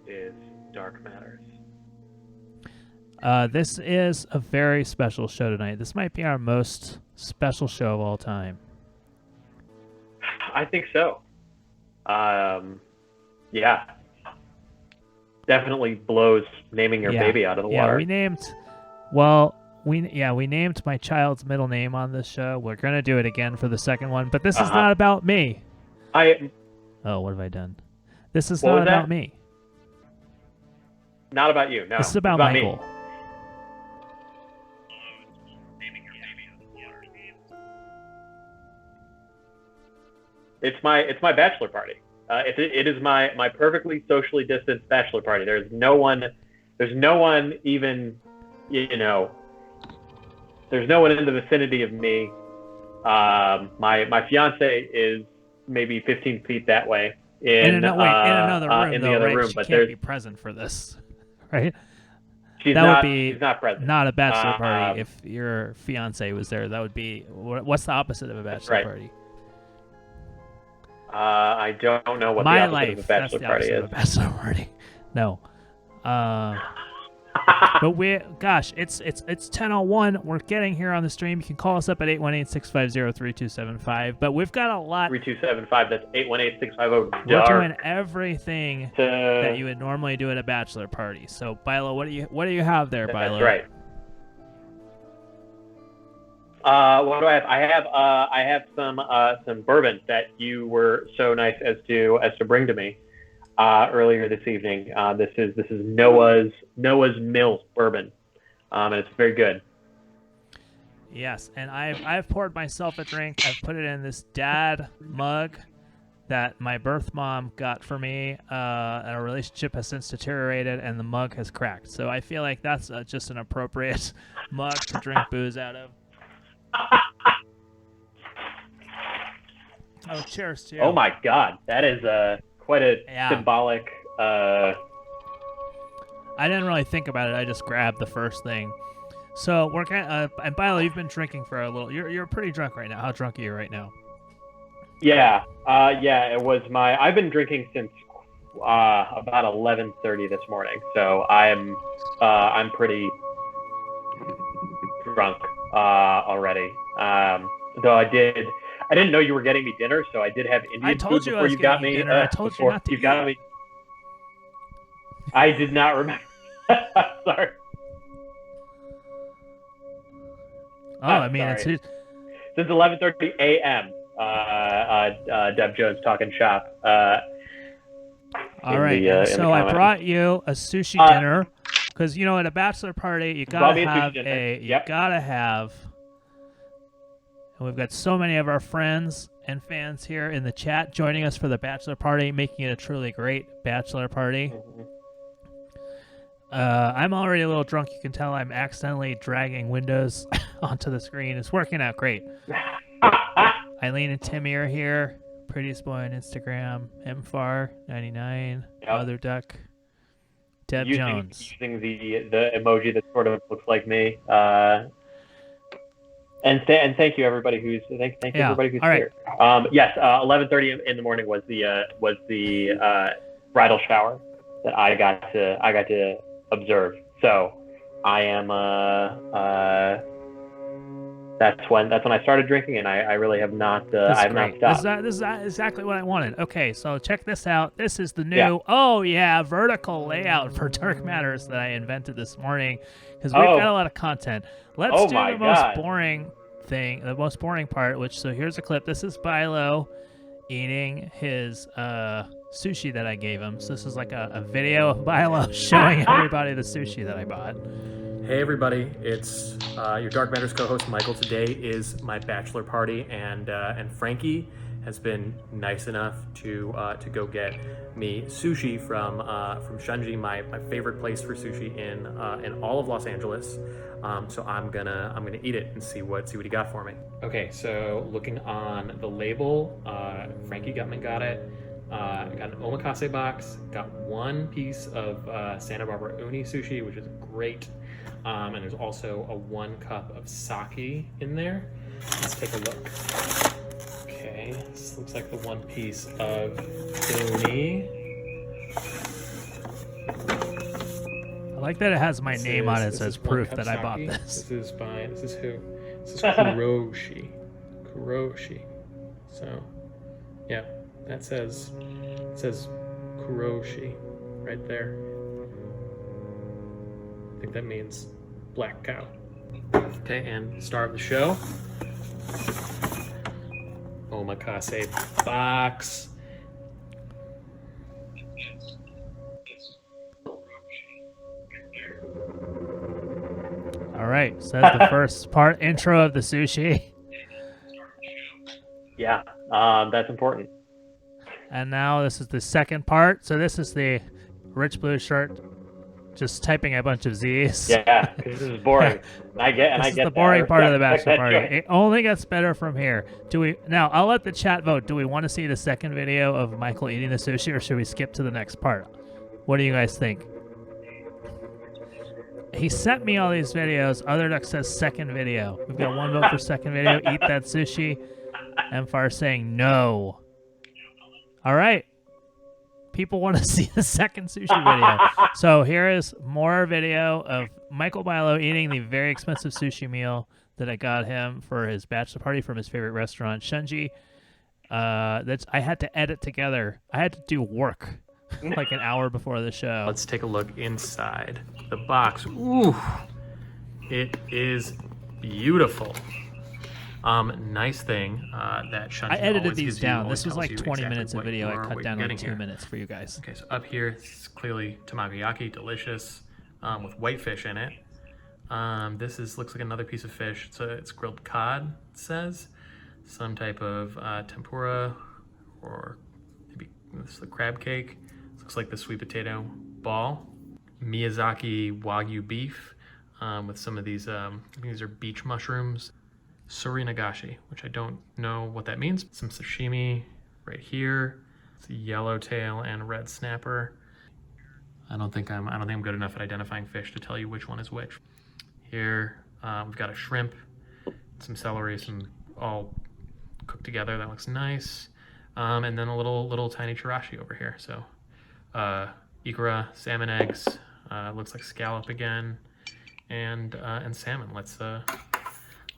is Dark Matters. This is a very special show tonight. This might be our most special show of all time. I think so. Yeah. Definitely blows naming your baby out of the water. Yeah, we named my child's middle name on this show. We're gonna do it again for the second one, but this is not about me. Oh, what have I done? This is not about me. Not about you. No. This is about Michael. Me. It's my bachelor party. It is my perfectly socially distanced bachelor party. There's no one even, there's no one in the vicinity of me. My fiance is maybe 15 feet that way in another room. In the other room, but she can't be present for this, right? She's not present. Not a bachelor party. If your fiance was there, that would be what's the opposite of a bachelor party? I don't know what my the opposite life. of a bachelor party is. Of a bachelor party. No. But it's 10:01. We're getting here on the stream. You can call us up at 818-650-3275. But we've got a lot. 3275. That's 818-650. We're doing everything that you would normally do at a bachelor party. So, Bilow, what do you have there, Bilow? That's right. What do I have? I have some bourbon that you were so nice as to bring to me earlier this evening. This is Noah's Mills bourbon, and it's very good. Yes, and I've poured myself a drink. I've put it in this dad mug that my birth mom got for me. And our relationship has since deteriorated, and the mug has cracked. So I feel like that's just an appropriate mug to drink booze out of. Oh, cheers to you. Oh my God, that is quite a symbolic. I didn't really think about it. I just grabbed the first thing. So we're and Bilow, you've been drinking for a little. You're pretty drunk right now. How drunk are you right now? Yeah, it was I've been drinking since about 11:30 this morning. So I'm pretty drunk already. Though I didn't know you were getting me dinner, so I did have Indian food before you got me. I told you not to got me. I did not remember. Sorry. Oh, I mean, it's since 11:30 a.m. Deb Jones talking shop. All right. So I brought you a sushi dinner because at a bachelor party you gotta have. And we've got so many of our friends and fans here in the chat joining us for the bachelor party, making it a truly great bachelor party. I'm already a little drunk. You can tell I'm accidentally dragging Windows onto the screen. It's working out great. Eileen and Timmy are here. Prettiest boy on Instagram. Mfar99. Mother Duck. Deb Jones. Using the emoji that sort of looks like me. And thank you everybody who's everybody who's here. Yes, 11:30 in the morning was the bridal shower that I got to observe. So I am that's when I started drinking, and I really have not not stopped. This is exactly what I wanted. Okay, so check this out. This is the new vertical layout for Dark Matters that I invented this morning because we've got a lot of content. Let's do the most boring thing, the most boring part. So here's a clip. This is Bilow eating his sushi that I gave him. So this is like a video of Bilow showing everybody the sushi that I bought. Hey everybody, it's your Dark Matters co-host Michael. Today is my bachelor party, and Frankie has been nice enough to go get me sushi from Shunji, my favorite place for sushi in all of Los Angeles. So I'm gonna eat it and see what he got for me. Okay, so looking on the label, Frankie Gutman got it. I got an omakase box. Got one piece of Santa Barbara uni sushi, which is great. And there's also a 1 cup of sake in there. Let's take a look. Okay, this looks like the one piece of uni. like that it has my name on it this as is proof one that I bought Kapsaki. this. This is who? This is Kuroshi. Kuroshi. So, yeah, that says Kuroshi right there. I think that means black cow. Okay, and star of the show. Omakase box. All right, so that's the first part, intro of the sushi. Yeah, that's important. And now this is the second part. So this is the Rich Blue shirt just typing a bunch of Z's. Yeah, because this is boring. I get this is the the boring part of the Bachelor party. Joy. It only gets better from here. Now, I'll let the chat vote. Do we want to see the second video of Michael eating the sushi, or should we skip to the next part? What do you guys think? He sent me all these videos. Other Duck says second video. We've got one vote for second video. Eat that sushi. Mfar saying no. All right. People want to see the second sushi video. So here is more video of Michael Bilow eating the very expensive sushi meal that I got him for his bachelor party from his favorite restaurant, Shunji. I had to edit together. I had to do work like an hour before the show. Let's take a look inside the box. Ooh, it is beautiful. Nice thing that Shunji I edited always these gives you, down. always This was tells like you 20 exactly minutes of what video. I you're- cut what down you're like getting 2 here. minutes for you guys. Okay, so up here, it's clearly tamagoyaki, delicious, with whitefish in it. This looks like another piece of fish. It's grilled cod, it says. Some type of tempura, or maybe this is the crab cake. This looks like the sweet potato ball. Miyazaki Wagyu beef, with some of these, I think these are beach mushrooms. Surinagashi, which I don't know what that means. Some sashimi right here. It's a yellowtail and red snapper. I don't think I'm good enough at identifying fish to tell you which one is which. Here we've got a shrimp, some celery, some all cooked together. That looks nice. And then a little tiny chirashi over here. So ikura, salmon eggs. Looks like scallop again, and salmon.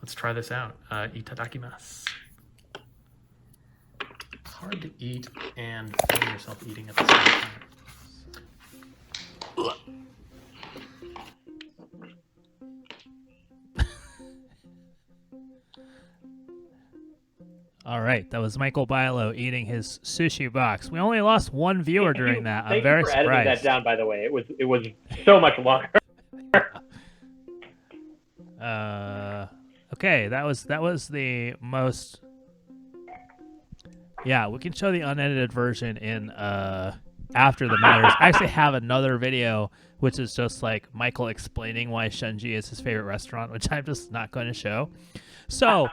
Let's try this out. Itadakimasu. It's hard to eat and feel yourself eating at the same time. All right, that was Michael Bilow eating his sushi box. We only lost one viewer during that. I'm very surprised. Thank you for editing that down, by the way. It was so much longer. Okay, that was the most. Yeah, we can show the unedited version in after the matters. I actually have another video which is just like Michael explaining why Shunji is his favorite restaurant, which I'm just not going to show. So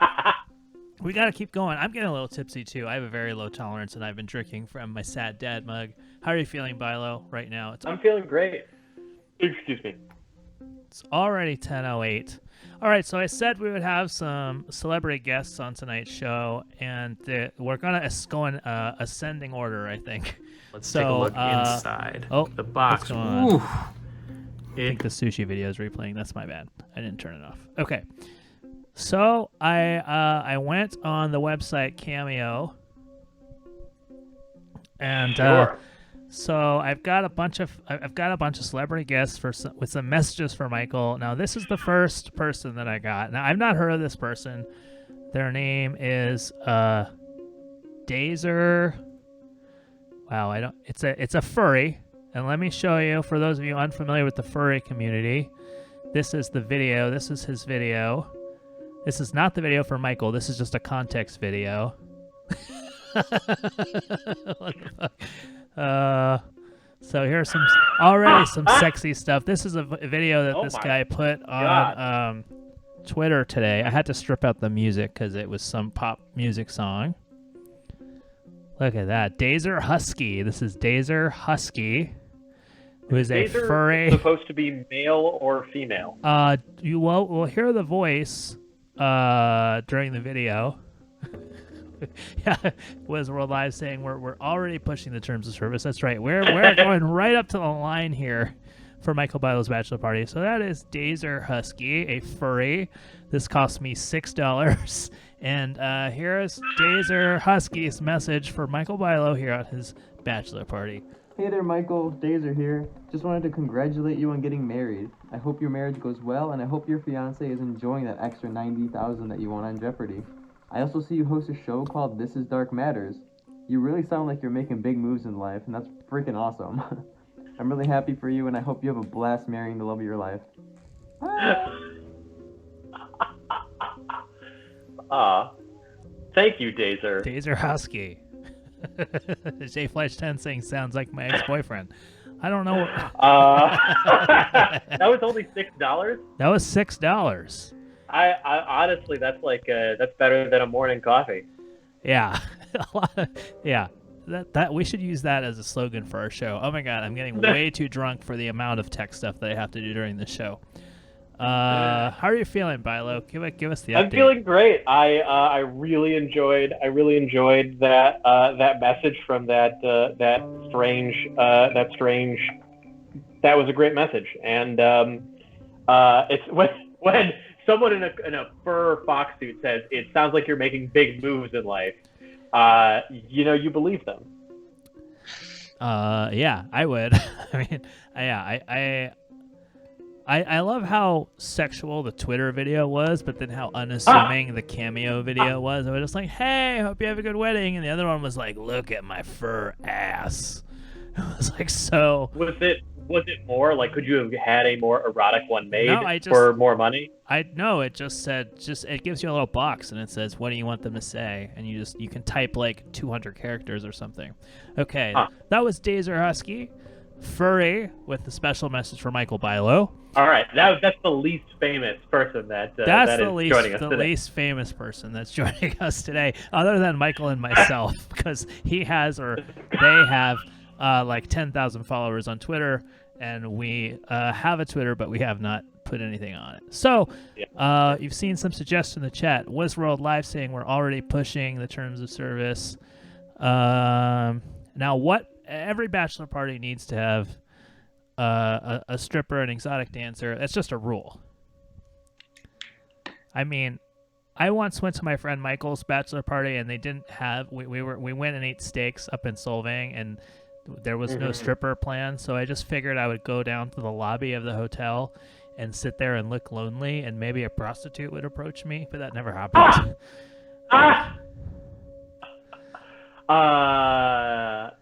we got to keep going. I'm getting a little tipsy too. I have a very low tolerance, and I've been drinking from my sad dad mug. How are you feeling, Bilow, right now? I'm feeling great. Excuse me. It's already 10:08. All right, so I said we would have some celebrity guests on tonight's show, and we're gonna go in ascending order, I think. Let's take a look inside the box. Ooh. I think the sushi video is replaying. That's my bad. I didn't turn it off. Okay. So I went on the website Cameo, and sure. So I've got a bunch of celebrity guests with some messages for Michael. Now this is the first person that I got. Now I've not heard of this person. Their name is Dazer. Wow, I don't. It's a furry, and let me show you for those of you unfamiliar with the furry community. This is the video. This is his video. This is not the video for Michael. This is just a context video. What the fuck? So here's some sexy stuff. This is a video that this guy put on Twitter today. I had to strip out the music because it was some pop music song. Look at that. Dazer Husky. This is Dazer Husky, who is a furry. Supposed to be male or female? You will hear the voice during the video. Yeah, was World Live saying we're already pushing the terms of service. That's right. We're going right up to the line here for Michael Bilow's bachelor party. So that is Dazer Husky, a furry. This cost me $6. And here is Dazer Husky's message for Michael Bilow here at his bachelor party. Hey there, Michael. Dazer here. Just wanted to congratulate you on getting married. I hope your marriage goes well, and I hope your fiance is enjoying that extra $90,000 that you won on Jeopardy. I also see you host a show called This Is Dark Matters. You really sound like you're making big moves in life, and that's freaking awesome. I'm really happy for you, and I hope you have a blast marrying the love of your life. Thank you, Dazer. Dazer Husky. J Flash 10 saying sounds like my ex-boyfriend. I don't know. That was only $6. That was $6. I honestly, that's that's better than a morning coffee. Yeah, yeah. That we should use that as a slogan for our show. Oh my God, I'm getting way too drunk for the amount of tech stuff that I have to do during the show. How are you feeling, Bilow? Give us the update. I'm feeling great. I really enjoyed that message from that was a great message. And it's when someone in a fur fox suit says it sounds like you're making big moves in life, you believe them. Yeah, I would. I mean, yeah, I love how sexual the Twitter video was, but then how unassuming the Cameo video was. I was just like, hey, hope you have a good wedding. And the other one was like, look at my fur ass. It was like, so... Was it more like, could you have had a more erotic one made no, for more money? No, it just said, it gives you a little box and it says, what do you want them to say? And you can type like 200 characters or something. Okay, that was Dazer Husky, furry, with a special message for Michael Bilow. All right, that's the least famous person that is joining us today. The least famous person that's joining us today, other than Michael and myself, because he has or they have like 10,000 followers on Twitter, and we have a Twitter, but we have not put anything on it. So you've seen some suggestions in the chat. Wizworld Live saying we're already pushing the terms of service. Now, what every bachelor party needs to have a stripper, an exotic dancer. That's just a rule. I mean, I once went to my friend Michael's bachelor party, and they didn't have. We went and ate steaks up in Solvang, and there was no stripper plan. So I just figured I would go down to the lobby of the hotel and sit there and look lonely, and maybe a prostitute would approach me, but that never happened.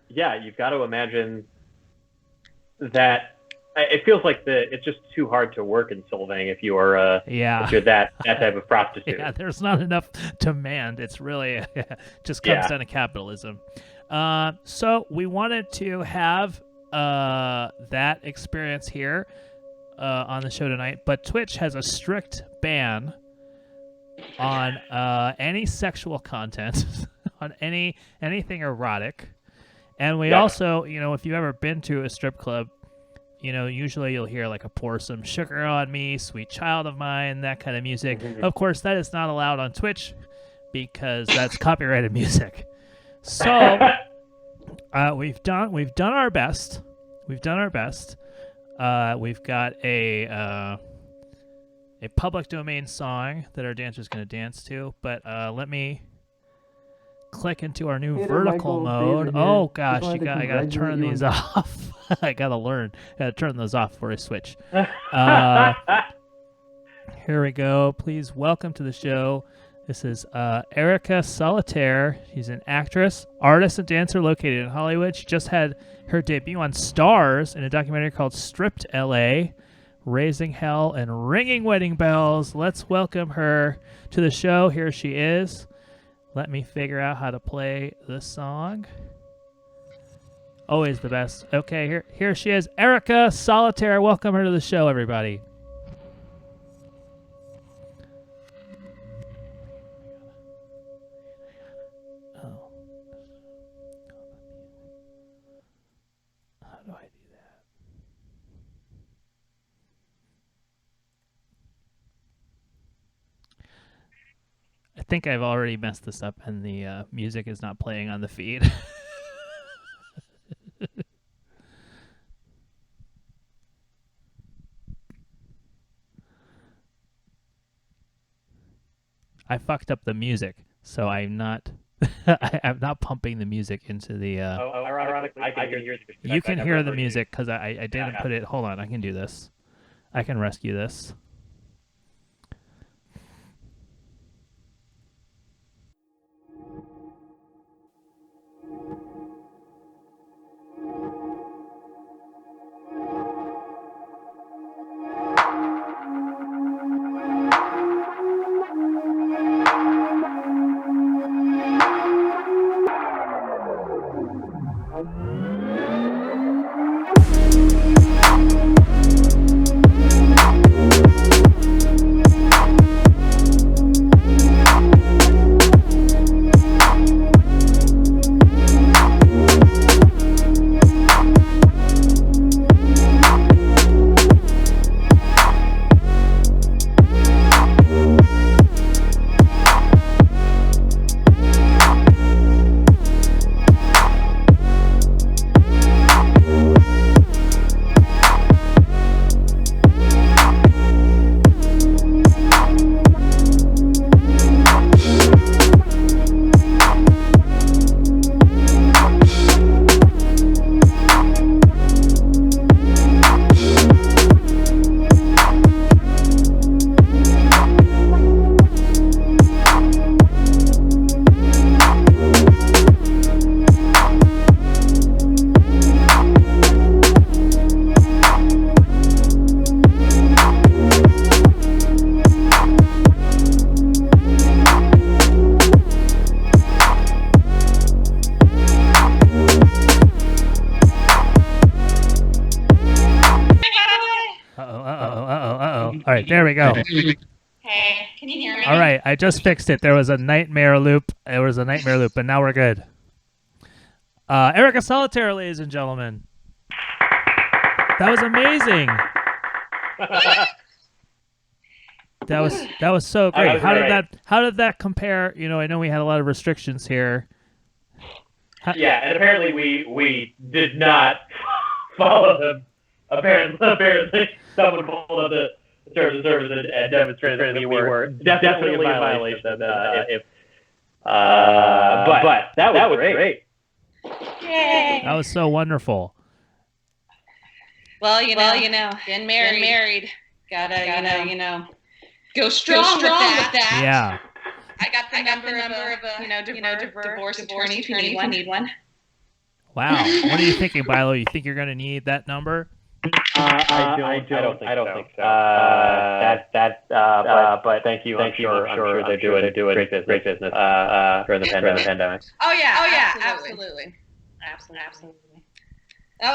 Yeah, you've got to imagine that it feels like it's just too hard to work in Solvang if you're if you're that type of prostitute. Yeah, there's not enough demand. It's really just comes down to capitalism. So we wanted to have that experience here on the show tonight, but Twitch has a strict ban on any sexual content, on anything erotic. And we also, if you've ever been to a strip club, usually you'll hear like a pour some sugar on me, sweet child of mine, that kind of music. Of course, that is not allowed on Twitch because that's copyrighted music. So we've done our best. We've done our best. We've got a public domain song that our dancer's going to dance to, but let me click into our new vertical mode. Oh gosh, I gotta turn these off. I gotta turn those off before I switch. Here we go. Please welcome to the show. This is Erica Solitaire. She's an actress, artist, and dancer located in Hollywood. She just had her debut on Stars in a documentary called Stripped LA, Raising Hell and Ringing Wedding Bells. Let's welcome her to the show. Here she is. Let me figure out how to play this song. Always the best. Okay, here she is, Erica Solitaire. Welcome her to the show, everybody. Oh. How do I do that? I think I've already messed this up, and the music is not playing on the feed. I fucked up the music, so I'm not. I'm not pumping the music into the. Ironically, I can hear the music. You can hear the music because I didn't put it. Hold on, I can do this. I can rescue this. All right, there we go. Hey, can you hear me? All right, I just fixed it. There was a nightmare loop. But now we're good. Erica Solitaire, ladies and gentlemen. That was amazing. That was so great. How did that compare? You know, I know we had a lot of restrictions here. Yeah, and apparently we did not follow them. Apparently someone pulled up the terms of service and demonstrated that we were definitely in violation. But that was great. Yay! That was so wonderful. Well, you know, getting married, gotta, go strong with that. Yeah. I got the number of a divorce attorney if you need one. Wow. What are you thinking, Bilow? You think you're going to need that number? I don't think so. But thank you. I'm sure they're doing great business during the pandemic. Oh yeah, absolutely. That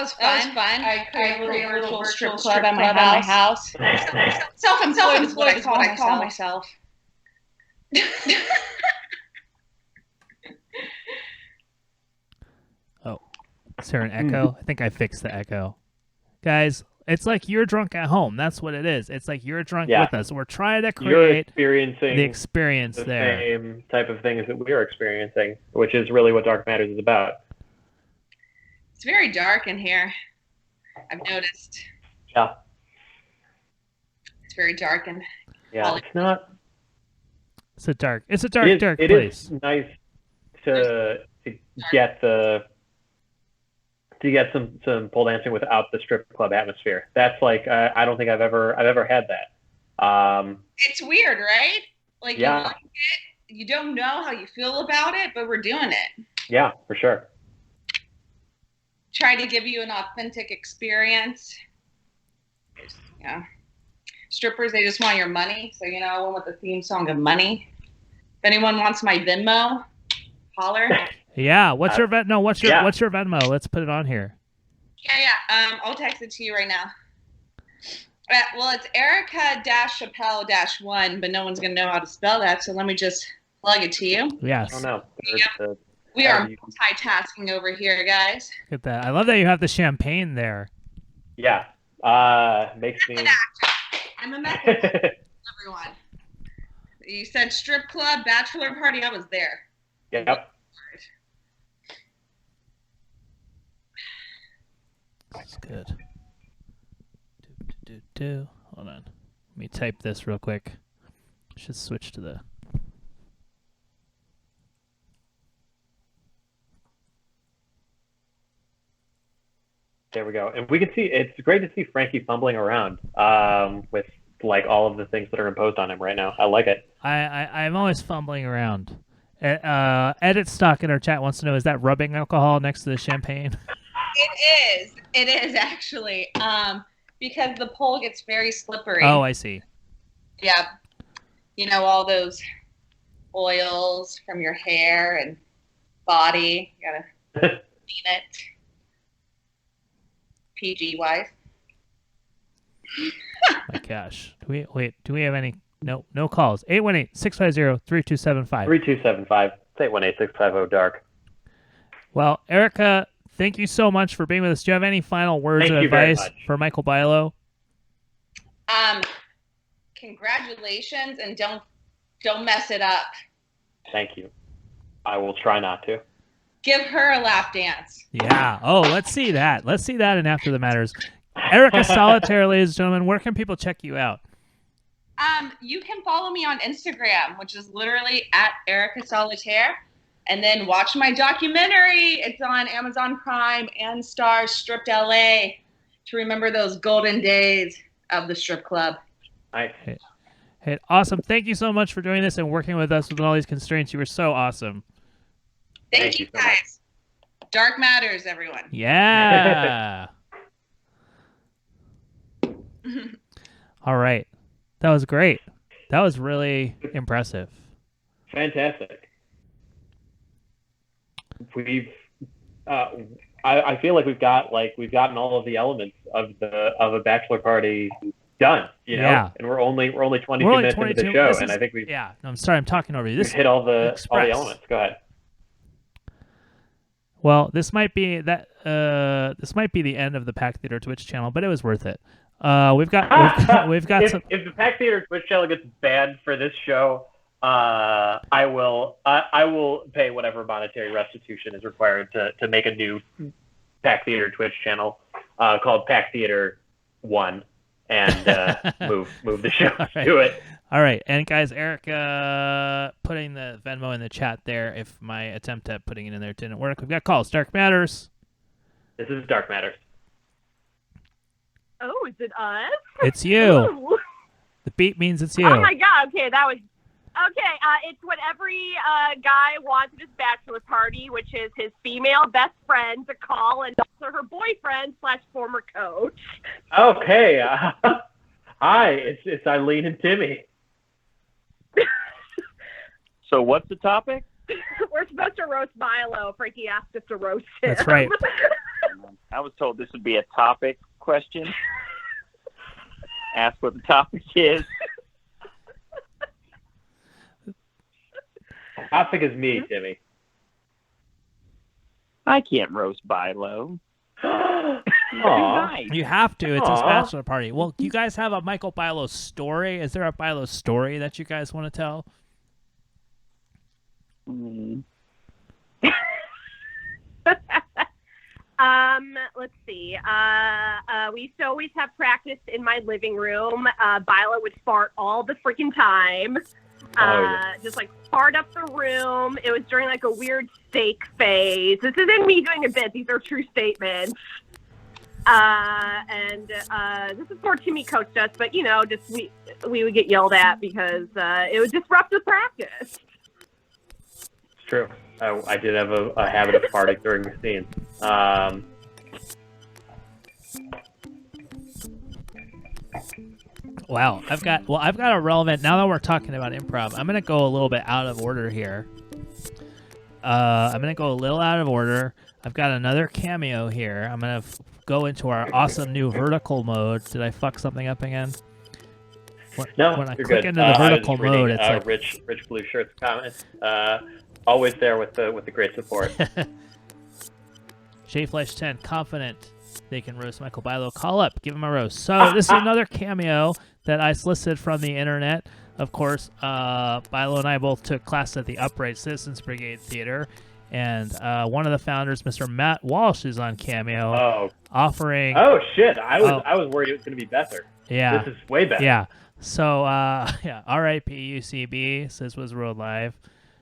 was fun. I created a little strip club at my house. Self-employed is what I call myself. Oh, is there an echo? I think I fixed the echo. Guys, it's like you're drunk at home. That's what it is. It's like you're drunk with us. We're trying to create the experience the there. Same type of things that we are experiencing, which is really what Dark Matters is about. It's very dark in here. I've noticed. Yeah. It's very dark and. Yeah, it's not. It's a dark place. It is nice to get some pole dancing without the strip club atmosphere. That's like I don't think I've ever had that. It's weird, right? Like yeah. You like it, you don't know how you feel about it, but we're doing it. Yeah, for sure. Try to give you an authentic experience. Yeah. Strippers, they just want your money. So, I went with the theme song of money. If anyone wants my Venmo, holler. Yeah. What's your Venmo? Let's put it on here. Yeah. I'll text it to you right now. Well, it's Erica-Chappelle-1, but no one's going to know how to spell that. So let me just plug it to you. Yes. Oh, no. We are multitasking over here, guys. Look at that. I love that you have the champagne there. Yeah. Makes me... I'm a method actor, everyone. You said strip club, bachelor party, I was there. Yep. That's good. Hold on. Let me type this real quick. Should switch to the There we go. And we can see, it's great to see Frankie fumbling around with like all of the things that are imposed on him right now. I like it. I'm always fumbling around. Edit Stock in our chat wants to know, is that rubbing alcohol next to the champagne? It is. It is actually. Because the pole gets very slippery. Oh, I see. Yeah. You know, all those oils from your hair and body. You gotta clean it. PG wise. My gosh. Do we have any? No calls. 818-650-3275. 3275. 818-650-DARK. Well, Erica, thank you so much for being with us. Do you have any final words of advice for Michael Bilow? Congratulations, and don't mess it up. Thank you. I will try not to. Give her a lap dance. Yeah. Oh, let's see that. Let's see that in After the Matters. Erica Solitaire, ladies and gentlemen, where can people check you out? You can follow me on Instagram, which is literally at Erica Solitaire. And then watch my documentary. It's on Amazon Prime and Starz, Stripped LA, to remember those golden days of the strip club. Nice. Hey, awesome. Thank you so much for doing this and working with us with all these constraints. You were so awesome. Thank you guys. So Dark Matters, everyone. Yeah. All right. That was great. That was really impressive. Fantastic. We've I feel like we've gotten all of the elements of a bachelor party done, you know? Yeah. And we're only 22 minutes into the show, and I think we've no, I'm sorry, I'm talking over you. We've hit all the elements. Go ahead. Well, this might be that. This might be the end of the Pack Theater Twitch channel, but it was worth it. We've got some. If the Pack Theater Twitch channel gets banned for this show, I will pay whatever monetary restitution is required to make a new Pack Theater Twitch channel called Pack Theater 1 and move the show to it. All right, and guys, Erica putting the Venmo in the chat there. If my attempt at putting it in there didn't work, we've got calls. Dark Matters. This is Dark Matters. Oh, is it us? It's you. Ooh. The beat means it's you. Oh my god! Okay, that was okay. It's what every guy wants at his bachelor party, which is his female best friend to call, and also her boyfriend / former coach. Okay. Hi, it's Eileen and Timmy. So what's the topic? We're supposed to roast Bilow. Frankie asked us to roast him. That's right. I was told this would be a topic question. Ask what the topic is. Topic is me, Timmy. I can't roast Bilow. Nice. You have to. It's his bachelor party. Well, you guys have a Michael Bilow story. Is there a Bilow story that you guys want to tell? Let's see. We used to always have practice in my living room. Bilow would fart all the freaking time. Just like fart up the room. It was during like a weird steak phase. This isn't me doing a bit. These are true statements. This is before Timmy coached us, but you know, just we would get yelled at because it would disrupt the practice. It's true. I did have a habit of farting during the scene. Wow, I've got a relevant. Now that we're talking about improv, I'm gonna go a little bit out of order here. I'm gonna go a little out of order. I've got another cameo here. I'm gonna go into our awesome new vertical mode. Did I fuck something up again? No, when I you're click good. into the vertical I was reading, mode, it's like Rich Blue Shirts comments. Always there with the great support. JFlesh10, confident they can roast Michael Bilow. Call up, give him a roast. So this is another cameo that I solicited from the internet. Of course, Bilow and I both took class at the Upright Citizens Brigade Theater, and one of the founders, Mr. Matt Walsh, is on cameo, offering. Oh shit! I was worried it was going to be better. Yeah, this is way better. Yeah. So yeah, R.I.P. UCB says was World Live,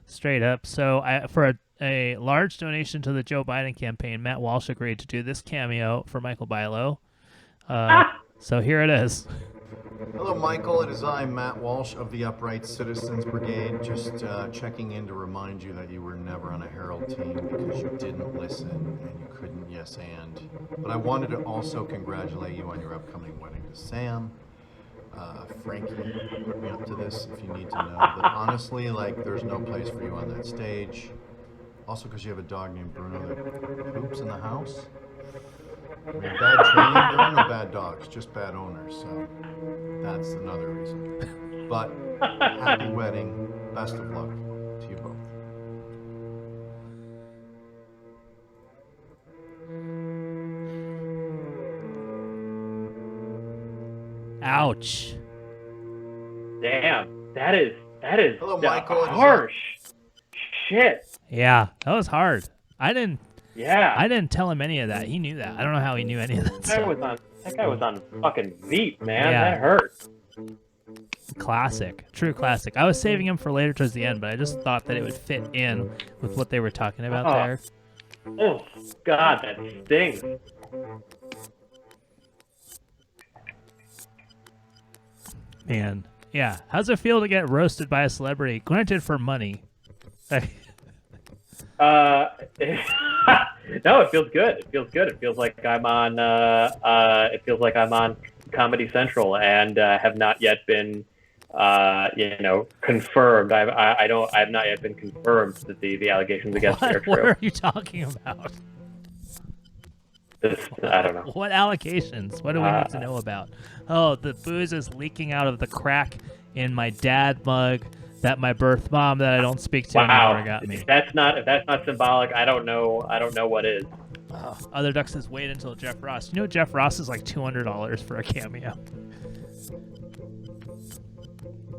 straight up. So for a large donation to the Joe Biden campaign, Matt Walsh agreed to do this cameo for Michael Bilow. So here it is. Hello, Michael. It is I, Matt Walsh of the Upright Citizens Brigade, just checking in to remind you that you were never on a Herald team because you didn't listen and you couldn't yes and. But I wanted to also congratulate you on your upcoming wedding to Sam. Frankie put me up to this if you need to know. But honestly, like, there's no place for you on that stage. Also because you have a dog named Bruno that poops in the house. I mean, bad training, there are no bad dogs, just bad owners, so that's another reason. But happy wedding, best of luck to you both. Ouch. Damn, that is Hello, Michael. harsh. Shit. Yeah, that was hard. I didn't tell him any of that. He knew that. I don't know how he knew any of that stuff. That guy was on fucking Veep, man. Yeah. That hurt. Classic. True classic. I was saving him for later towards the end, but I just thought that it would fit in with what they were talking about there. Oh, God, that stings. Man. Yeah. How's it feel to get roasted by a celebrity? Granted for money. No, it feels good. It feels good. It feels like I'm on. It feels like I'm on Comedy Central and have not yet been, confirmed. I have not yet been confirmed that the allegations against me are true. What are you talking about? I don't know. What allegations? What do we need to know about? Oh, the booze is leaking out of the crack in my dad mug that my birth mom that I don't speak to anymore got me. If that's not symbolic, I don't know what is. Other Duck says wait until Jeff Ross. You know Jeff Ross is like $200 for a cameo.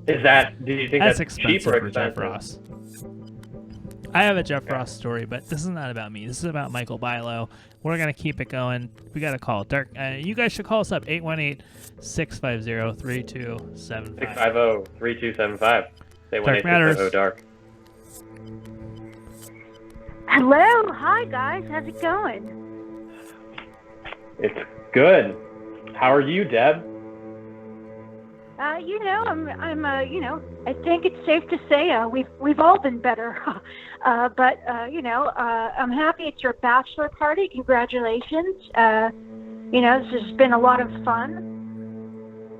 Is that? Do you think that's expensive cheap or for expensive? Jeff Ross? I have a Jeff Ross story, but this is not about me. This is about Michael Bilow. We're gonna keep it going. We got a call. Dark. You guys should call us up 818-650-3275. 650-3275. Say Dark Matters. Dark. Hello, hi guys, how's it going? It's good. How are you, Deb? I think it's safe to say we've all been better. But I'm happy it's your bachelor party. Congratulations. This has been a lot of fun.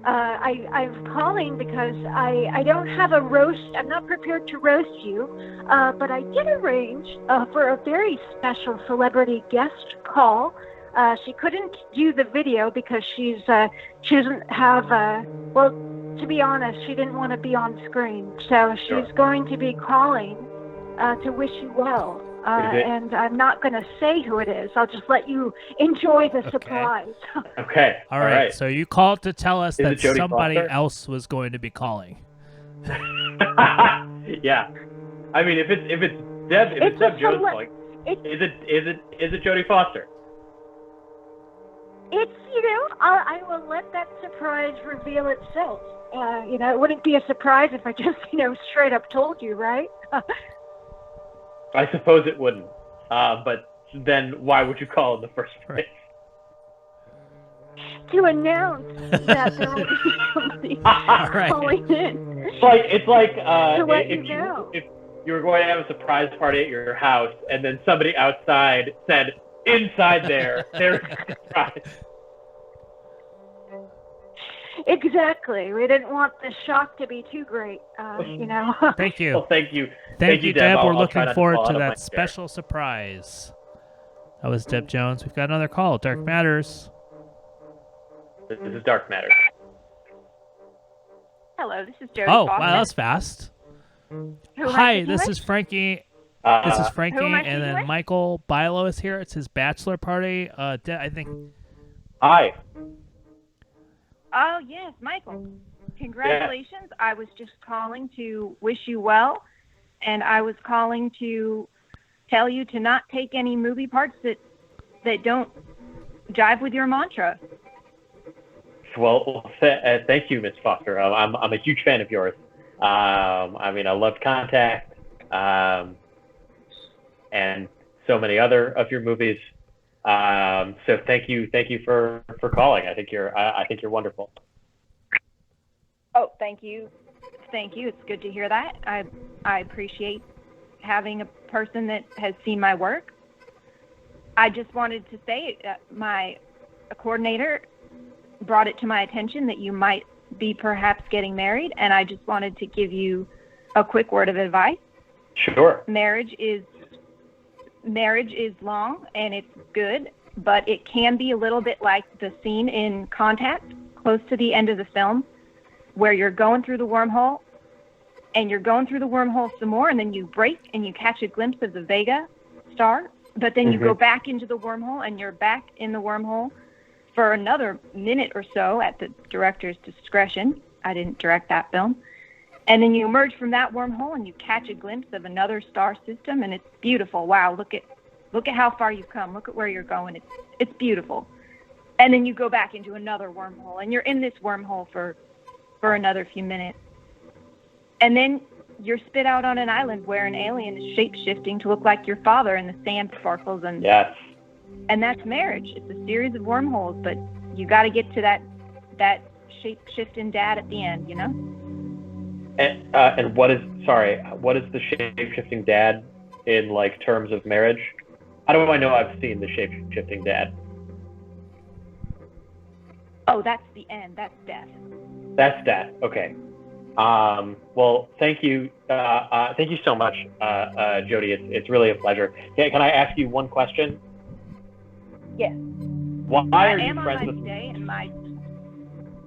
I'm calling because I don't have a roast. I'm not prepared to roast you, but I did arrange for a very special celebrity guest call. She couldn't do the video because she doesn't have to be honest, she didn't want to be on screen. So she's going to be calling to wish you well. And I'm not going to say who it is. I'll just let you enjoy the surprise. Okay. All right. So you called to tell us that somebody Foster? else was going to be calling. Yeah. I mean, if it's Deb, it's Deb Jones calling, is it Jodie Foster? It's I will let that surprise reveal itself. It wouldn't be a surprise if I just straight up told you, right? I suppose it wouldn't. But then why would you call in the first place? To announce that there will be somebody calling in. It's like if you were going to have a surprise party at your house and then somebody outside said, inside there's a surprise. Exactly. We didn't want the shock to be too great, Thank you. Well, thank you. Thank you, Deb. We're I'll looking forward to that chair. special surprise. That was Deb Jones. We've got another call. Dark Matters. This is Dark Matters. Hello, this is Jodie Oh, Foster. wow, that was fast. Who am I Hi, speaking this with? is Frankie. Who am I and speaking then with? Michael Bilow is here. It's his bachelor party. I think. Hi. Oh, yes, Michael. Congratulations. I was just calling to wish you well, and I was calling to tell you to not take any movie parts that don't jive with your mantra. Well, thank you, Miss Foster. I'm a huge fan of yours. I loved Contact. and so many other of your movies. So thank you for calling. I think you're wonderful. Oh, thank you. It's good to hear that. I appreciate having a person that has seen my work. I just wanted to say my coordinator brought it to my attention that you might be perhaps getting married, and I just wanted to give you a quick word of advice. Sure. Marriage is long and it's good, but it can be a little bit like the scene in Contact, close to the end of the film, where you're going through the wormhole and you're going through the wormhole some more, and then you break and you catch a glimpse of the Vega star, but then you go back into the wormhole and you're back in the wormhole for another minute or so at the director's discretion. I didn't direct that film. And then you emerge from that wormhole and you catch a glimpse of another star system, and it's beautiful. Wow, look at how far you've come. Look at where you're going. It's beautiful. And then you go back into another wormhole, and you're in this wormhole for another few minutes. And then you're spit out on an island where an alien is shape-shifting to look like your father, and the sand sparkles. And yes. And that's marriage. It's a series of wormholes, but you got to get to that shape-shifting dad at the end, you know? And what is the shape-shifting dad in like terms of marriage? How do I know I've seen the shape-shifting dad? Oh, that's the end. That's death. That's death. Okay. Well, thank you so much, Jody. It's really a pleasure. Can I ask you one question? Yes. Why are you friends with?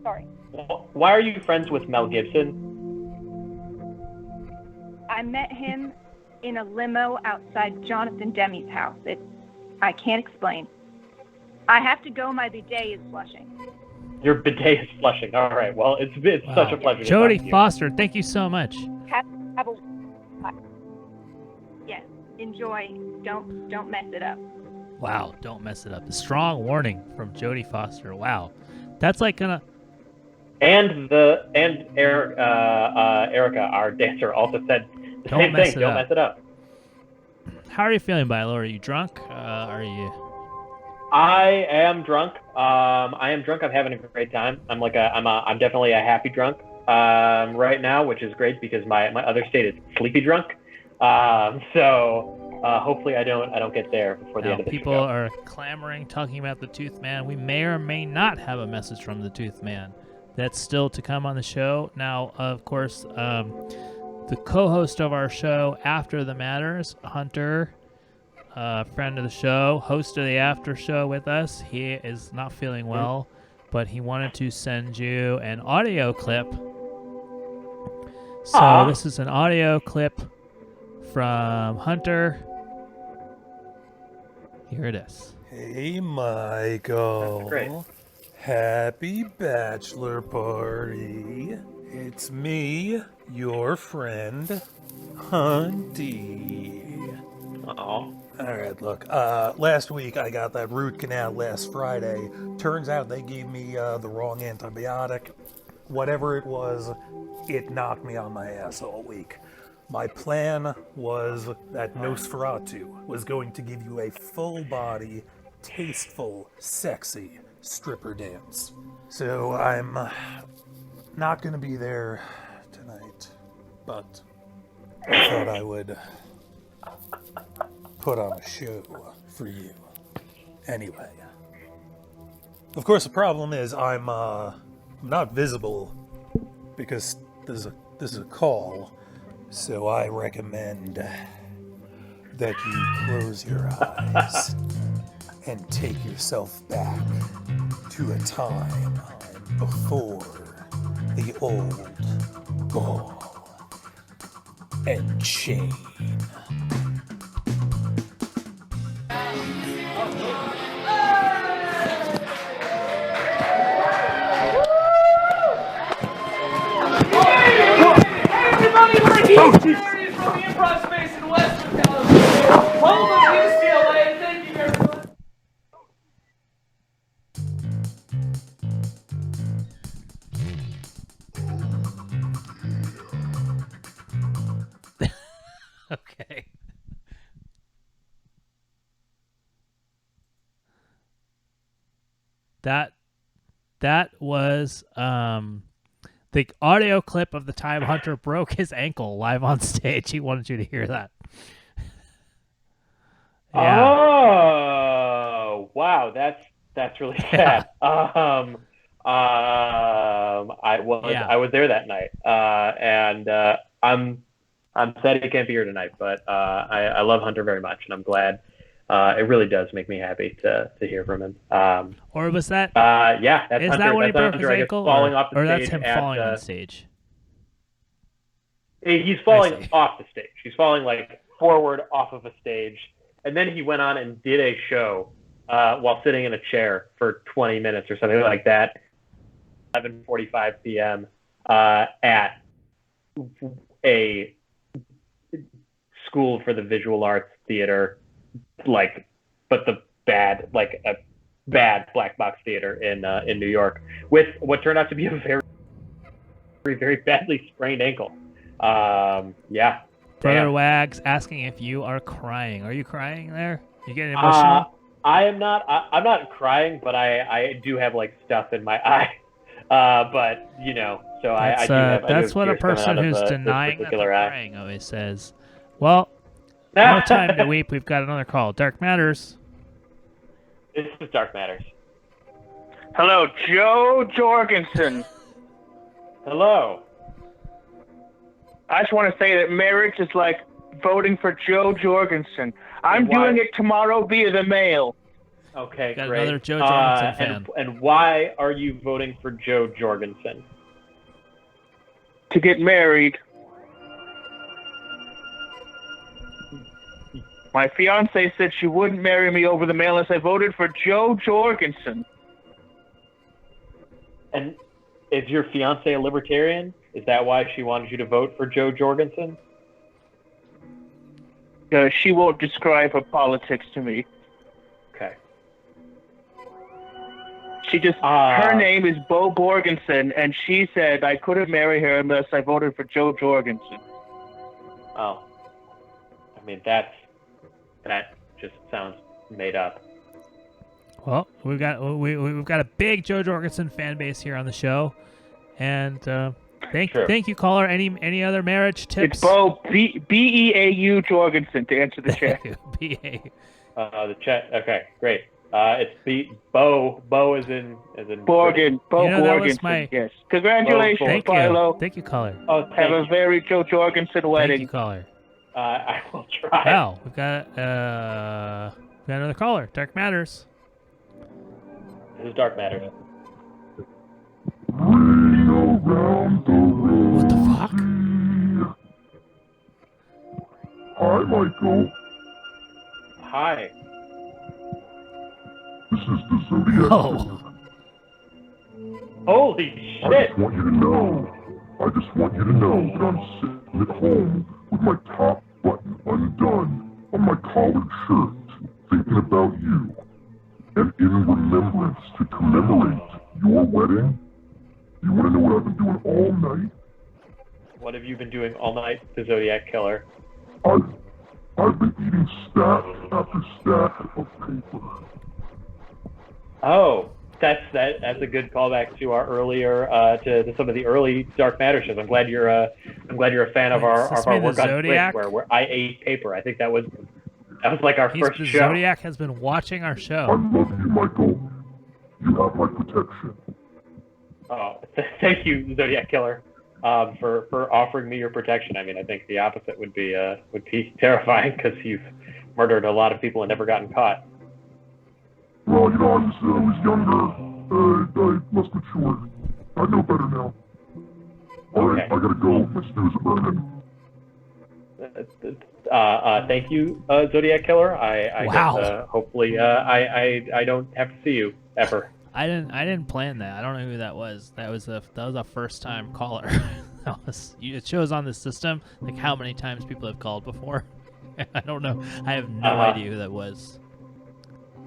Sorry. Why are you friends with Mel Gibson? I met him in a limo outside Jonathan Demme's house. I can't explain. I have to go. My bidet is flushing. Your bidet is flushing. All right. Well, it's such a pleasure. Jody Foster, thank you so much. Yes. Enjoy. Don't mess it up. Wow, don't mess it up. A strong warning from Jody Foster. Wow, that's like gonna. And Erica, our dancer, also said the same thing. Don't mess it up. How are you feeling, Bilow? Are you drunk? Are you? I am drunk. I'm having a great time. I'm definitely a happy drunk right now, which is great because my other state is sleepy drunk. So hopefully I don't get there before the end of the show. People are clamoring, talking about the Tooth Man. We may or may not have a message from the Tooth Man. That's still to come on the show. Now, of course, the co-host of our show, After the Matters, Hunter, friend of the show, host of the after show with us. He is not feeling well, but he wanted to send you an audio clip. So this is an audio clip from Hunter. Here it is. Hey, Michael. Great. Happy bachelor party. It's me, your friend, Hunty. Uh-oh. All right, look, last week I got that root canal last Friday. Turns out they gave me the wrong antibiotic. Whatever it was, it knocked me on my ass all week. My plan was that Nosferatu was going to give you a full-body, tasteful, sexy stripper dance. So I'm not going to be there tonight, but I thought I would put on a show for you. Anyway, of course the problem is I'm not visible because this is a call, so I recommend that you close your eyes and take yourself back to a time before the old ball and chain. Everybody, we're here! Series from the Improv Space in Westwood, California, home of UCLA. Thank you, everyone. That was the audio clip of the time Hunter broke his ankle live on stage. He wanted you to hear that. Yeah. Oh, wow, that's really sad. I was there that night, and I'm sad he can't be here tonight, but I love Hunter very much, and I'm glad. It really does make me happy to hear from him. Or was that? Yeah, that's is Hunter. that when he broke Hunter, his ankle, falling off the or stage that's him falling on stage? He's falling off the stage. He's falling like forward off of a stage, and then he went on and did a show while sitting in a chair for 20 minutes or something like that. 11:45 p.m. At a school for the visual arts theater, but a bad black box theater in New York, with what turned out to be a very, very, very badly sprained ankle. Yeah. Brother Wags asking if you are crying. Are you crying there? You getting emotional? I am not. I'm not crying, but I do have like stuff in my eye. But so I do have. That's what a person who's denying that they're crying always says. Well, no time to weep. We've got another call. Dark Matters. This is Dark Matters. Hello, Joe Jorgensen. Hello. I just want to say that marriage is like voting for Joe Jorgensen. I'm doing it tomorrow via the mail. Okay, got great. Another Joe Jorgensen fan. And why are you voting for Joe Jorgensen? To get married. My fiance said she wouldn't marry me over the mail unless I voted for Joe Jorgensen. And is your fiance a libertarian? Is that why she wanted you to vote for Joe Jorgensen? She won't describe her politics to me. Okay. She just, her name is Bo Borgensen, and she said I couldn't marry her unless I voted for Joe Jorgensen. Oh. I mean, that just sounds made up. Well, we've got a big Joe Jorgensen fan base here on the show, and thank you, caller. Any other marriage tips? It's Bo Beau Jorgensen to answer the chat. The chat. Okay, great. It's Bo. Bo is in Bo Borgensen. Yes. Congratulations, Bilow. Thank you, caller. Oh, have a very Joe Jorgensen wedding. Thank you, caller. I will try. Well, we've got another caller. Dark Matters. This is Dark Matters. What the fuck? Hi, Michael. Hi. This is the Zodiac. Oh. Holy shit. I just want you to know that I'm sitting at home with my top button undone on my collared shirt, thinking about you. And in remembrance to commemorate your wedding, you want to know what I've been doing all night? What have you been doing all night, the Zodiac Killer? I've been eating stack after stack of paper. Oh, that's a good callback to our earlier to some of the early Dark Matter shows. I'm glad you're a fan of our work on Twitch, where I ate paper. I think that was like our first show. Zodiac has been watching our show. I love you, Michael. You have my protection. Oh, thank you, Zodiac Killer, for offering me your protection. I mean, I think the opposite would be terrifying because you've murdered a lot of people and never gotten caught. Well, I was younger. I must mature. I know better now. All right, I gotta go. My snooze is burning. Thank you, Zodiac Killer. Wow. Guess, hopefully, I don't have to see you ever. I didn't plan that. I don't know who that was. That was a first time caller. It shows on the system like how many times people have called before. I don't know. I have no idea who that was.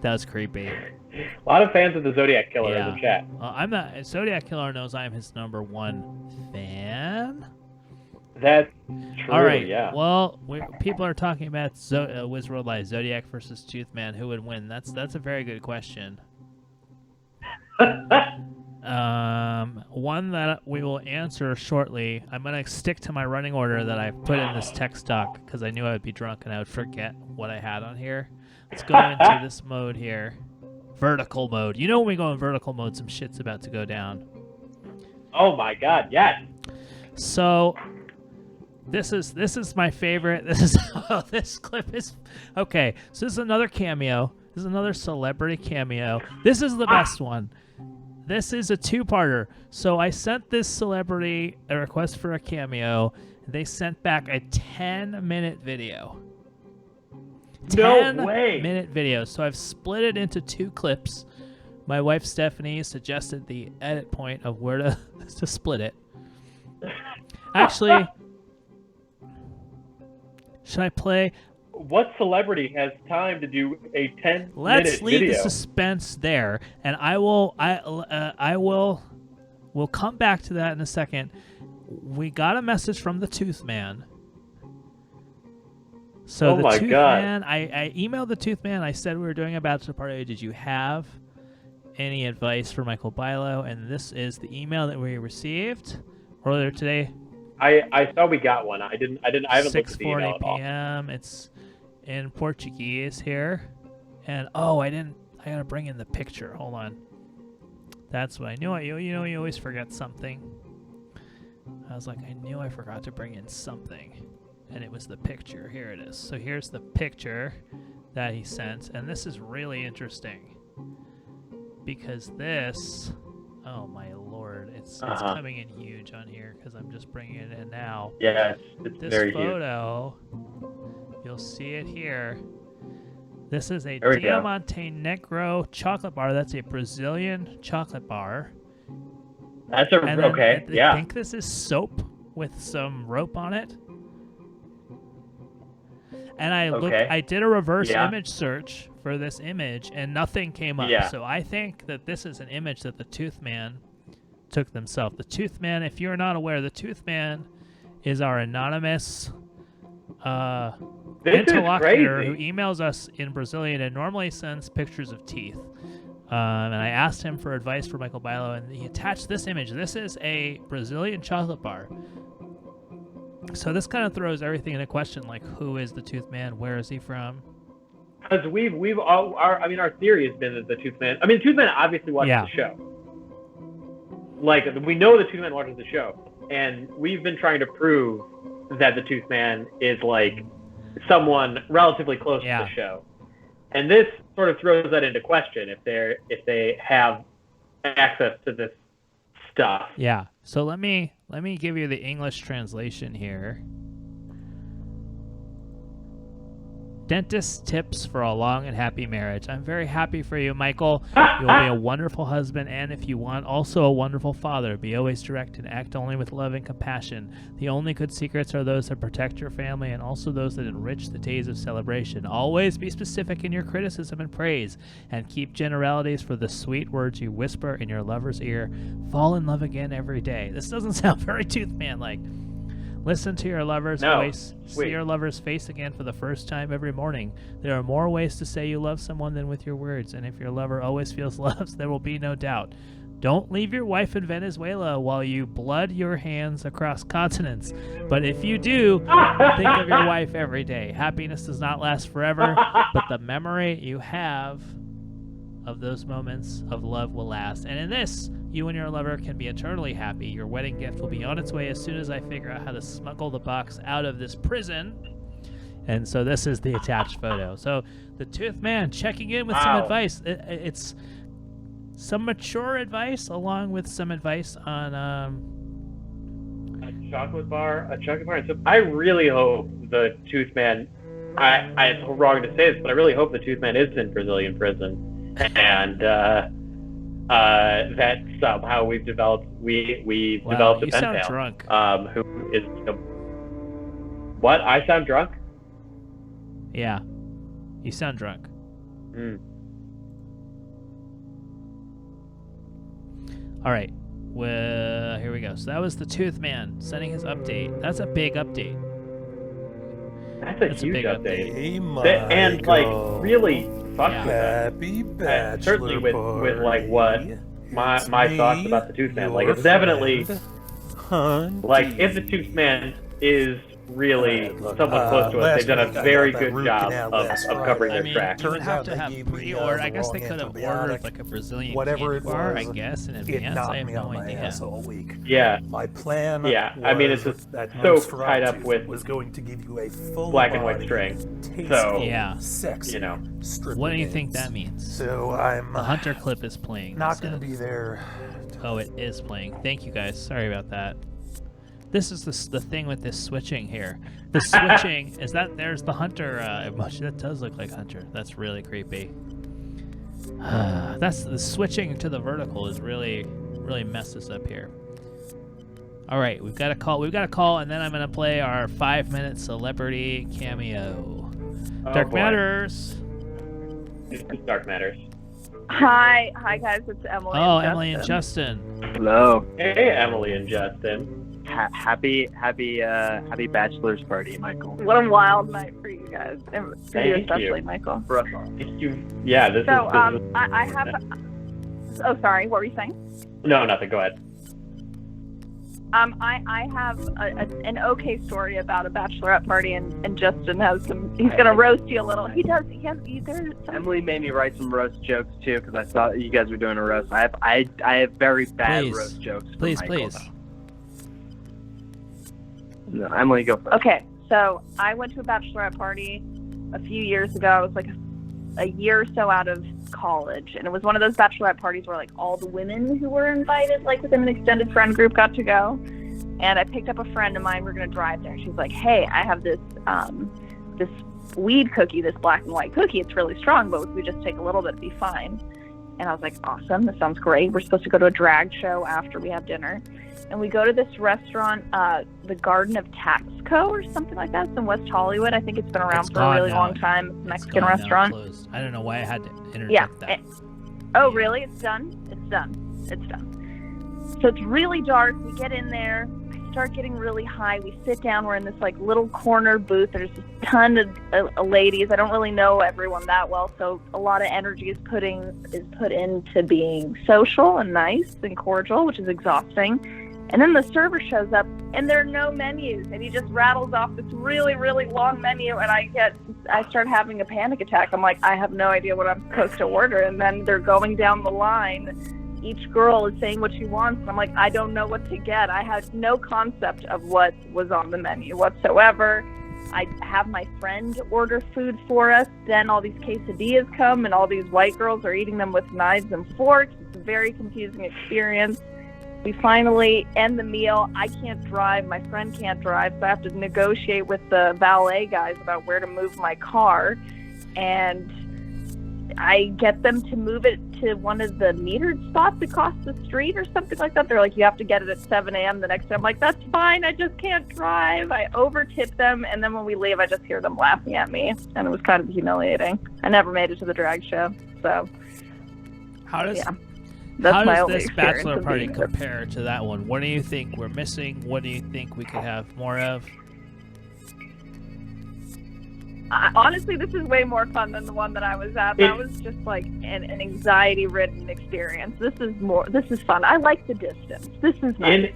That was creepy. A lot of fans of the Zodiac Killer in the chat. I'm not. Zodiac Killer knows I'm his #1 fan. That's true. All right. Yeah. Well, people are talking about Wizworld Live, Zodiac versus Toothman. Who would win? That's a very good question. One that we will answer shortly. I'm going to stick to my running order that I put in this text doc because I knew I would be drunk and I would forget what I had on here. Let's go into this mode here. Vertical mode. You know when we go in vertical mode, some shit's about to go down. Oh my god, yes. So this is my favorite. This clip is okay. So this is another cameo. This is another celebrity cameo. This is the best one. This is a two-parter. So I sent this celebrity a request for a cameo. They sent back a 10-minute video. No way. 10-minute video. So I've split it into two clips. My wife Stephanie suggested the edit point of where to split it. Actually, should I play? What celebrity has time to do a 10-minute video? Let's leave the suspense there, and we'll come back to that in a second. We got a message from the Tooth Man. So the Tooth Man, I emailed the Tooth Man. I said we were doing a bachelor party. Did you have any advice for Michael Bilow? And this is the email that we received earlier today. I saw we got one. I haven't looked at the email at all. 6:40 p.m. It's in Portuguese here, and I gotta bring in the picture. Hold on. That's what I knew. You always forget something. I was like, I knew I forgot to bring in something, and it was the picture. Here it is. So here's the picture that he sent, and this is really interesting because this. Oh my lord, it's coming in huge on here because I'm just bringing it in now. Yeah, it's this very photo, you'll see it here. This is a There we go. Diamante Negro chocolate bar. That's a Brazilian chocolate bar. That's okay. I think this is soap with some rope on it. And I did a reverse image search for this image, and nothing came up. Yeah. So I think that this is an image that the Tooth Man took themselves. The Tooth Man, if you're not aware, the Tooth Man is our anonymous interlocutor who emails us in Brazilian and normally sends pictures of teeth. And I asked him for advice for Michael Bilow, and he attached this image. This is a Brazilian chocolate bar. So this kind of throws everything into question, like who is the Tooth Man? Where is he from? Because our theory has been that the Tooth Man. The Tooth Man obviously watches the show. Like we know the Tooth Man watches the show, and we've been trying to prove that the Tooth Man is like someone relatively close to the show, and this sort of throws that into question if they have access to this stuff. Yeah. So let me give you the English translation here. Dentist tips for a long and happy marriage. I'm very happy for you, Michael. You'll be a wonderful husband, and if you want, also a wonderful father. Be always direct and act only with love and compassion. The only good secrets are those that protect your family and also those that enrich the days of celebration. Always be specific in your criticism and praise, and keep generalities for the sweet words you whisper in your lover's ear. Fall in love again every day. This doesn't sound very Tooth Man-like. Listen to your lover's voice. See your lover's face again for the first time every morning. There are more ways to say you love someone than with your words, and if your lover always feels loved, there will be no doubt. Don't leave your wife in Venezuela while you blood your hands across continents. But if you do, think of your wife every day. Happiness does not last forever, but the memory you have of those moments of love will last. And in this, you and your lover can be eternally happy. Your wedding gift will be on its way as soon as I figure out how to smuggle the box out of this prison. And so this is the attached photo. So the Tooth Man checking in with some advice. It's some mature advice along with some advice on a chocolate bar. So I really hope the Tooth Man, it's wrong to say this, but I really hope the Tooth Man is in Brazilian prison. And that somehow we've developed developed a pen pal. You sound drunk. Who is what? I sound drunk? Yeah, you sound drunk. All right, well, here we go. So that was the Tooth Man sending his update. That's a big update. That's a huge big update. Hey, and like really fucked with Happy us. Bachelor Certainly with like what my thoughts about the Tooth Man. Like, it's definitely like if the Tooth Man is really someone close to us, they've done a very good job of covering their tracks. You would have to have pre-order. I guess they could have ordered like a Brazilian candy bar, I guess, in advance. I have no idea. Yeah. My plan. Yeah, I mean, it's just so tied up with was going to give you a full black and white string. So yeah, sexy. You know, what do you think that means? So I'm the Hunter clip is playing. Not going to be there. Oh, it is playing. Thank you guys. Sorry about that. This is the thing with this switching here. The switching is that there's the Hunter emoji. That does look like Hunter. That's really creepy. That's the switching to the vertical is really messed us up here. All right, we've got a call. And then I'm gonna play our 5-minute celebrity cameo. Dark Matters. It's Dark Matters. Hi guys. It's Emily. Oh, and Emily and Justin. Hello. Hey, Emily and Justin. Happy bachelor's party, Michael. What a wild night for you guys, and for you Thank especially, you. Michael. Thank you. Yeah, this is. I have. Oh, sorry. What were you saying? No, nothing. Go ahead. I have an okay story about a bachelorette party, and Justin has some. He's gonna roast you a little. He does. Emily made me write some roast jokes too because I saw you guys were doing a roast. I have very bad roast jokes. Please. No, Emily, go first. Okay, so I went to a bachelorette party a few years ago. I was like a year or so out of college, and it was one of those bachelorette parties where like all the women who were invited, like within an extended friend group, got to go. And I picked up a friend of mine. We're gonna drive there. She's like, "Hey, I have this this weed cookie, this black and white cookie. It's really strong, but if we just take a little bit, it'd be fine." And I was like, "Awesome, this sounds great." We're supposed to go to a drag show after we have dinner. And we go to this restaurant, the Garden of Taxco or something like that. It's in West Hollywood. I think it's been around for a really long time. It's a Mexican restaurant. I don't know why I had to interject that. Oh, really? It's done? It's done. So it's really dark. We get in there. I start getting really high. We sit down. We're in this like little corner booth. There's a ton of ladies. I don't really know everyone that well, so a lot of energy is put into being social and nice and cordial, which is exhausting. And then the server shows up, and there are no menus, and he just rattles off this really, really long menu, and I start having a panic attack. I'm like, I have no idea what I'm supposed to order, and then they're going down the line. Each girl is saying what she wants, and I'm like, I don't know what to get. I had no concept of what was on the menu whatsoever. I have my friend order food for us, then all these quesadillas come, and all these white girls are eating them with knives and forks. It's a very confusing experience. We finally end the meal. I can't drive. My friend can't drive, so I have to negotiate with the valet guys about where to move my car. And I get them to move it to one of the metered spots across the street or something like that. They're like, you have to get it at 7 a.m. the next day. I'm like, that's fine. I just can't drive. I overtip them, and then when we leave, I just hear them laughing at me, and it was kind of humiliating. I never made it to the drag show, so how does this bachelor party compare to that one? What do you think we're missing? What do you think we could have more of? Honestly, this is way more fun than the one that I was at. That was just like an anxiety-ridden experience. This is fun. I like the distance. This is nice.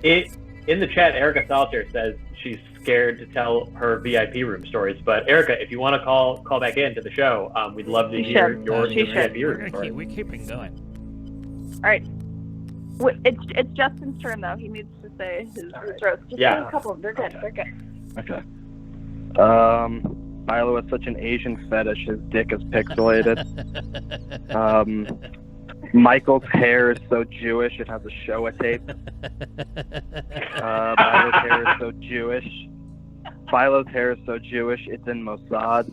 In the chat, Erica Solitaire says she's scared to tell her VIP room stories. But Erica, if you want to call back in to the show, we'd love to hear your VIP room story. We're keeping going. All right. It's Justin's turn, though. He needs to say his roast. Just a couple of them. They're good. Okay. Bilow has such an Asian fetish. His dick is pixelated. Michael's hair is so Jewish. It has a Showa tape. Bilo's hair is so Jewish. Bilo's hair is so Jewish. It's in Mossad.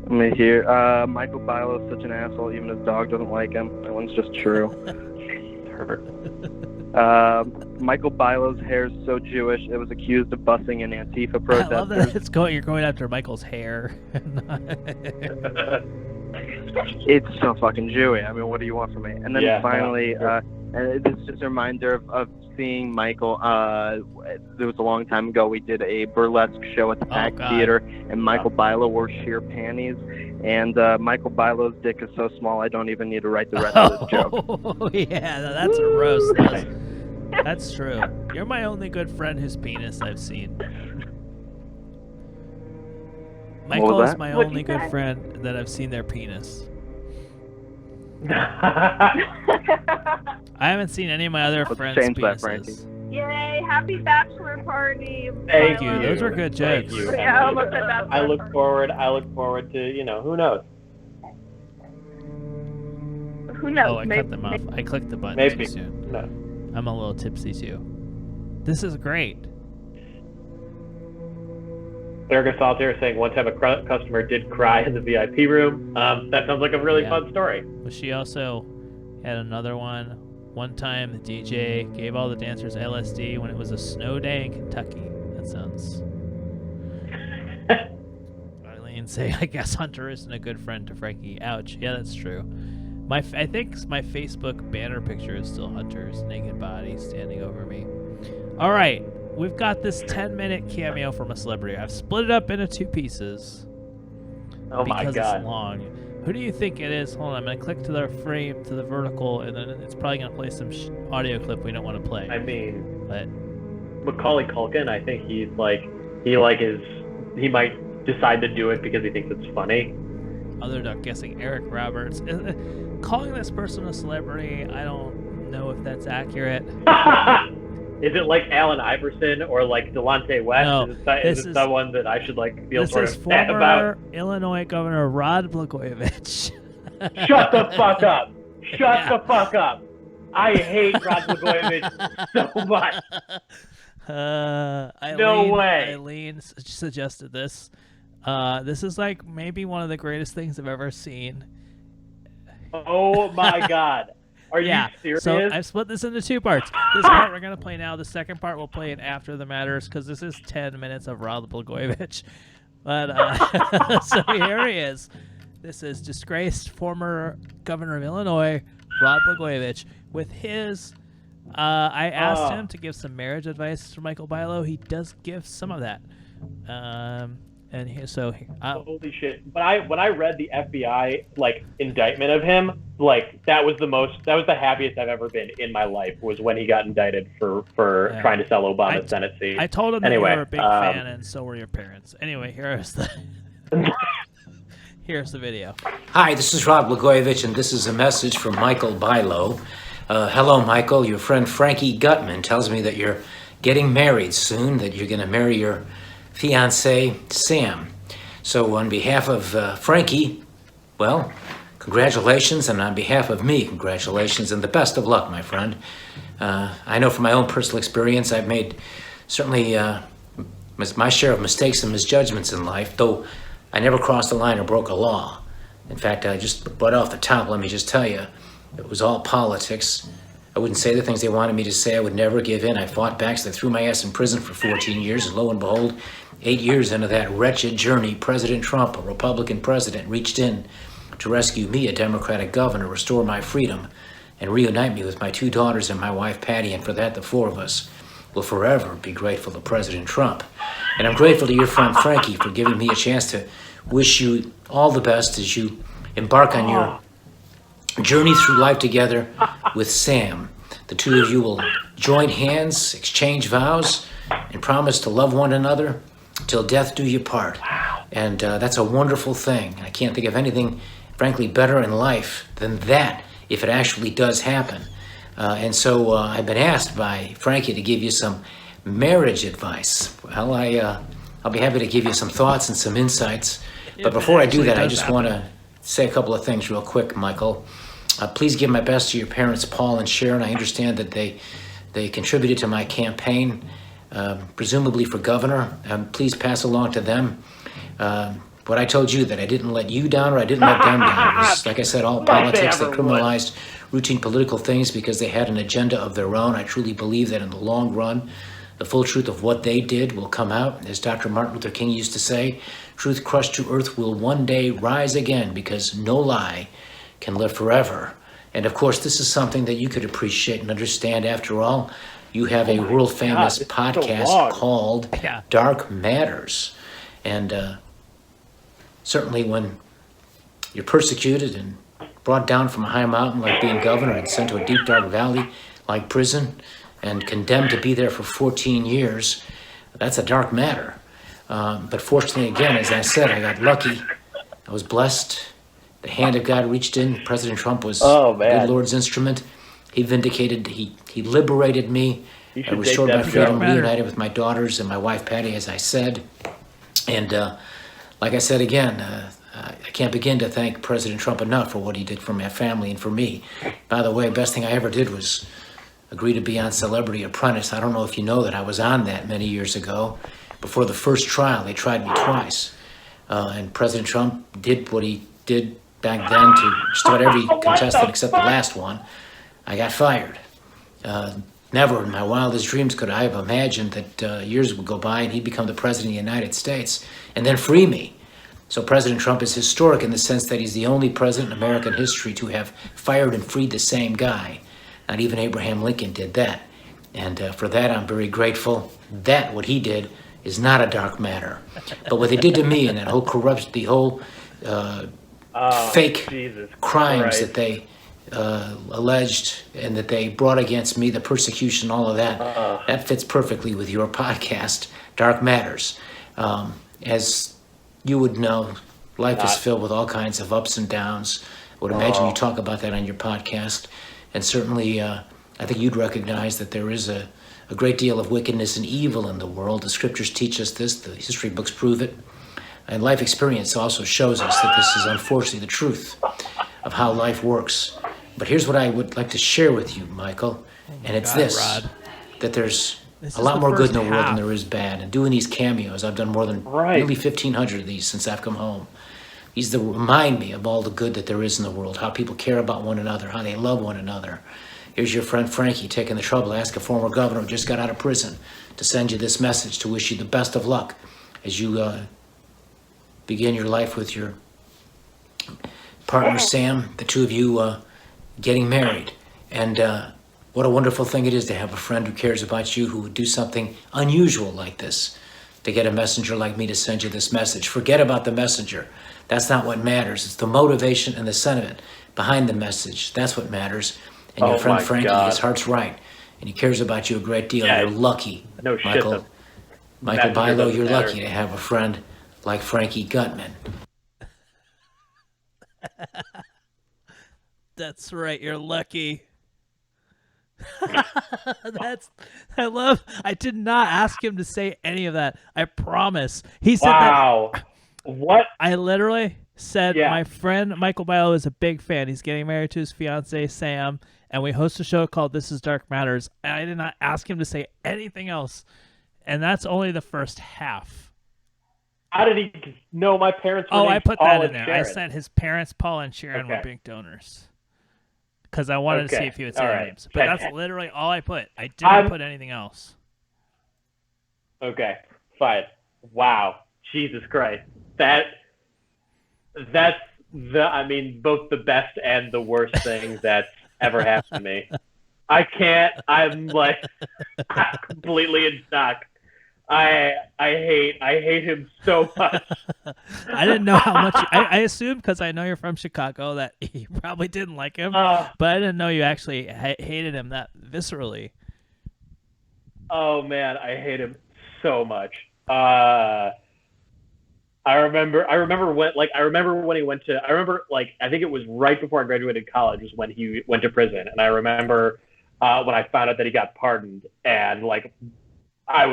Let me hear. Michael Bilow is such an asshole. Even his dog doesn't like him. That one's just true. Michael Bilow's hair is so Jewish. It was accused of busing an Antifa protester. I love that you're going after Michael's hair. it's so fucking Jewy. I mean, what do you want from me? And then finally, this is just a reminder of seeing Michael. There was a long time ago. We did a burlesque show at the Pack Theater, and Michael Bilow wore sheer panties. And Michael Bilow's dick is so small, I don't even need to write the rest of this joke. Oh, yeah, that's a roast. That's true. You're my only good friend whose penis I've seen. Michael is my only good friend that I've seen their penis. I haven't seen any of my other friends' penises. Yay, happy bachelor party. Thank you. Those were good jokes. Yeah, almost said bachelor I look forward to, who knows? Who knows? Oh, I cut them off. I clicked the button too soon. No. I'm a little tipsy too. This is great. Erica Saltaire saying one time a customer did cry in the VIP room. That sounds like a really fun story. But she also had another one. One time the DJ gave all the dancers LSD when it was a snow day in Kentucky. That sounds... Eileen saying, I guess Hunter isn't a good friend to Frankie. Ouch. Yeah, that's true. I think my Facebook banner picture is still Hunter's naked body standing over me. All right. We've got this 10-minute cameo from a celebrity. I've split it up into 2 pieces. Oh my God. Because it's long. Who do you think it is? Hold on, I'm going to click to the frame, to the vertical, and then it's probably going to play some audio clip we don't want to play. I mean, but Macaulay Culkin, I think he might decide to do it because he thinks it's funny. Other than guessing Eric Roberts. Calling this person a celebrity, I don't know if that's accurate. Is it like Allen Iverson or like Delonte West? No, is it someone that I should feel sort of former sad about? Illinois Governor Rod Blagojevich. Shut the fuck up! Shut the fuck up! I hate Rod Blagojevich so much. No way. Eileen suggested this. This is maybe one of the greatest things I've ever seen. Oh my God. Are you serious? So I've split this into 2 parts. This part we're going to play now. The second part we'll play it after the matters because this is 10 minutes of Rod Blagojevich. But so here he is. This is disgraced former governor of Illinois, Rod Blagojevich, with his... I asked him to give some marriage advice to Michael Bilow. He does give some of that. And holy shit! But when I read the FBI indictment of him, that was the happiest I've ever been in my life was when he got indicted for trying to sell Obama's Senate seat. I told him that you were a big fan, and so were your parents. Anyway, here's the video. Hi, this is Rod Blagojevich, and this is a message from Michael Bilow. Hello, Michael. Your friend Frankie Gutman tells me that you're getting married soon. That you're going to marry your fiancé, Sam. So on behalf of Frankie, well, congratulations, and on behalf of me, congratulations, and the best of luck, my friend. I know from my own personal experience, I've made certainly my share of mistakes and misjudgments in life, though I never crossed the line or broke a law. In fact, I just right off the top, let me just tell you, it was all politics. I wouldn't say the things they wanted me to say. I would never give in. I fought back, so they threw my ass in prison for 14 years, and lo and behold, 8 years into that wretched journey, President Trump, a Republican president, reached in to rescue me, a Democratic governor, restore my freedom, and reunite me with my 2 daughters and my wife, Patty, and for that, the 4 of us will forever be grateful to President Trump. And I'm grateful to your friend Frankie for giving me a chance to wish you all the best as you embark on your journey through life together with Sam. The 2 of you will join hands, exchange vows, and promise to love one another till death do you part. And that's a wonderful thing. I can't think of anything, frankly, better in life than that, if it actually does happen. And so I've been asked by Frankie to give you some marriage advice. Well, I'll be happy to give you some thoughts and some insights. But before I do that, I just want to say a couple of things real quick, Michael. Please give my best to your parents, Paul and Sharon. I understand that they contributed to my campaign, presumably for governor. Please pass along to them what I told you, that I didn't let you down or I didn't let them down. It was, like I said, all politics. They criminalized routine political things because they had an agenda of their own. I truly believe that in the long run, the full truth of what they did will come out. As Dr. Martin Luther King used to say, Truth crushed to earth will one day rise again, because no lie can live forever. And of course, this is something that you could appreciate and understand. After all, you have a world-famous podcast called Dark Matters. And certainly when you're persecuted and brought down from a high mountain like being governor and sent to a deep, dark valley like prison and condemned to be there for 14 years, that's a dark matter. But fortunately, again, as I said, I got lucky. I was blessed. The hand of God reached in. President Trump was the good Lord's instrument. He vindicated, he liberated me. I restored my freedom, reunited with my daughters and my wife, Patty, as I said. And like I said again, I can't begin to thank President Trump enough for what he did for my family and for me. By the way, best thing I ever did was agree to be on Celebrity Apprentice. I don't know if you know that I was on that many years ago. Before the first trial, they tried me twice. And President Trump did what he did back then to just about every contestant except the last one. I got fired. Never in my wildest dreams could I have imagined that years would go by and he'd become the president of the United States and then free me. So President Trump is historic in the sense that he's the only president in American history to have fired and freed the same guy. Not even Abraham Lincoln did that. And for that, I'm very grateful. That, what he did, is not a dark matter. But what they did to me and that whole corruption, the whole fake crimes that they alleged and that they brought against me, the persecution, all of that, that fits perfectly with your podcast, Dark Matters. As you would know, life is filled with all kinds of ups and downs. I would imagine you talk about that on your podcast. And certainly, I think you'd recognize that there is a great deal of wickedness and evil in the world. The scriptures teach us this. The history books prove it. And life experience also shows us that this is unfortunately the truth of how life works. But here's what I would like to share with you, Michael, and it's that there's a lot more good in the world than there is bad. And doing these cameos, I've done more than nearly 1,500 of these since I've come home. These remind me of all the good that there is in the world, how people care about one another, how they love one another. Here's your friend Frankie taking the trouble to ask a former governor who just got out of prison to send you this message to wish you the best of luck as you begin your life with your partner, Sam, the two of you getting married. And what a wonderful thing it is to have a friend who cares about you, who would do something unusual like this, to get a messenger like me to send you this message. Forget about the messenger. That's not what matters. It's the motivation and the sentiment behind the message. That's what matters. And your friend Frankie, his heart's right. And he cares about you a great deal. You're lucky, Michael. Michael Bilow, you're lucky to have a friend like Frankie Gutman. That's right, you're lucky. I did not ask him to say any of that. I promise. He said that. What? I literally said my friend Michael Bilow is a big fan. He's getting married to his fiancée, Sam, and we host a show called This Is Dark Matters. And I did not ask him to say anything else. And that's only the first half. How did he know my parents were I put Paul that in and there. Sharon? I said his parents, Paul and Sharon, were big donors. Because I wanted to see if he would say their names. But that's literally all I put. I didn't put anything else. Okay, fine. Wow. Jesus Christ. That's both the best and the worst thing that's ever happened to me. I'm completely in shock. I hate him so much. I didn't know how much. I assumed because I know you're from Chicago that you probably didn't like him, but I didn't know you actually hated him that viscerally. Oh man, I hate him so much. I remember when he went to. I think it was right before I graduated college was when he went to prison, and I remember when I found out that he got pardoned, and I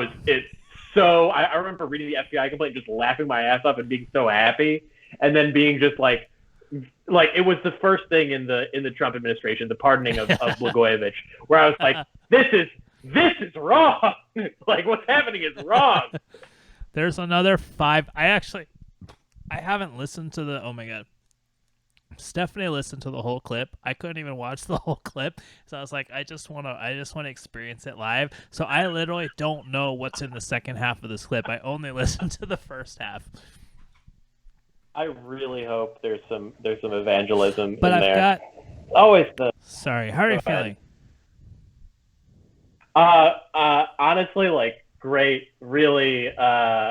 remember reading the FBI complaint, just laughing my ass off and being so happy, and then being just like it was the first thing in the Trump administration, the pardoning of Blagojevich, where I was like, this is wrong. What's happening is wrong. There's another 5. I haven't listened to the. Oh my god. Stephanie listened to the whole clip. I couldn't even watch the whole clip, so I was like, I just want to experience it live. So I literally don't know what's in the second half of this clip. I only listened to the first half. I really hope there's some evangelism but in I've there. got Always the. Sorry, how are you feeling? Honestly, like great. Really,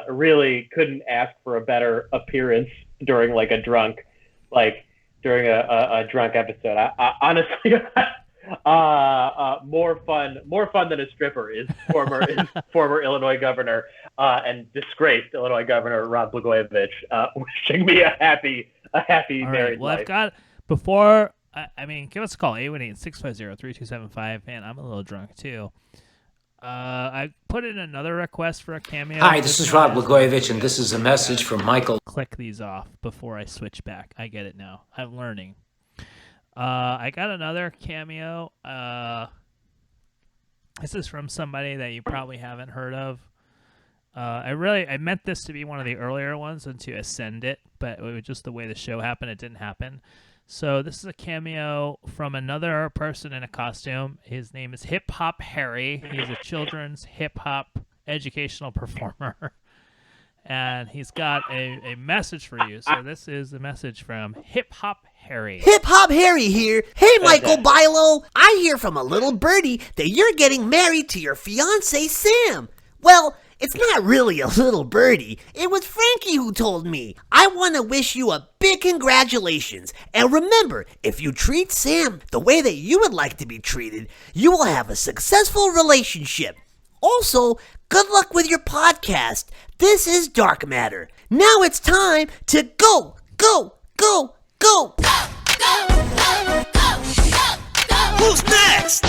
really couldn't ask for a better appearance during like a drunk episode. I honestly, more fun than a stripper is former Illinois governor and disgraced Illinois Governor Rod Blagojevich wishing me a happy married Well, life. I've got before. I mean, give us a call 818-650-3275. Man, I'm a little drunk too. I put in another request for a cameo. Hi, this is Rod Blagojevich, and this is a message from Michael. Click these off before I switch back. I get it now. I'm learning. I got another cameo. This is from somebody that you probably haven't heard of. I meant this to be one of the earlier ones and to ascend it, but it was just the way the show happened. It didn't happen. So this is a cameo from another person in a costume. His name is Hip Hop Harry. He's a children's hip hop educational performer. And he's got a message for you. So this is the message from Hip Hop Harry. Hip Hop Harry here. Hey, Michael Bilow. I hear from a little birdie that you're getting married to your fiancé, Sam. Well, it's not really a little birdie. It was Frankie who told me. I want to wish you a big congratulations. And remember, if you treat Sam the way that you would like to be treated, you will have a successful relationship. Also, good luck with your podcast. This is Dark Matter. Now it's time to go, go, go, go. Who's next?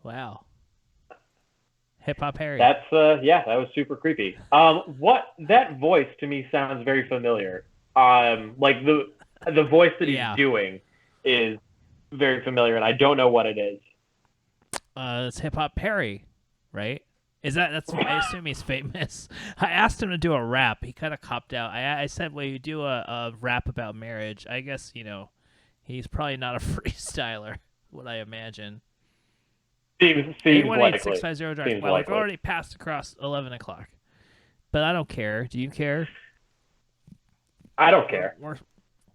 Wow. Hip Hop Harry. That's that was super creepy. What that voice to me sounds very familiar. Like the voice that he's doing is very familiar, and I don't know what it is. It's Hip Hop Harry, right? That's I assume he's famous. I asked him to do a rap. He kind of copped out. I said, "Well, you do a rap about marriage." I guess he's probably not a freestyler. What I imagine. Seems likely. 818-650-DARK. Well, we've already passed across 11 o'clock. But I don't care. Do you care? I don't care.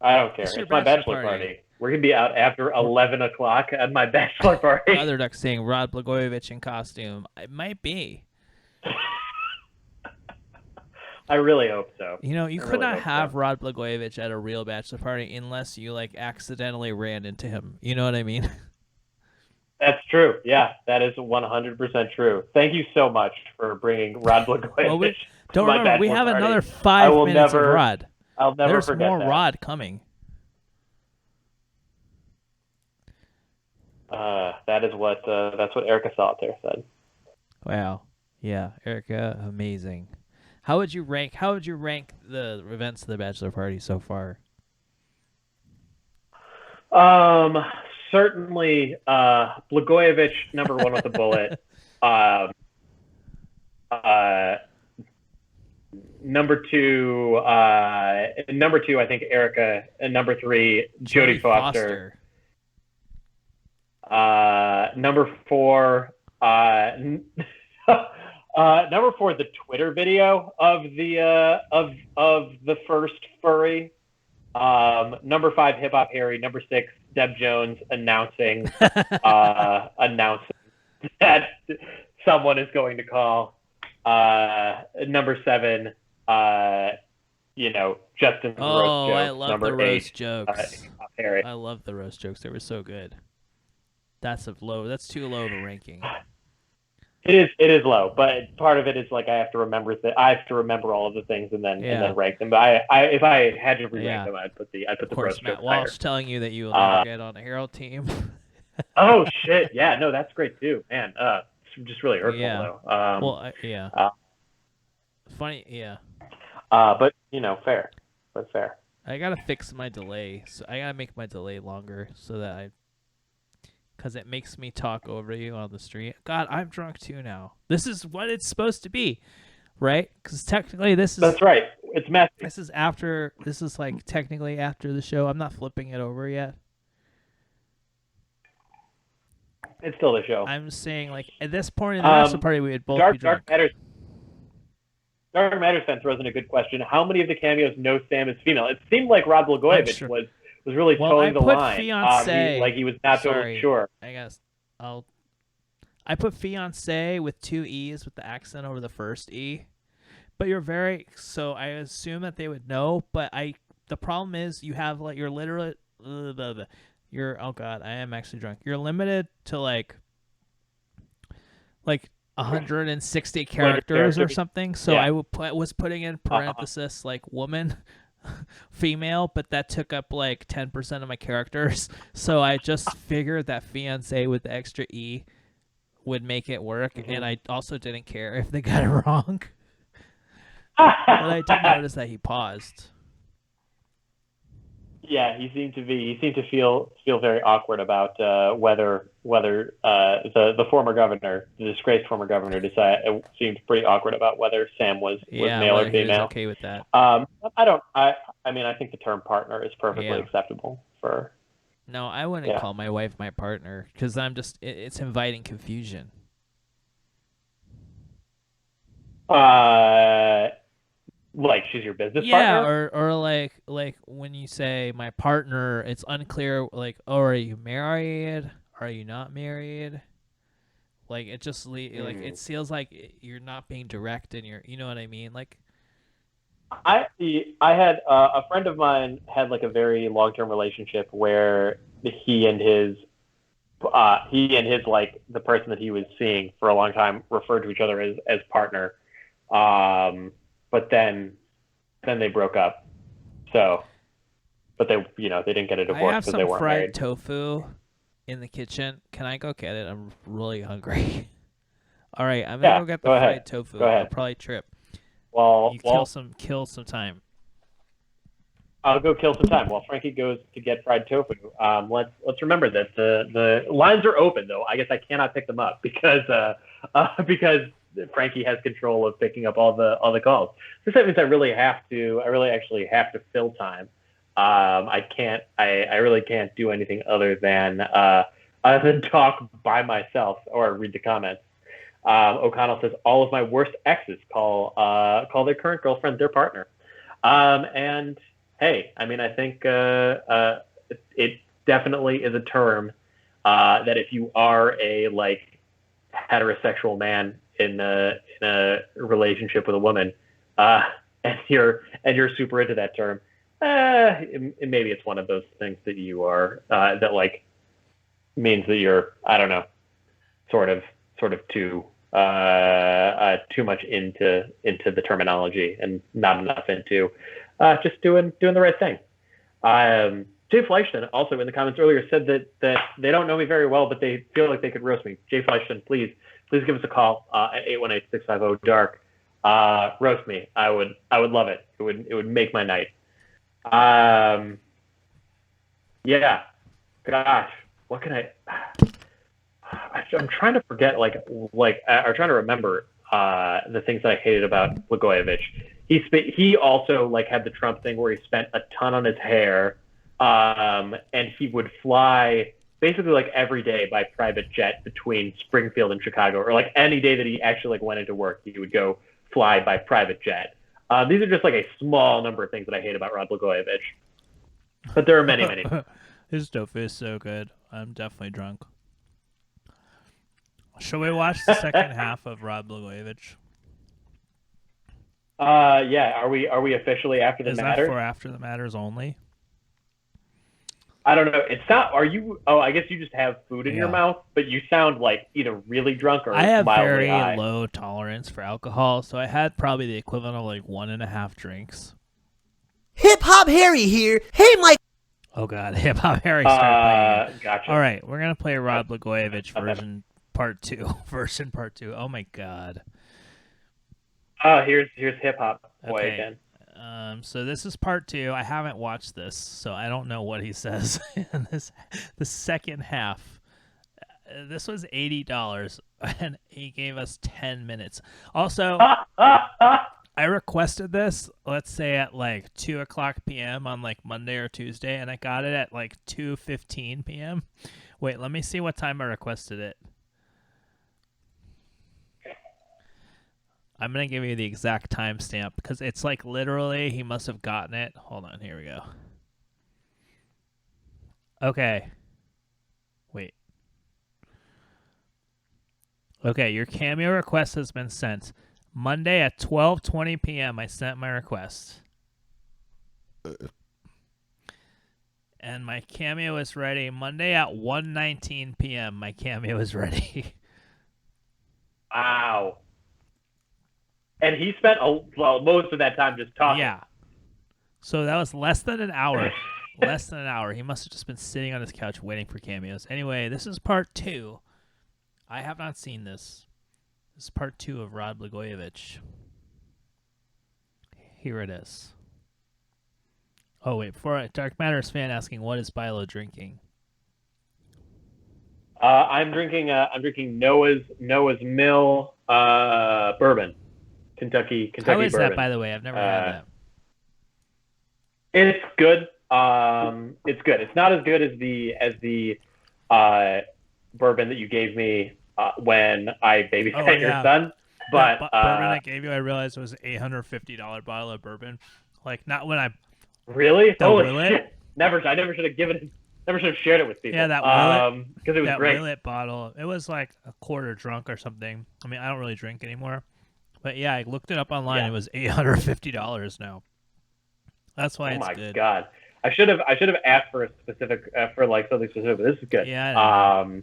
I don't care. It's my bachelor party. We're going to be out after 11 o'clock at my bachelor party. Other duck saying Rod Blagojevich in costume. It might be. I really hope so. You could not have Rod Blagojevich at a real bachelor party unless you accidentally ran into him. You know what I mean? That's true. Yeah, that is 100% true. Thank you so much for bringing Rod Blagojevich. Don't remember, we have another 5 minutes of Rod. I'll never forget There's more that. Rod coming. That's what Erica Solitaire said. Wow. Yeah, Erica, amazing. How would you rank the events of the bachelor party so far? Certainly, Blagojevich number one with a bullet. Number two, I think Erica, and number three, Jodie Foster. Number four, the Twitter video of the first furry. Number 5, Hip Hop Harry. Number 6, Deb Jones announcing that someone is going to call. Number 7, Justin's roast jokes. I love Number the 8, roast jokes. Hip Hop Harry. I love the roast jokes. They were so good. That's too low of a ranking. It is low, but part of it is I have to remember all of the things and then rank them. But if I had to re-rank them, I'd put the roast Matt jokes Walsh higher. telling you that you will never get on a Herald team. Oh shit! Yeah, no, that's great too, man. It's just really hurtful though. Funny, yeah. But fair. I gotta fix my delay. So I gotta make my delay longer so that because it makes me talk over you on the street. God, I'm drunk too now. This is what it's supposed to be, right? Because technically this is... That's right. It's messy. This is technically after the show. I'm not flipping it over yet. It's still the show. I'm saying, like, at this point in the bachelor party, we would both be drunk. Dark Matters fan throws in a good question. How many of the cameos know Sam is female? It seemed like Rod Blagojevich was really towing the line. He was not totally sure. I guess I put fiance with 2 E's with the accent over the first E. But so I assume that they would know, but the problem is you have like you're literally oh god, I am actually drunk. You're limited to like 160 characters or something. So I was putting in parenthesis like woman, female, but that took up like 10% of my characters. So I just figured that fiance with the extra E would make it work, and I also didn't care if they got it wrong. But I did notice that he paused. Yeah, he seemed to feel very awkward about whether the former governor, the disgraced former governor, seemed pretty awkward about whether Sam was male or female. He was okay with that. I think the term partner is perfectly acceptable for. No, I wouldn't call my wife my partner because it's inviting confusion. Like she's your business partner? Yeah, or like when you say my partner, it's unclear. Like, oh, are you married? Are you not married? Like it just like it feels like you're not being direct, and you know what I mean? Like, I had a friend of mine had like a very long-term relationship where he and his like the person that he was seeing for a long time referred to each other as partner. But then they broke up. So, but they didn't get a divorce because they weren't married. I have some fried tofu in the kitchen. Can I go get it? I'm really hungry. All right, I'm gonna go get the fried tofu. Go ahead. I'll probably trip. You kill some time. I'll go kill some time while Frankie goes to get fried tofu. Let's remember that the lines are open though. I guess I cannot pick them up because Frankie has control of picking up all the calls. So that means I really actually have to fill time. I really can't do anything other than talk by myself or read the comments. O'Connell says all of my worst exes call their current girlfriend their partner. And hey, I mean, I think it definitely is a term that if you are a like heterosexual man in a relationship with a woman, and you're super into that term, maybe it's one of those things that you are that like means that you're, I don't know, sort of too much into the terminology and not enough into just doing the right thing. Jay Fleischton also in the comments earlier said that they don't know me very well, but they feel like they could roast me. Jay Fleischton, please give us a call at 818-650-DARK. Roast me. I would love it. It would make my night. Yeah. Gosh, what can I'm trying to forget, or trying to remember the things that I hated about Blagojevich. He also like had the Trump thing where he spent a ton on his hair, and he would fly basically like every day by private jet between Springfield and Chicago, or like any day that he actually like went into work, he would go fly by private jet. These are just like a small number of things that I hate about Rod Blagojevich, but there are many, many. His stuff is so good. I'm definitely drunk. Shall we watch the second half of Rod Blagojevich? Yeah. Are we officially after the matter? Is that for after the matters only? I don't know. It's not. Are you? Oh, I guess you just have food in your mouth, but you sound like either really drunk or I have mildly very high. low tolerance for alcohol, so I had probably the equivalent of like 1.5 drinks. Hip Hop Harry here. Hey, Mike. Oh God, Hip Hop Harry started playing. Gotcha. All right, we're gonna play Rod Blagojevich version part 2. Oh my God. Here's Hip Hop Boy again. So this is part 2. I haven't watched this, so I don't know what he says in the second half. This was $80, and he gave us 10 minutes. Also, I requested this, let's say at like 2:00 p.m. on like Monday or Tuesday, and I got it at like 2:15 p.m., Wait, let me see what time I requested it. I'm going to give you the exact timestamp because it's like literally he must have gotten it. Hold on, here we go. Okay. Wait. Okay, your cameo request has been sent. Monday at 12:20 p.m. I sent my request. And my cameo is ready. Monday at 1:19 p.m. my cameo is ready. Wow. And he spent most of that time just talking. Yeah. So that was less than an hour. Less than an hour. He must have just been sitting on his couch waiting for cameos. Anyway, this is part 2. I have not seen this. This is part 2 of Rod Blagojevich. Here it is. Oh, wait. Before Dark Matters fan asking, what is Bilow drinking? I'm drinking Noah's Mill bourbon. Kentucky How is bourbon. that, by the way? I've never had that. It's good. It's good. It's not as good as the bourbon that you gave me when I babysat your son. But bourbon I gave you, I realized it was an $850 bottle of bourbon. Like, not when I really holy Willet? shit. I never should have shared it with people. Yeah, that Willet, because it was that great. Willet bottle. It was like a quarter drunk or something. I mean, I don't really drink anymore. But yeah, I looked it up online. Yeah. It was $850 now. That's why it's good. Oh my god! I should have asked for a specific for like something specific. But this is good. Yeah.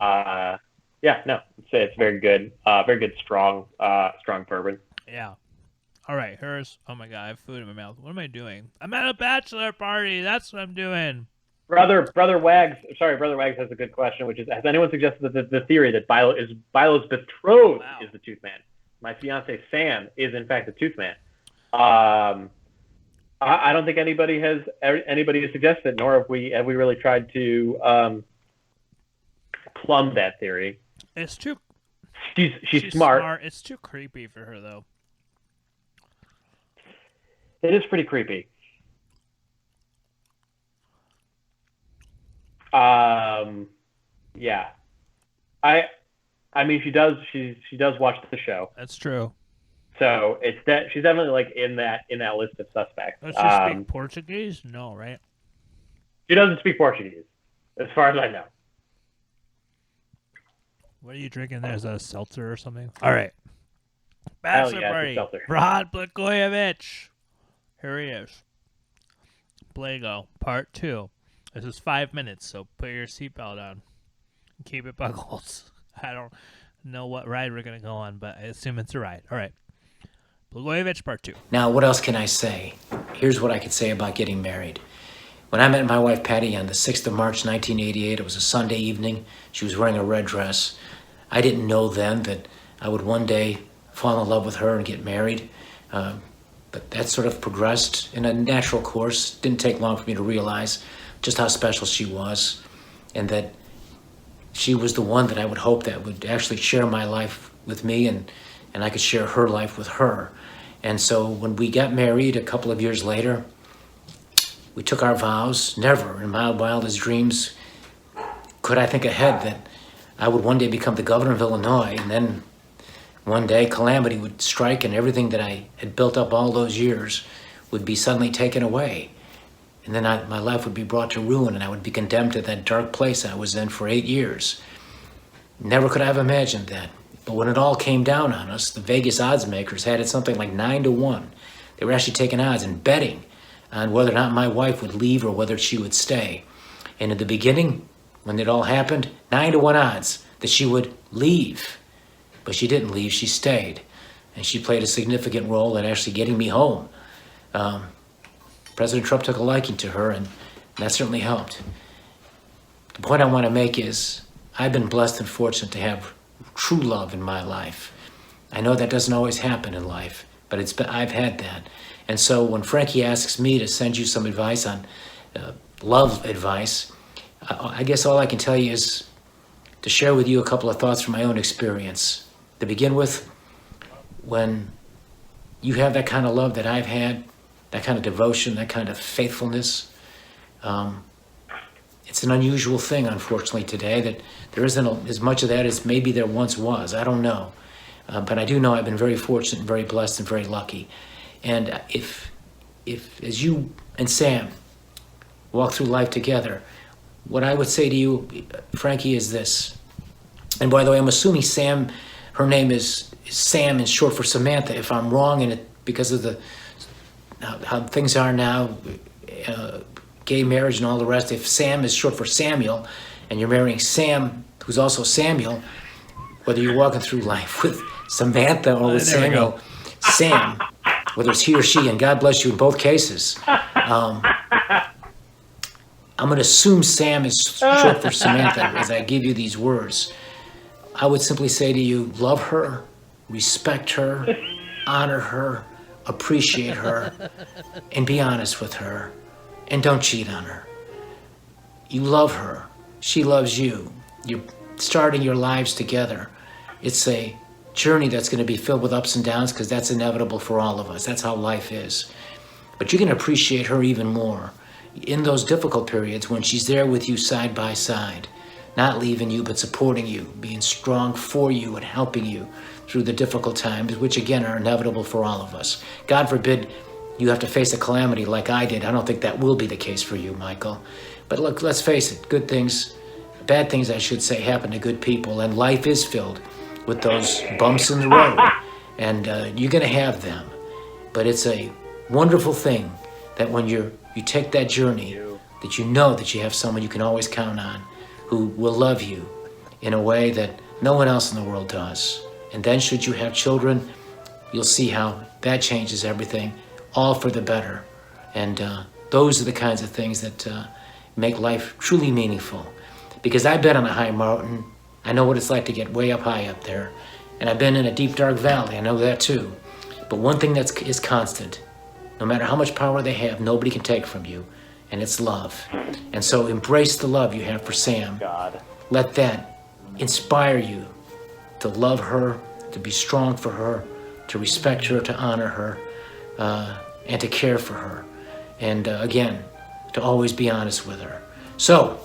Yeah. No, it's very good. Very good, strong bourbon. Yeah. All right. Here's. Oh my god! I have food in my mouth. What am I doing? I'm at a bachelor party. That's what I'm doing. Brother Wags has a good question, which is: has anyone suggested that the theory that Bilow's betrothed is the Tooth Man? My fiance Sam is in fact the Tooth Man. I don't think anybody has suggested, nor have we really tried to plumb that theory. It's too. She's smart. It's too creepy for her though. It is pretty creepy. Yeah. I mean, she does watch the show. That's true. So it's that she's definitely like in that list of suspects. Does she speak Portuguese? No, right? She doesn't speak Portuguese, as far as I know. What are you drinking there? Is that a seltzer or something? All right. Hell Bachelor yeah, party. it's a seltzer. Rod Blagojevich. Here he is. Blago, part 2. This is 5 minutes, so put your seatbelt on. Keep it buckled. I don't know what ride we're going to go on, but I assume it's a ride. All right. Blagojevich, part 2. Now, what else can I say? Here's what I could say about getting married. When I met my wife Patty on the 6th of March, 1988, it was a Sunday evening. She was wearing a red dress. I didn't know then that I would one day fall in love with her and get married. But that sort of progressed in a natural course. Didn't take long for me to realize just how special she was, and that she was the one that I would hope that would actually share my life with me, and I could share her life with her. And so when we got married a couple of years later, we took our vows. Never in my wildest dreams could I think ahead that I would one day become the governor of Illinois, and then one day calamity would strike and everything that I had built up all those years would be suddenly taken away. And then my life would be brought to ruin, and I would be condemned to that dark place I was in for 8 years. Never could I have imagined that. But when it all came down on us, the Vegas odds makers had it something like 9-1. They were actually taking odds and betting on whether or not my wife would leave or whether she would stay. And in the beginning, when it all happened, 9-1 odds that she would leave. But she didn't leave, she stayed. And she played a significant role in actually getting me home. President Trump took a liking to her, and that certainly helped. The point I want to make is I've been blessed and fortunate to have true love in my life. I know that doesn't always happen in life, but I've had that. And so when Frankie asks me to send you some advice on love advice, I guess all I can tell you is to share with you a couple of thoughts from my own experience. To begin with, when you have that kind of love that I've had, that kind of devotion, that kind of faithfulness, It's an unusual thing, unfortunately, today, that there isn't as much of that as maybe there once was. I don't know. But I do know I've been very fortunate and very blessed and very lucky. And if as you and Sam walk through life together, what I would say to you, Frankie, is this. And by the way, I'm assuming Sam, her name is Sam, is short for Samantha. If I'm wrong, and because of how things are now, gay marriage and all the rest, if Sam is short for Samuel, and you're marrying Sam, who's also Samuel, whether you're walking through life with Samantha or with Samuel, Sam, whether it's he or she, and God bless you in both cases, I'm going to assume Sam is short for Samantha as I give you these words. I would simply say to you, love her, respect her, honor her, appreciate her, and be honest with her, and don't cheat on her. You love her. She loves you. You're starting your lives together. It's a journey that's going to be filled with ups and downs because that's inevitable for all of us. That's how life is. But you can appreciate her even more in those difficult periods when she's there with you side by side, not leaving you but supporting you, being strong for you and helping you through the difficult times, which again are inevitable for all of us. God forbid you have to face a calamity like I did. I don't think that will be the case for you, Michael. But look, let's face it, good things, bad things I should say, happen to good people, and life is filled with those bumps in the road, and you're gonna have them. But it's a wonderful thing that when you take that journey, that you know that you have someone you can always count on who will love you in a way that no one else in the world does. And then should you have children, you'll see how that changes everything, all for the better. And those are the kinds of things that make life truly meaningful. Because I've been on a high mountain, I know what it's like to get way up high up there. And I've been in a deep, dark valley, I know that too. But one thing is constant, no matter how much power they have, nobody can take from you, and it's love. And so embrace the love you have for Sam. God. Let that inspire you to love her, to be strong for her, to respect her, to honor her, and to care for her. And again, to always be honest with her. So,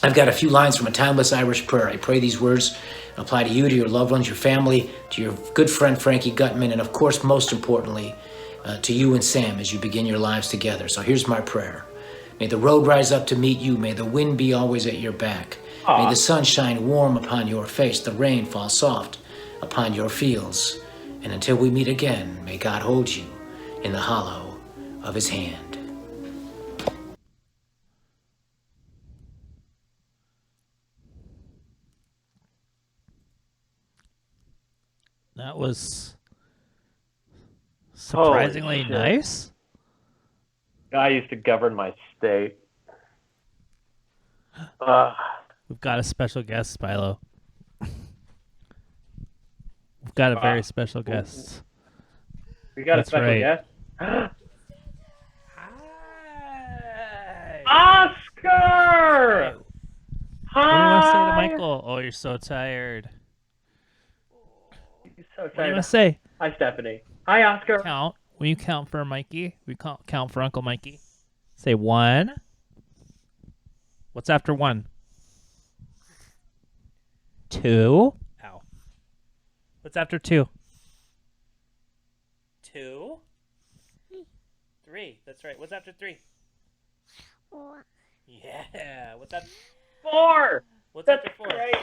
I've got a few lines from a timeless Irish prayer. I pray these words apply to you, to your loved ones, your family, to your good friend Frankie Gutman, and of course, most importantly, to you and Sam as you begin your lives together. So here's my prayer. May the road rise up to meet you. May the wind be always at your back. May the sun shine warm upon your face, the rain fall soft upon your fields. And until we meet again, may God hold you in the hollow of his hand. That was surprisingly nice. I used to govern my state. We've got a special guest, Bilow. We've got a very special guest. We got That's a special right. guest. Hi. Oscar! What do you want to say to Hi! Michael? Oh, you're so tired. He's so What do you tired. want to say? Hi, Stephanie. Hi, Oscar. Count. Will you count for Mikey? We count for Uncle Mikey. Say 1. What's after 1? 2. Ow. What's after 2? 2. 3. That's right. What's after 3? 4. Yeah. What's after 4? What's That's after 4? great.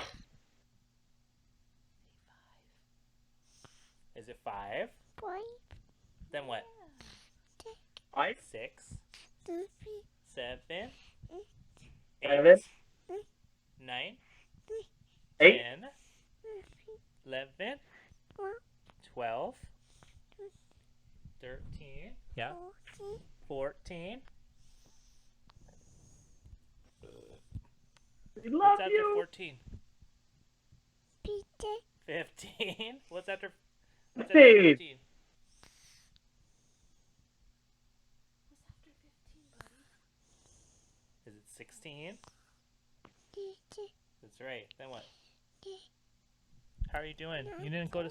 Is it 5? 5. Then what? 6. 7. 8. 9. 8. 10. 11. 12. 13. Yeah. 14. We love What's after you. 14? 15. What's after 15? Is it 16? That's right. Then what? How are you doing? You didn't go to...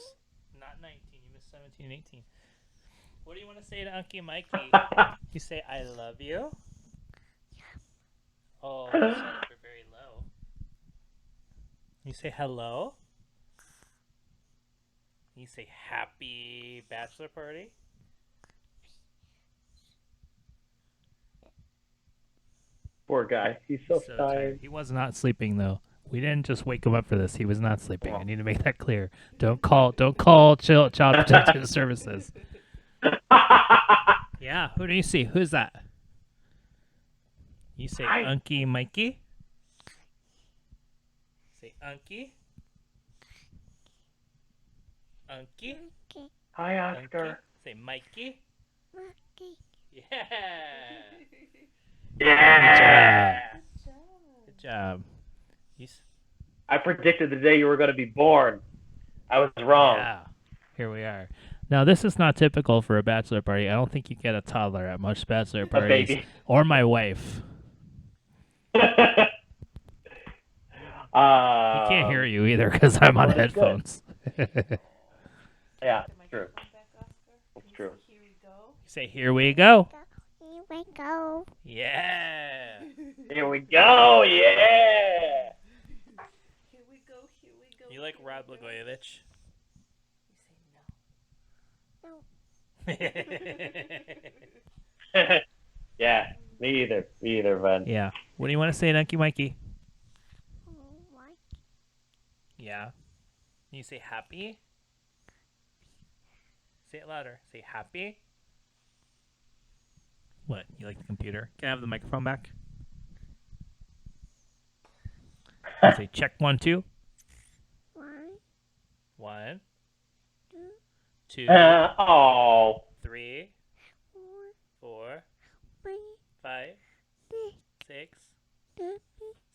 Not 19. You missed 17 and 18. What do you want to say to Uncle Mikey? You say, I love you? Oh, you sound like you're very low. You say hello? You say happy bachelor party? Poor guy. He's so tired. He was not sleeping though. We didn't just wake him up for this. He was not sleeping. I need to make that clear. Don't call Child Protective Services. Yeah, who do you see? Who's that? You say Unky Mikey? Say Unky. Unky. Hi, Oscar. Unky. Say Mikey. Mikey. Yeah. Yeah. Good job. I predicted the day you were going to be born. I was wrong. Yeah. Here we are. Now, this is not typical for a bachelor party. I don't think you get a toddler at most bachelor parties. Baby. Or my wife. He can't hear you either because I'm on headphones. Yeah, true. It's true. Say, here we go. Here we go. Yeah. Here we go. Yeah. You like Rod Blagojevich? Yeah, me either, Van. Yeah. What do you want to say, Unky Mikey? Yeah. Can you say happy? Say it louder. Say happy. What? You like the computer? Can I have the microphone back? Say check 1, 2. 1, 2, 3, 4, 5, 6,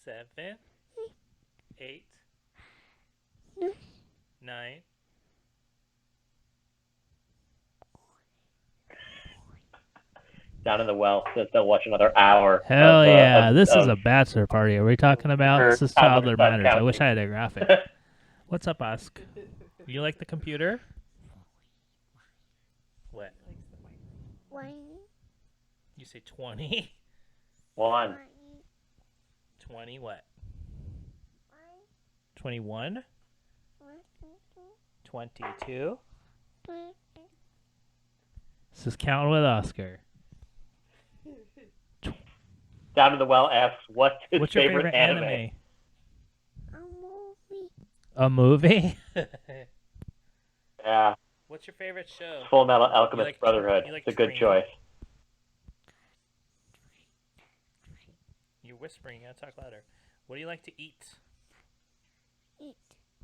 7, 8, 9. Down in the well, so they'll watch another hour. Hell yeah! This is a bachelor party. Are we talking about? This is Toddler Matters. I wish I had a graphic. What's up, Osk? You like the computer? What? 20. You say 20? 1. 20 what? 21? 22? This is Counting with Oscar. Down in the well asks, what's his What's your favorite anime? A movie? Yeah. What's your favorite show? Full Metal Alchemist Brotherhood. It's a good choice. You're whispering. You gotta talk louder. What do you like to eat?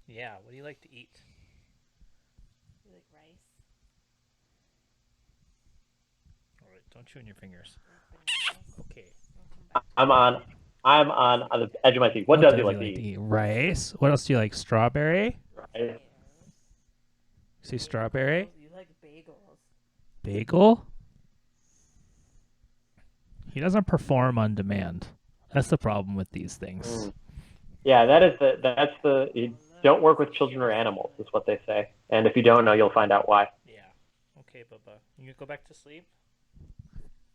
Yeah, what do you like to eat? You like rice? Alright, don't chew on your fingers. Okay. I'm on the edge of my seat. What does he like to eat? Rice. What else do you like? Strawberry? Rice. See strawberry? You like bagels. Bagel? He doesn't perform on demand. That's the problem with these things. Yeah, that's the you don't work with children or animals is what they say. And if you don't know, you'll find out why. Yeah. Okay, Bubba. You go back to sleep?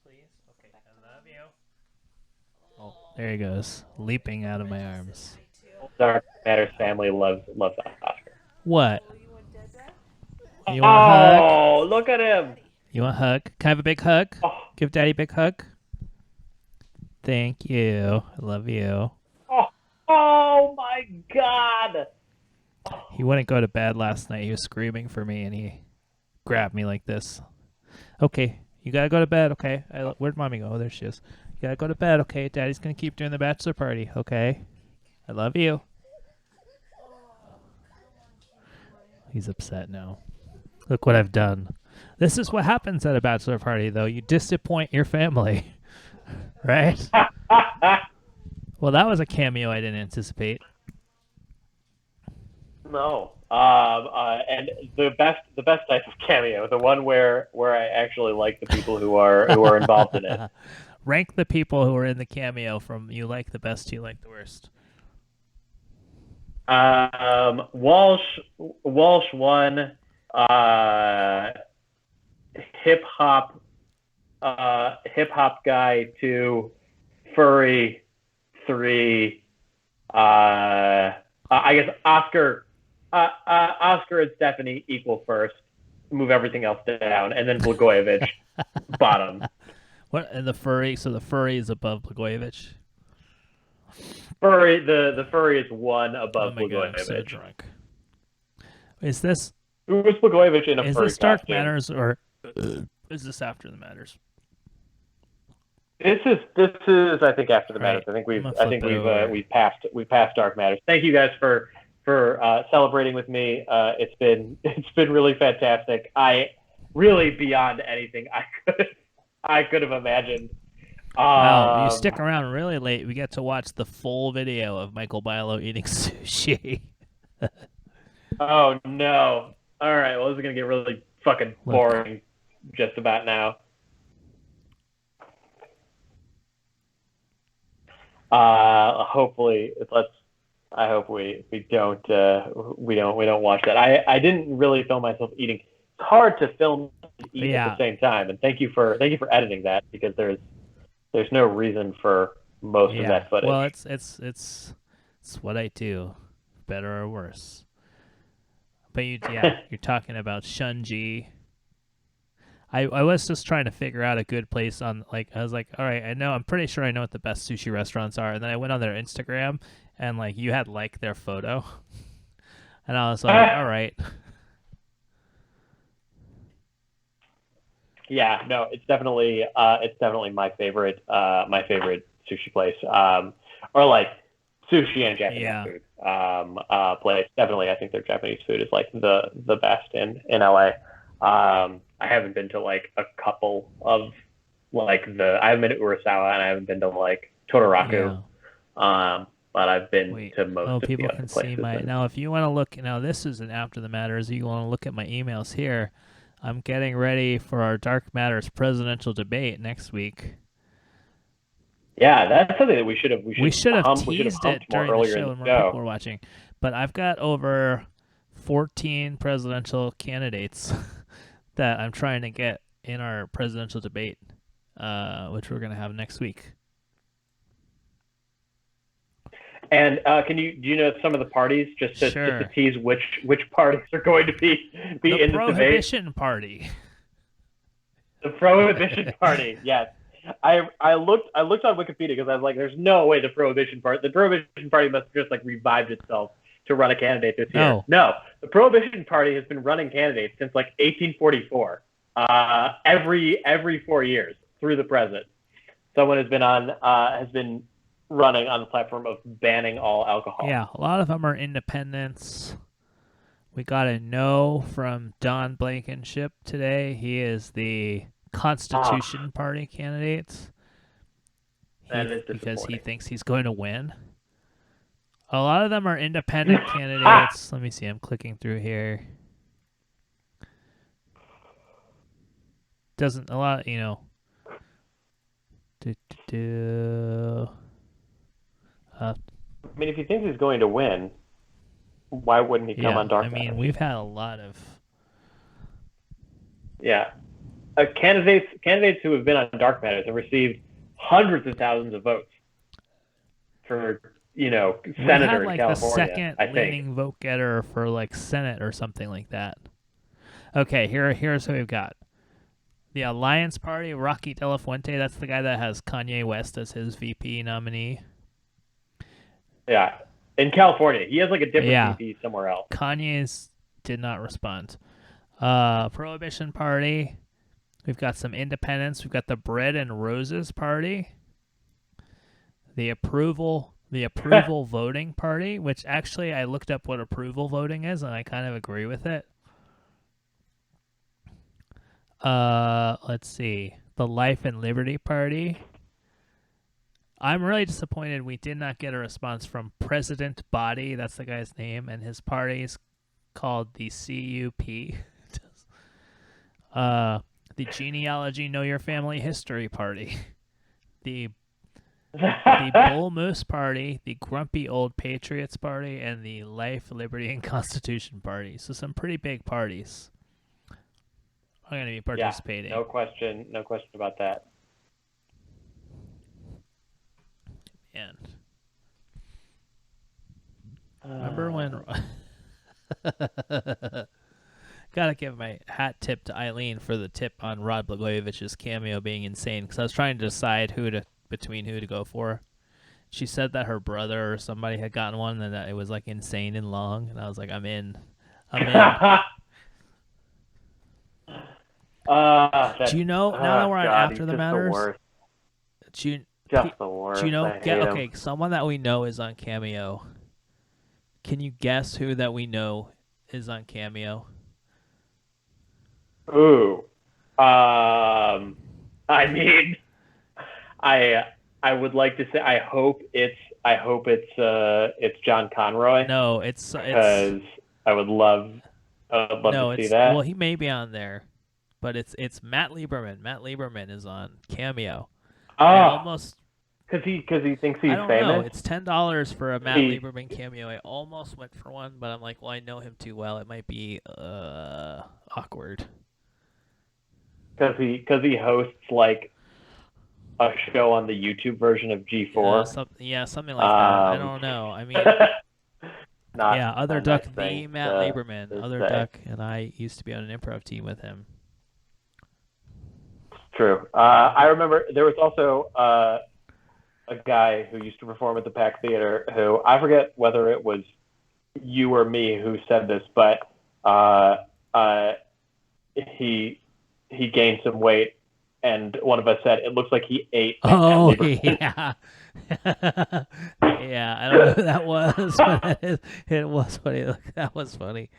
Please? Okay. I love you. Oh, there he goes. Leaping out of my arms. Dark Matters family loves Oscar. What? You want a hug? Oh, look at him. You want a hug? Can I have a big hug? Oh. Give Daddy a big hug. Thank you. I love you. Oh my God. He wouldn't go to bed last night. He was screaming for me, and he grabbed me like this. Okay, you gotta go to bed, okay? Where'd Mommy go? Oh, there she is. You gotta go to bed, okay? Daddy's gonna keep doing the bachelor party, okay? I love you. He's upset now. Look what I've done. This is what happens at a bachelor party, though. You disappoint your family. Right? Well, that was a cameo I didn't anticipate. No. And the best type of cameo, the one where I actually like the people who are involved in it. Rank the people who are in the cameo from you like the best to you like the worst. Walsh 1, hip hop guy 2, furry 3. I guess Oscar and Stephanie equal first. Move everything else down, and then Blagojevich bottom. What and the furry? So the furry is above Blagojevich. The furry is 1 above Oh my God, I'm Blagojevich. so drunk. Is this? Who was Blagojevich in a is furry this Dark costume? Matters or is this After the Matters? This is I think After the Matters. Right. I think we've passed Dark Matters. Thank you guys for celebrating with me. It's been really fantastic. I really beyond anything I could have imagined. Wow, you stick around really late, we get to watch the full video of Michael Bilow eating sushi. Oh no! All right, well this is gonna get really fucking boring just about now. Hopefully, I hope we don't watch that. I didn't really film myself eating. It's hard to film and eat at the same time, and thank you for editing that, because there's no reason for most of that footage. Well, it's what I do, better or worse. But you're talking about Shunji. I was just trying to figure out a good place on, like, I was like, all right, I'm pretty sure I know what the best sushi restaurants are, and then I went on their Instagram, and like you had their photo, and I was like, all right. Yeah, no, it's definitely my favorite sushi place, or like sushi and Japanese food place. Definitely, I think their Japanese food is like the best in LA. I haven't been to like a couple of I haven't been to Urasawa, and I haven't been to like Totaraku. But I've been to most of the people other can places. see now. If you want to look, this is an After the Matters. You want to look at my emails here. I'm getting ready for our Dark Matters presidential debate next week. Yeah, that's something that we should have teased it during the show when more people were watching. But I've got over 14 presidential candidates that I'm trying to get in our presidential debate, which we're going to have next week. And do you know some of the parties, just to tease which parties are going to be in the debate? The Prohibition Party. The Prohibition Party, yes. I looked on Wikipedia because I was like, there's no way the Prohibition Party must have just like revived itself to run a candidate this year. No, the Prohibition Party has been running candidates since like 1844. Every 4 years through the president, someone has been running on the platform of banning all alcohol. Yeah, a lot of them are independents. We got a no from Don Blankenship today. He is the Constitution Party candidate. Because he thinks he's going to win. A lot of them are independent candidates. Let me see. I'm clicking through here. Doesn't a lot, I mean, if he thinks he's going to win, why wouldn't he come on Dark Matters? We've had a lot of... Yeah. Candidates who have been on Dark Matters have received hundreds of thousands of votes for, senator in California, the second leading vote getter for, Senate or something like that. Okay, here's who we've got. The Alliance Party, Rocky De La Fuente, that's the guy that has Kanye West as his VP nominee. Yeah, in California. He has a different VP somewhere else. Kanye's did not respond. Prohibition Party. We've got some independents. We've got the Bread and Roses Party. The Approval Voting Party, which actually I looked up what approval voting is, and I kind of agree with it. Let's see. The Life and Liberty Party. I'm really disappointed we did not get a response from President Body. That's the guy's name, and his party is called the CUP. The Genealogy Know Your Family History Party. The Bull Moose Party, the Grumpy Old Patriots Party, and the Life, Liberty, and Constitution Party. So some pretty big parties are going to be participating. Yeah, no question about that. And Remember when? Gotta give my hat tip to Eileen for the tip on Rod Blagojevich's cameo being insane, because I was trying to decide between who to go for. She said that her brother or somebody had gotten one and that it was like insane and long, and I was like, I'm in. Do you know, now that we're on After the Matters, the worst. do you know, okay, someone that we know is on Cameo. Can you guess who that we know is on Cameo? Ooh. I mean, I would like to say I hope it's John Conroy. No, it's because I would love to see that. Well, he may be on there, but it's Matt Lieberman. Matt Lieberman is on Cameo. Because he thinks he's I don't famous. know. It's $10 for a Matt Lieberman cameo. I almost went for one, but I'm like, well, I know him too well. It might be awkward. Because he hosts like a show on the YouTube version of G4. Something like that. I don't know. I mean, Other Duck, the Matt Lieberman. Other Duck, and I used to be on an improv team with him. True. I remember there was also a guy who used to perform at the Pack Theater who, I forget whether it was you or me who said this, but he gained some weight, and one of us said it looks like he ate. Oh yeah, yeah. I don't know who that was, but it was funny. That was funny.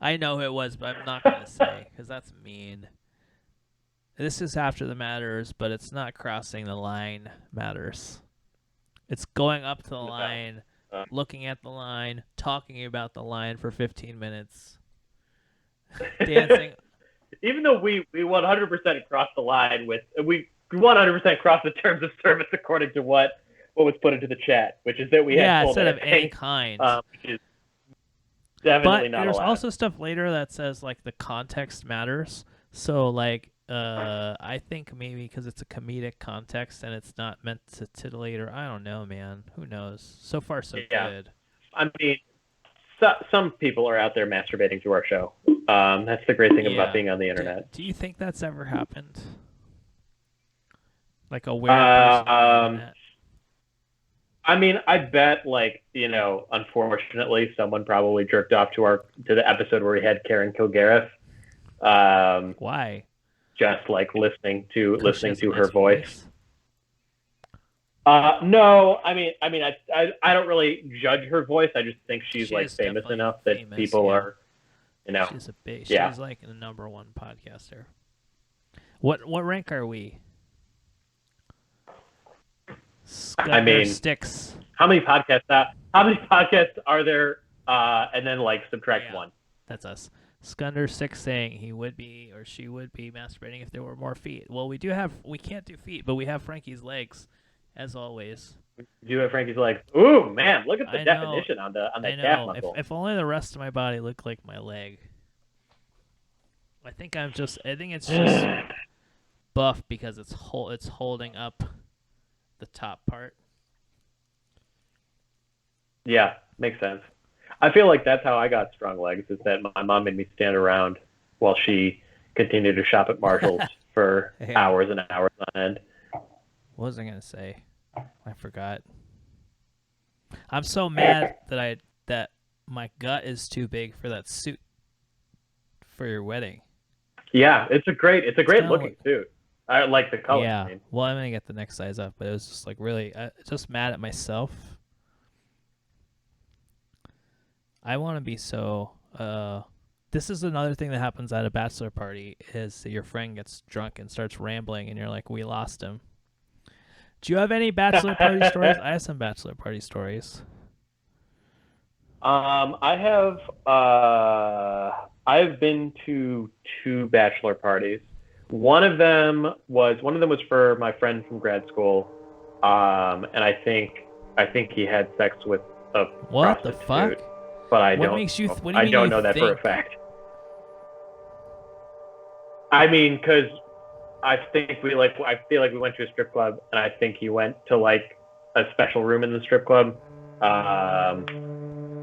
I know who it was, but I'm not gonna say because that's mean. This is After the Matters, but it's not crossing the line matters. It's going up to the line, looking at the line, talking about the line for 15 minutes, dancing. Even though we 100% crossed the line we 100% crossed the terms of service according to what was put into the chat, which is that we had instead of any kind. Which is definitely not there's allowed. also stuff later that says like the context matters. So like I think maybe because it's a comedic context and it's not meant to titillate, or I don't know, man. Who knows? So far, so good. I mean, some people are out there masturbating to our show. That's the great thing about being on the internet. Do you think that's ever happened? Like a weird person on the internet? I mean, I bet, unfortunately, someone probably jerked off to the episode where we had Karen Kilgariff. Why? Just listening to her voice. No, I mean, I don't really judge her voice. I just think she's famous enough that people are, She's she's like the #1 podcaster. What rank are we? Sticks. How many podcasts? How many podcasts are there? And then subtract one. That's us. Scunder 6 saying he would be or she would be masturbating if there were more feet. Well, we can't do feet, but we have Frankie's legs, as always. We do have Frankie's legs. Ooh, man, look at the definition on the calf muscle. If only the rest of my body looked like my leg. I think it's just buff because it's holding up the top part. Yeah, makes sense. I feel like that's how I got strong legs, is that my mom made me stand around while she continued to shop at Marshall's for hours and hours on end. What was I going to say? I forgot. I'm so mad that my gut is too big for that suit for your wedding. Yeah, it's a great looking suit. I like the color. Yeah, well, I'm going to get the next size up, but it was just really, just mad at myself. I want to be so. This is another thing that happens at a bachelor party is that your friend gets drunk and starts rambling, and you're like, "We lost him." Do you have any bachelor party stories? I have some bachelor party stories. I have. I've been to 2 bachelor parties. One of them was for my friend from grad school, and I think he had sex with a what prostitute. The fuck? But I what don't. Makes you what do you I mean don't you know that think? for a fact. I mean, because I think I feel like we went to a strip club, and I think he went to a special room in the strip club.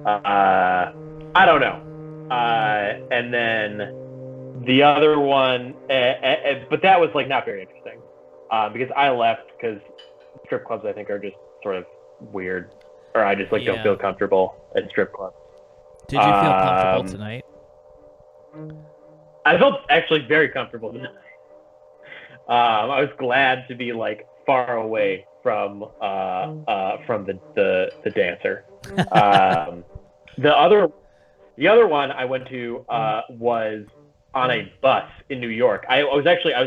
I don't know. And then the other one, but that was like not very interesting because I left because strip clubs I think are just sort of weird, or I just like don't feel comfortable at strip clubs. Did you feel comfortable tonight? I felt actually very comfortable tonight. I was glad to be like far away from the dancer. The other one I went to was on a bus in New York. I was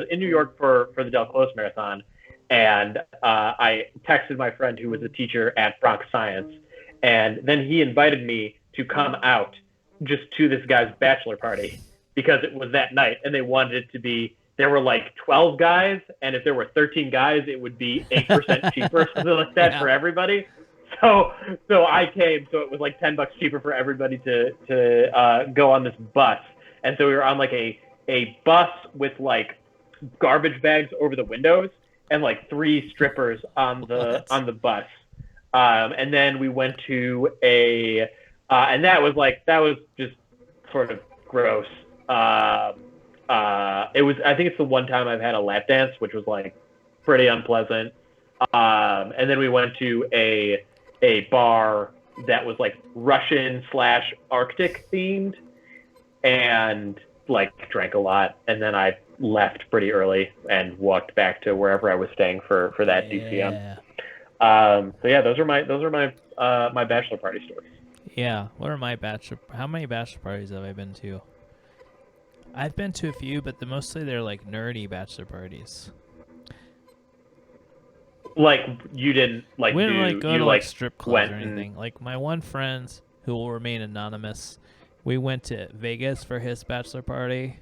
in New York for the Del Close Marathon, and I texted my friend who was a teacher at Bronx Science, and then he invited me to come out just to this guy's bachelor party because it was that night, and they wanted it to be. There were like 12 guys, and if there were 13 guys, it would be 8% cheaper, something like that for everybody. So I came, so it was like $10 cheaper for everybody to go on this bus. And so we were on like a bus with like garbage bags over the windows and like 3 strippers on the bus. And then we went to and that was just sort of gross. I think it's the one time I've had a lap dance, which was like pretty unpleasant. And then we went to a bar that was like Russian/Arctic themed, and like drank a lot. And then I left pretty early and walked back to wherever I was staying for that DCM. So yeah, those are my my bachelor party stories. Yeah. What are my how many bachelor parties have I been to? I've been to a few, but mostly they're like nerdy bachelor parties. Like you didn't like we didn't like go to like strip clubs or and... anything. Like my one friend who will remain anonymous, we went to Vegas for his bachelor party,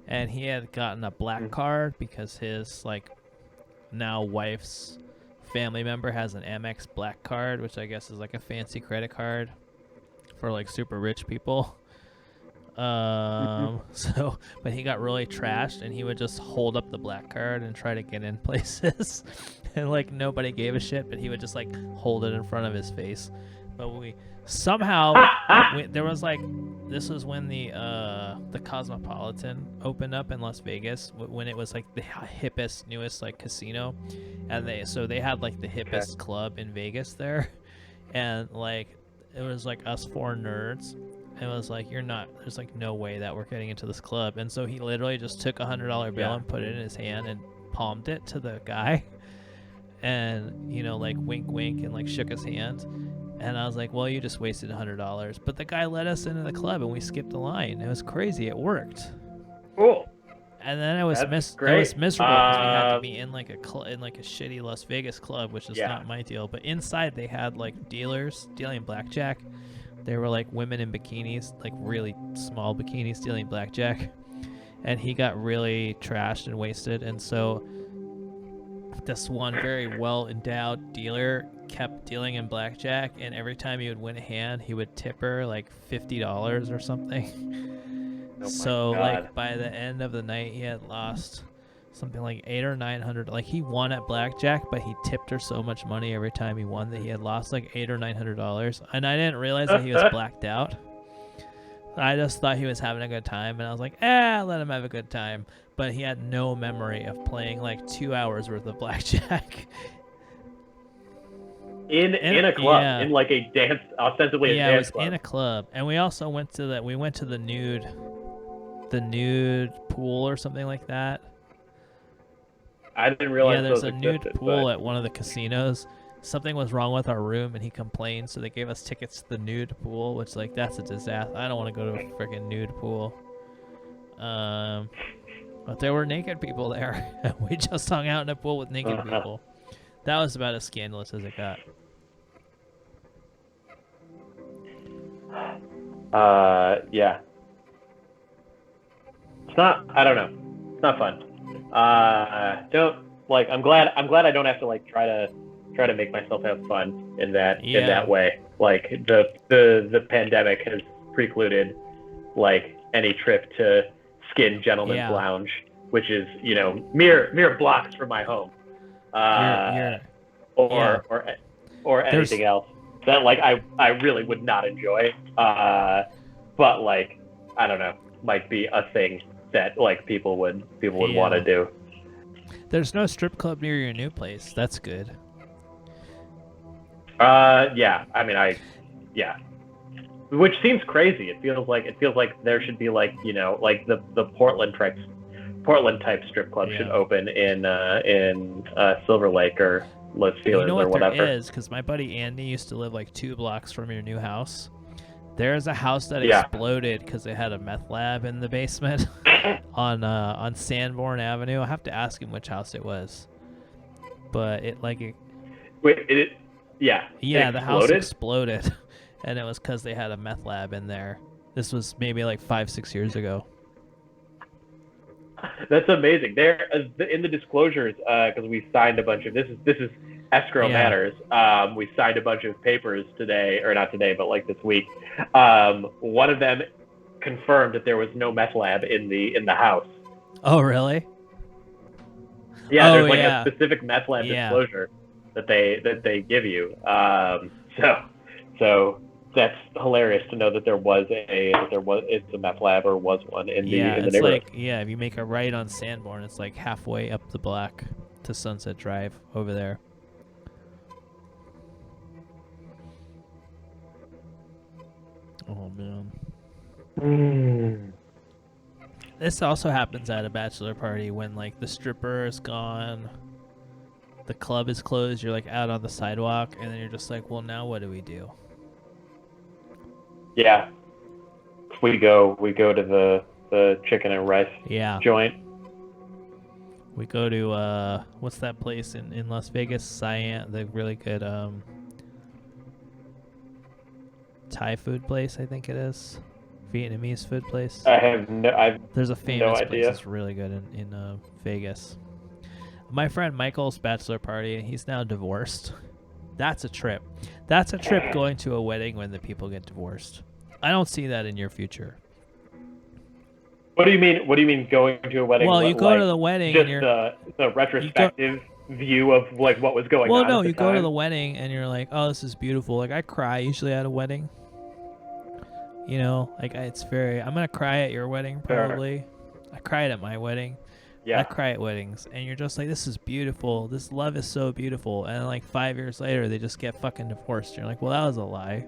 and he had gotten a black card because his like now wife's family member has an Amex black card, which I guess is like a fancy credit card for like super rich people. So, but he got really trashed, and he would just hold up the black card and try to get in places, and like nobody gave a shit, but he would just like hold it in front of his face. But we somehow there was like, this was when the Cosmopolitan opened up in Las Vegas, when it was like the hippest, newest like casino, and they had like the hippest club in Vegas there, and like it was like us 4 nerds. It was like, there's like no way that we're getting into this club. And so he literally just took $100 bill and put it in his hand and palmed it to the guy, and like wink wink and like shook his hand. And I was like, well, you just wasted $100. But the guy let us into the club, and we skipped the line. It was crazy. It worked. Cool. And then it was miserable because we had to be in like in like a shitty Las Vegas club, which is not my deal. But inside they had like dealers dealing blackjack. There were like women in bikinis, like really small bikinis, dealing blackjack, and he got really trashed and wasted. And so this one very well endowed dealer kept dealing in blackjack, and every time he would win a hand, he would tip her like $50 or something. So like by the end of the night, he had lost something like $800 or $900. Like he won at blackjack, but he tipped her so much money every time he won that he had lost like $800 or $900. And I didn't realize that he was blacked out. I just thought he was having a good time, and I was like, let him have a good time. But he had no memory of playing like 2 hours worth of blackjack. In a club, in like a dance, ostensibly a dance club. Yeah, it was in a club, and we also went to the nude pool or something like that. I didn't realize. Yeah, there's a nude existed, pool but... at one of the casinos. Something was wrong with our room, and he complained, so they gave us tickets to the nude pool, which like that's a disaster. I don't want to go to a freaking nude pool. But there were naked people there, and we just hung out in a pool with naked people. That was about as scandalous as it got. Yeah. It's not. I don't know. It's not fun. Don't like. I'm glad I don't have to like try to make myself have fun in that way. Like the pandemic has precluded like any trip to Skin Gentleman's Lounge, which is mere blocks from my home, or anything else. that like I really would not enjoy. But like I don't know, might be a thing that like people would want to do. There's no strip club near your new place. That's good. Yeah. I mean, yeah. Which seems crazy. It feels like there should be like like the Portland type strip club should open in Silver Lake or Los Feliz or whatever. There is, because my buddy Andy used to live like 2 blocks from your new house. There's a house that exploded because they had a meth lab in the basement on Sanborn Avenue. I have to ask him which house it was, but the house exploded, and it was because they had a meth lab in there. This was maybe like 5-6 years ago. That's amazing. There in the disclosures, because we signed a bunch of this is escrow matters. We signed a bunch of papers today, or not today, but like this week. One of them confirmed that there was no meth lab in the house. Oh, really? Yeah, there's like a specific meth lab disclosure that they give you. So that's hilarious to know that it's a meth lab or was one in the neighborhood. Like, if you make a right on Sanborn, it's like halfway up the block to Sunset Drive over there. Oh man. This also happens at a bachelor party when like the stripper is gone, the club is closed, you're like out on the sidewalk, and then you're just like, well, now what do we do? Yeah. We go to the chicken and rice joint. We go to what's that place in Las Vegas? Cyan, the really good Thai food place, I think it is. Vietnamese food place. There's a famous place that's really good in Vegas. My friend Michael's bachelor party, and he's now divorced. That's a trip. That's a trip going to a wedding when the people get divorced. I don't see that in your future. What do you mean? What do you mean going to a wedding? Well, you go to the wedding just and you're the retrospective view of like what was going on. Well, no, at the you time. go to the wedding and you're like, oh, this is beautiful. Like I cry usually at a wedding. You know, like it's I'm gonna cry at your wedding probably. Sure. I cried at my wedding. Yeah. I cry at weddings, and you're just like, this is beautiful. This love is so beautiful. And like 5 years later, they just get fucking divorced. You're like, well, that was a lie.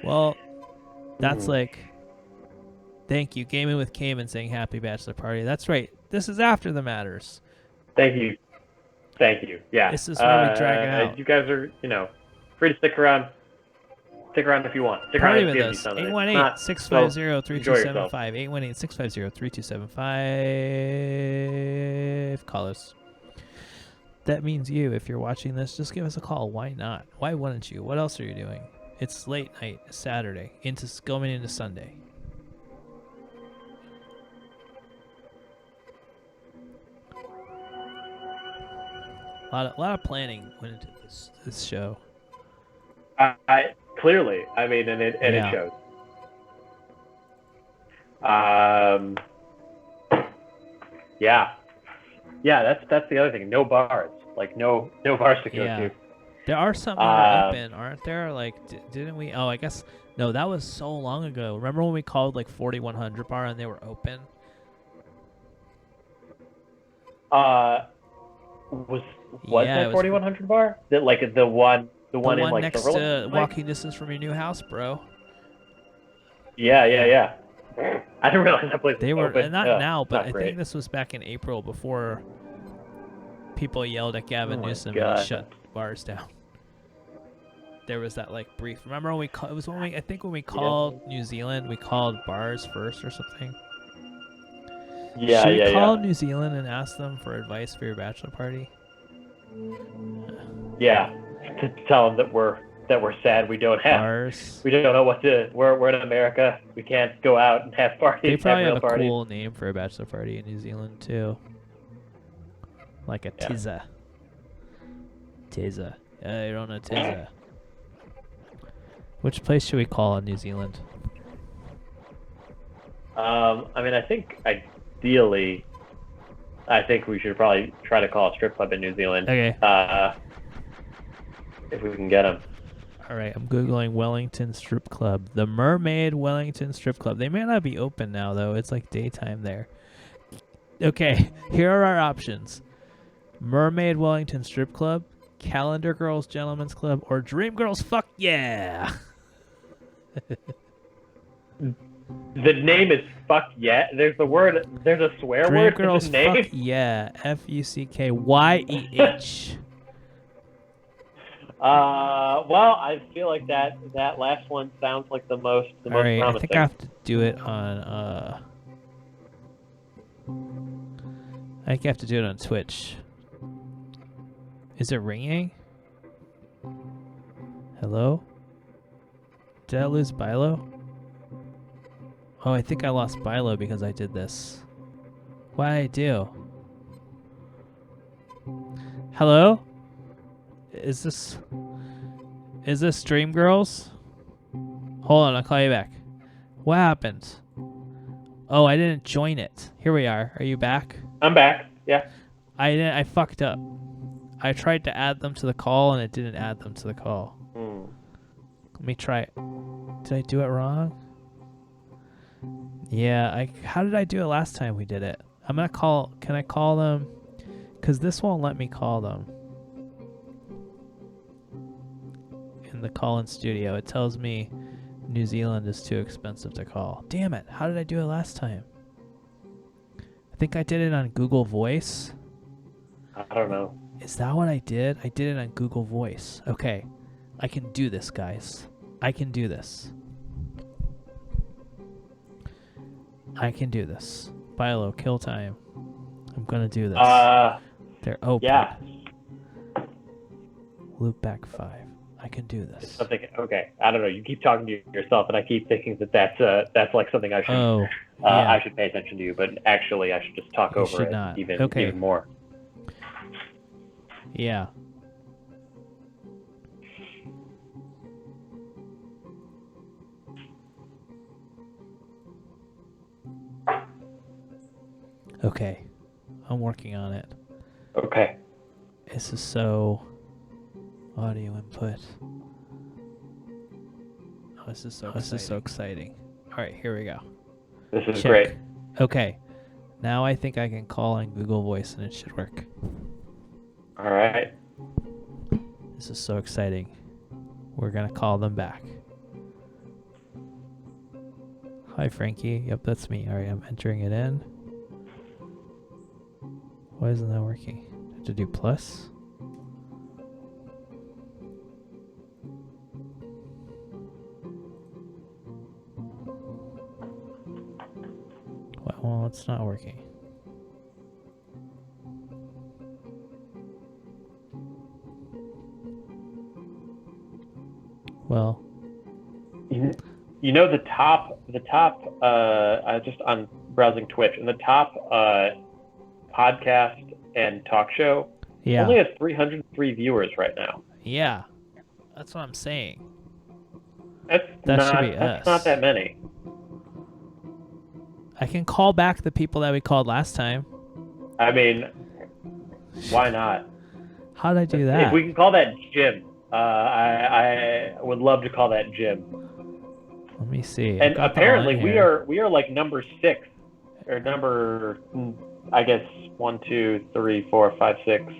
Well, that's like, thank you, Gaming with Cayman saying happy bachelor party. That's right. This is after the matters. Thank you. Yeah. This is where we drag it out. You guys are, free to stick around. Stick around if you want. Stick Party around with us. 818-650-3275. 818-650-3275. Call us. That means you. If you're watching this, just give us a call. Why not? Why wouldn't you? What else are you doing? It's late night, Saturday, going into Sunday. A lot of planning went into this show. Clearly, I mean, and it shows. Yeah, that's the other thing. No bars, like no bars to go to. There are some that are open, aren't there? Like, didn't we? Oh, I guess no. That was so long ago. Remember when we called like 4100 bar and they were open? Was there 4100 bar? That like the one in like next Silver to walking distance from your new house, bro. Yeah. I didn't realize that place was open. Not now, but I great. think this was back in April before people yelled at Gavin Newsom God. and he shut bars down. There was that like brief. Remember when we it was when we when we called New Zealand, we called bars first or something. Yeah, Should we call New Zealand and ask them for advice for your bachelor party? Yeah, to tell them that we're sad. We don't know what to. We're in America. We can't go out and have parties. They probably have a parties. cool name for a bachelor party in New Zealand too, like a tizza. Tizza. You're on a tizza. Which place should we call in New Zealand? I mean, I think ideally, I think we should probably try to call a strip club in New Zealand. Okay. If we can get them. All right, I'm Googling Wellington Strip Club. The Mermaid Wellington Strip Club. They may not be open now, though. It's like daytime there. Okay, here are our options. Mermaid Wellington Strip Club, Calendar Girls Gentlemen's Club, or Dream Girls Fuck Yeah. The name is fuck yeah. There's a swear Dream word Girls in the name. Fuck Yeah. FUCKYEH. Well, I feel like that last one sounds like the most Alright, promising. I think I have to do it on I think I have to do it on Twitch. Is it ringing? Hello? Did I lose Bilow? Oh, I think I lost Bilow because I did this. What did I do? Hello? Is this Stream Girls? Hold on, I'll call you back. What happened? Oh, I didn't join it. Here we are. Are you back? I'm back. Yeah. I fucked up. I tried to add them to the call and it didn't add them to the call. Let me try it. Did I do it wrong? Yeah, how did I do it last time we did it? I'm gonna call, can I call them? Cause this won't let me call them. In the call-in studio, it tells me New Zealand is too expensive to call. Damn it, how did I do it last time? I think I did it on Google Voice. I don't know. Is that what I did? I did it on Google Voice. Okay, I can do this, guys. I can do this. I can do this. Bilow, kill time. I'm gonna do this. They're open. Yeah. Loop back 5. I can do this. Something. Okay. I don't know. You keep talking to yourself, and I keep thinking that's like something I should. Oh. Yeah. I should pay attention to, but actually, I should just talk over it even more. Yeah. Okay. I'm working on it. Okay. This is so... Audio input. Oh, this is so exciting. Alright, here we go. This is great. Okay. Now I think I can call on Google Voice and it should work. Alright. This is so exciting. We're gonna call them back. Hi, Frankie. Yep, that's me. Alright, I'm entering it in. Why isn't that working? Do I have to do plus? Well, it's not working. Well, you know the top just on browsing Twitch, and the top podcast and talk show only has 303 viewers right now. Yeah, that's what I'm saying. That's not that many. I can call back the people that we called last time. I mean, why not? How did I do that? If we can call that Jim, I would love to call that Jim. Let me see. And apparently we are like number 6 or number, I guess 1, 2, 3, 4, 5, 6,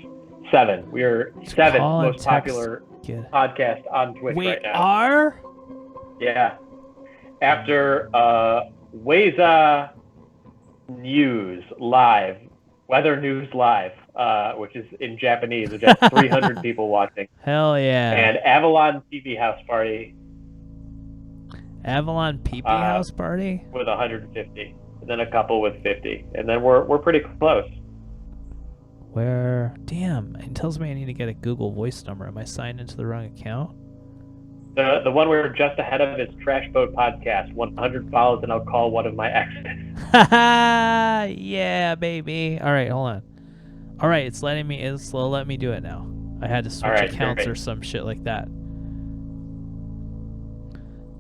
7. We are 7th most popular podcast on Twitch right now. We are? Yeah. After Weza News Live, Weather News Live, which is in Japanese, which has 300 people watching. Hell yeah. And Avalon TV House Party. Avalon PP House Party? With 150. And then a couple with 50. And then we're pretty close. Where? Damn, it tells me I need to get a Google Voice number. Am I signed into the wrong account? The one we're just ahead of is Trash Boat Podcast. 100 follows and I'll call one of my exes. Yeah, baby. All right, hold on. All right, it's letting me do it now. I had to switch accounts or some shit like that.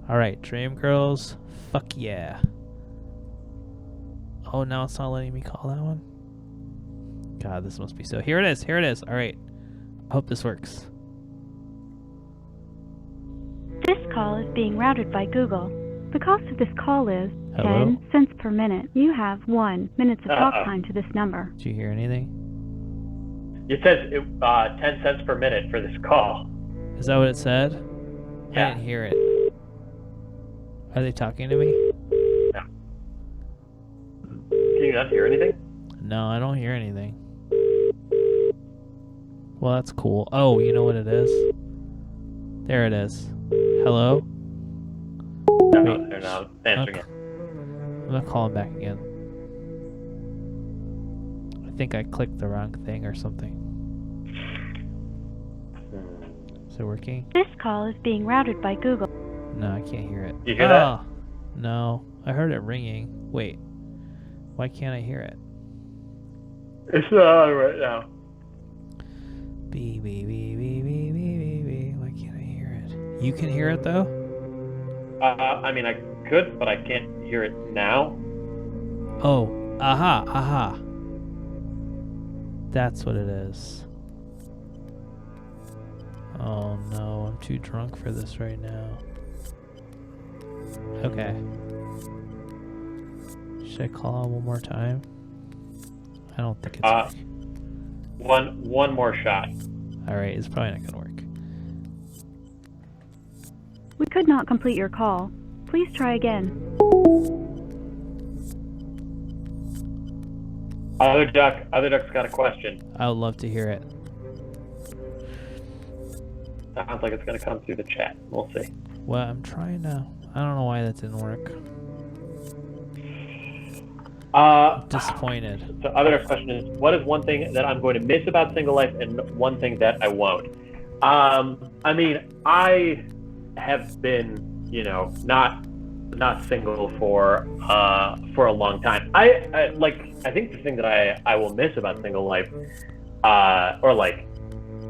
All right, Dream Girls. Fuck yeah. Oh, now it's not letting me call that one? God, this must be so. Here it is. Here it is. All right. I hope this works. This call is being routed by Google. The cost of this call is Hello? 10 cents per minute. You have 1 minute of talk time to this number. Did you hear anything? It says 10 cents per minute for this call. Is that what it said? Yeah. I didn't hear it. Are they talking to me? No. Can you not hear anything? No, I don't hear anything. Well, that's cool. Oh, you know what it is? There it is. Hello? No, they're not answering it. I'm gonna call him back again. I think I clicked the wrong thing or something. Is it working? This call is being routed by Google. No, I can't hear it. You hear that? No, I heard it ringing. Wait, why can't I hear it? It's not on right now. Why can't I hear it? You can hear it though? I mean, I could, but I can't hear it now. Oh, aha. That's what it is. Oh no, I'm too drunk for this right now. Okay. Should I call one more time? I don't think it's one more shot. Alright, it's probably not gonna work. We could not complete your call. Please try again. Other duck's got a question. I would love to hear it. Sounds like it's gonna come through the chat. We'll see. Well, I'm trying to. I don't know why that didn't work. Disappointed. So other question is, what is one thing that I'm going to miss about single life and one thing that I won't? I mean, I have been, not single for a long time. I think the thing that I will miss about single life, or like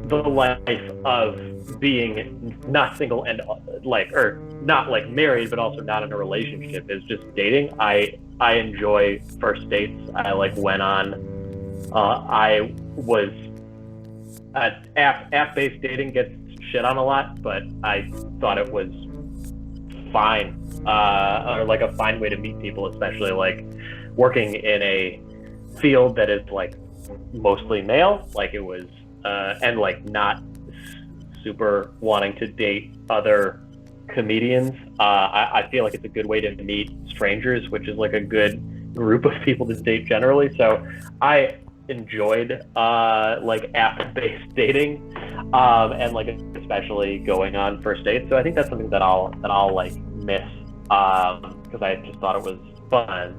the life of being not single and or not like married, but also not in a relationship, is just dating. I enjoy first dates. I went on. I was app-based dating gets shit on a lot, but I thought it was fine, or like a fine way to meet people, especially like working in a field that is like mostly male. Like it was, and like not super wanting to date other comedians. I feel like it's a good way to meet strangers, which is like a good group of people to date generally. So I enjoyed like app-based dating, and like especially going on first dates. So I think that's something that I'll like miss, because I just thought it was fun.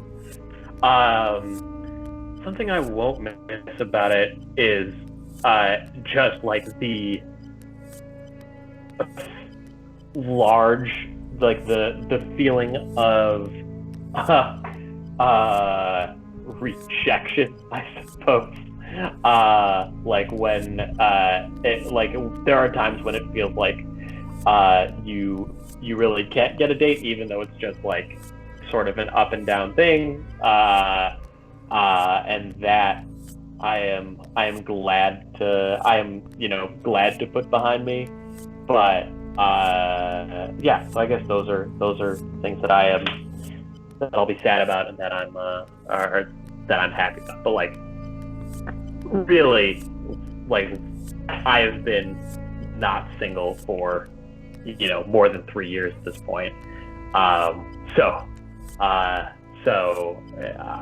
Something I won't miss about it is just like the large, like the feeling of rejection, I suppose. Like when there are times when it feels like you really can't get a date, even though it's just like sort of an up and down thing, and that I am glad to put behind me. But yeah, so I guess those are things that I'll be sad about, and that I'm happy about. But like really, like I have been not single for more than 3 years at this point. So I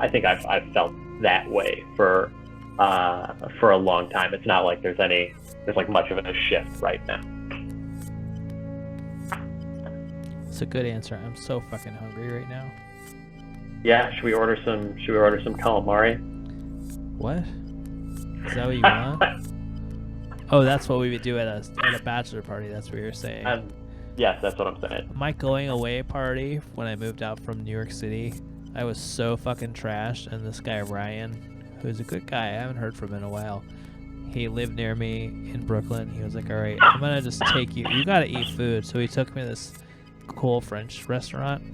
think I've felt that way for a long time. It's not like there's like much of a shift right now. It's a good answer. I'm so fucking hungry right now. Yeah, should we order some calamari? What? Is that what you want? Oh, that's what we would do at a bachelor party. That's what you're saying. Yes, that's what I'm saying. My going away party when I moved out from New York City, I was so fucking trashed, and this guy Ryan, who's a good guy, I haven't heard from him in a while. He lived near me in Brooklyn. He was like, "All right, I'm gonna just take you. You gotta eat food." So he took me to this cool French restaurant,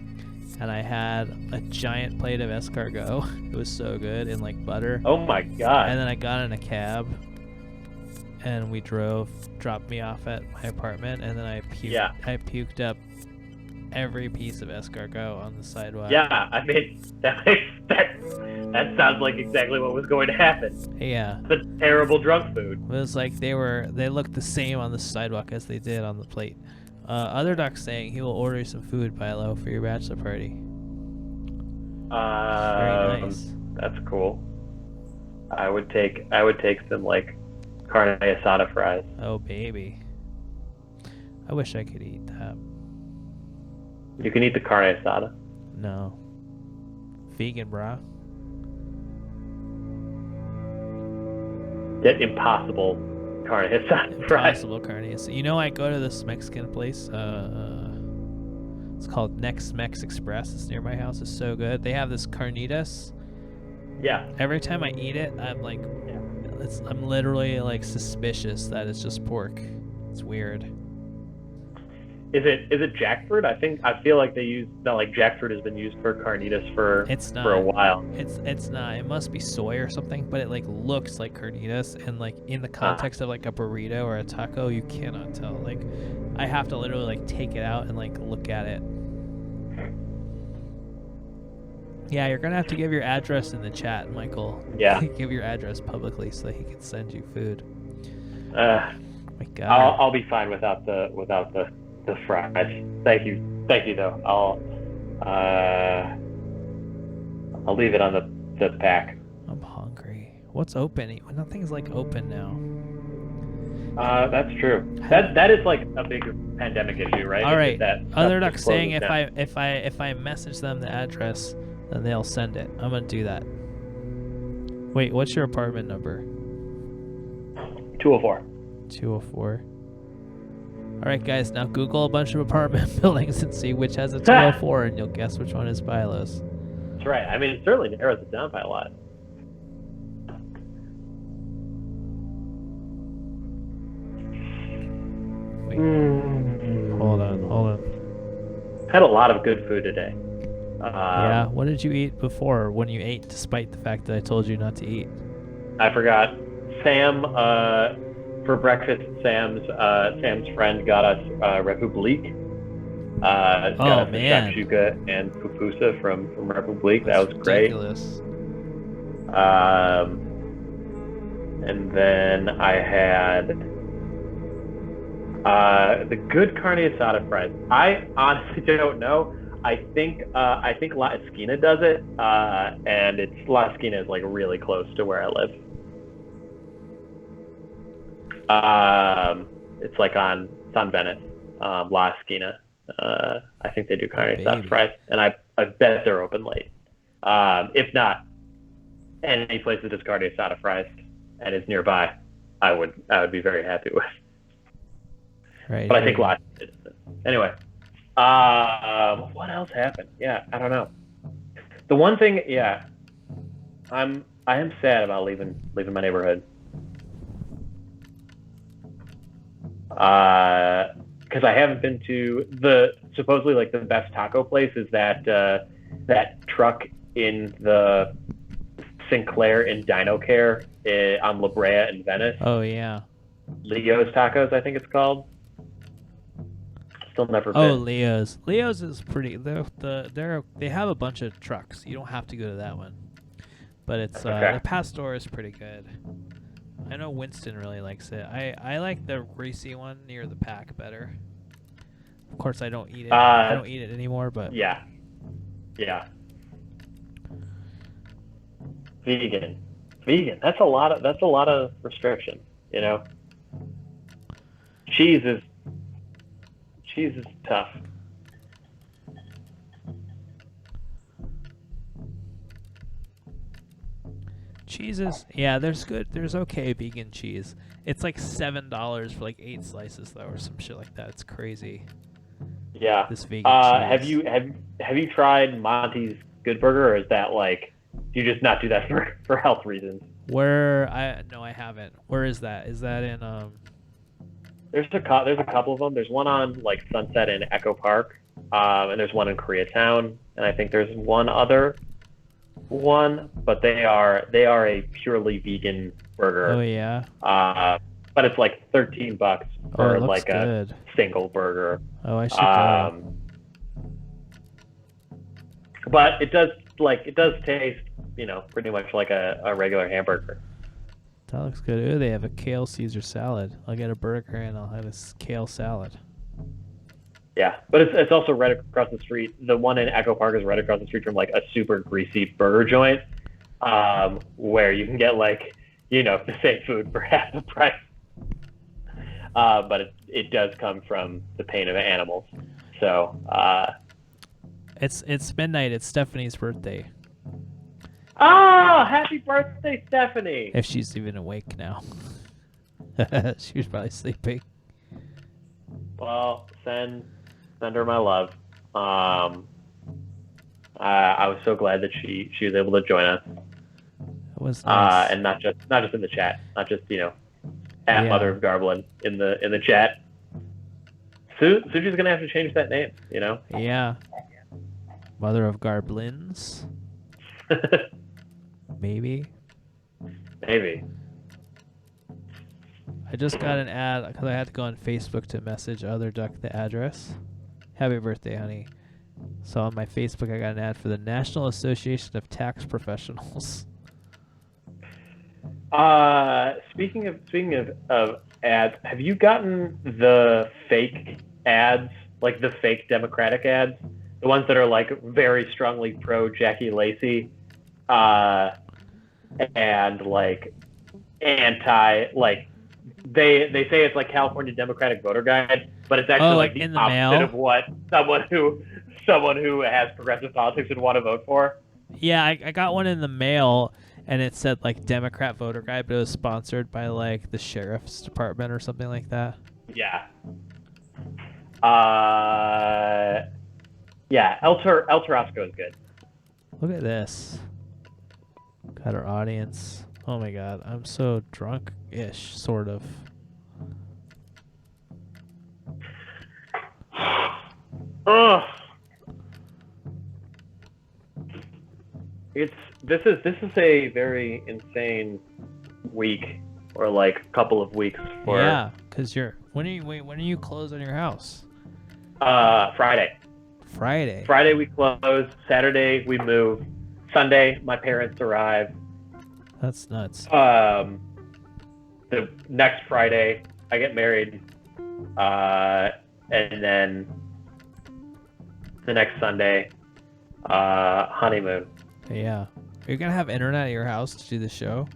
and I had a giant plate of escargot. It was so good in like butter. Oh my god! And then I got in a cab, and we dropped me off at my apartment, and then I puked up every piece of escargot on the sidewalk. Yeah, I mean that sounds like exactly what was going to happen. Yeah. The terrible drunk food. It was like they looked the same on the sidewalk as they did on the plate. Other Duck saying he will order some food, Bilow, for your bachelor party. Very nice. That's cool. I would take some like carne asada fries. Oh baby. I wish I could eat that. You can eat the carne asada. No. Vegan, brah. That impossible carne asada fries. Impossible carne asada. You know, I go to this Mexican place. It's called Next Mex Express. It's near my house. It's so good. They have this carnitas. Yeah. Every time I eat it, I'm like, I'm literally like suspicious that it's just pork. It's weird. Is it jackfruit? I feel like jackfruit has been used for carnitas for a while. It's not. It must be soy or something, but it like looks like carnitas, and like in the context of like a burrito or a taco, you cannot tell. Like I have to literally like take it out and like look at it. Yeah, you're gonna have to give your address in the chat, Michael. Yeah. Give your address publicly so that he can send you food. My God. I'll be fine without the fries. Thank you though. I'll leave it on the pack. I'm hungry. What's open? Nothing's like open now. That's true. That is like a big pandemic issue, right? All right. Other Duck saying down. if I message them the address, then they'll send it. I'm gonna do that. Wait, what's your apartment number? 204. 204. All right, guys. Now Google a bunch of apartment buildings and see which has a 204, and you'll guess which one is Bilow's. That's right. I mean, it certainly narrows it down by a lot. Wait. Hold on. Had a lot of good food today. Yeah. What did you eat before when you ate, despite the fact that I told you not to eat? I forgot. Sam, for breakfast, Sam's friend got us Republique. Got us shakshuka and pupusa from Republique. That was great. Ridiculous. And then I had the good carne asada fries. I honestly don't know. I think La Esquina does it, and La Esquina is like really close to where I live. It's like on San Venice, La Esquina. I think they do carne asada fries, and I bet they're open late. If not, any place that does carne asada fries and is nearby, I would be very happy with. Right. But I think La Esquina does it. Anyway. What else happened? Yeah, I don't know. The one thing, I am sad about leaving my neighborhood. Because I haven't been to supposedly like the best taco place is that truck in the Sinclair in Dino Care on La Brea in Venice. Oh yeah. Leo's Tacos, I think it's called. Still never been. Oh, Leo's. Leo's is pretty. They have a bunch of trucks. You don't have to go to that one, but it's the Pastor is pretty good. I know Winston really likes it. I like the greasy one near the pack better. Of course, I don't eat it. I don't eat it anymore, but yeah. Vegan. That's a lot of restriction. You know. Cheese is tough. Cheeses, there's okay vegan cheese. It's like $7 for like 8 slices though, or some shit like that. It's crazy. Yeah. This vegan cheese. Have you tried Monty's Good Burger, or is that like, do you just not do that for health reasons? No, I haven't. Where is that? Is that in There's a couple of them. There's one on like Sunset in Echo Park, and there's one in Koreatown, and I think there's one other one, but they are a purely vegan burger. Oh yeah. But it's like $13 for it looks like good. a single burger. Oh, I should go. But it does taste, pretty much like a regular hamburger. That looks good. Ooh, they have a kale Caesar salad. I'll get a burger and I'll have a kale salad. Yeah, but it's also right across the street. The one in Echo Park is right across the street from like a super greasy burger joint, where you can get the same food for half the price. But it does come from the pain of animals. So it's midnight. It's Stephanie's birthday. Oh, happy birthday, Stephanie! If she's even awake now. She was probably sleeping. Well, send her my love. I was so glad that she was able to join us. It was nice. And not just in the chat, not just at Mother of Garblin in the chat. Suji's gonna have to change that name, Yeah. Mother of Garblins. Maybe. I just got an ad because I had to go on Facebook to message Other Duck the address. Happy birthday, honey. So on my Facebook, I got an ad for the National Association of Tax Professionals. Speaking of ads, have you gotten the fake ads, like the fake Democratic ads, the ones that are like very strongly pro Jackie Lacey, and like anti, like they say it's like California Democratic voter guide, but it's actually like the opposite mail? of what someone who has progressive politics would want to vote for. Yeah, I got one in the mail, and it said like Democrat voter guide, but it was sponsored by like the sheriff's department or something like that. Yeah. Yeah, El Tarasco is good. Look at this. Got our audience. Oh my god, I'm so drunk-ish, sort of. Ugh. This is a very insane week, or like couple of weeks for. Yeah, because when are you closed on your house? Friday. Friday we close. Saturday we move. Sunday my parents arrive. That's nuts. The next Friday I get married, and then the next Sunday, honeymoon. Yeah. Are you gonna have internet at your house to do the show?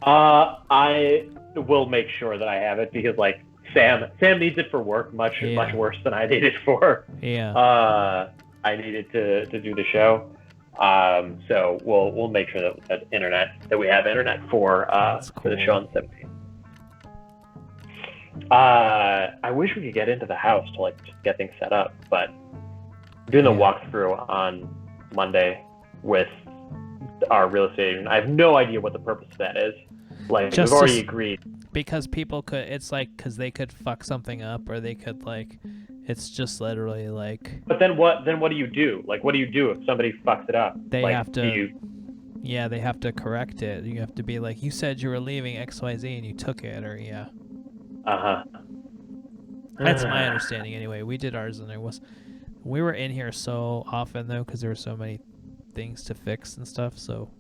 I will make sure that I have it because like Sam needs it for work much worse than I need it for. Yeah. I needed to do the show. So we'll make sure that we have internet for the show on the 17th. I wish we could get into the house to like just get things set up, but I'm doing the walkthrough on Monday with our real estate agent. I have no idea what the purpose of that is. Like we've already agreed. Because people could, it's like, because they could fuck something up, or they could like, it's just literally like. But then what do you do? Like, what do you do if somebody fucks it up? They like, have to. Yeah, they have to correct it. You have to be like, you said you were leaving XYZ and you took it, or yeah. That's my understanding anyway. We did ours, and we were in here so often though, because there were so many things to fix and stuff, so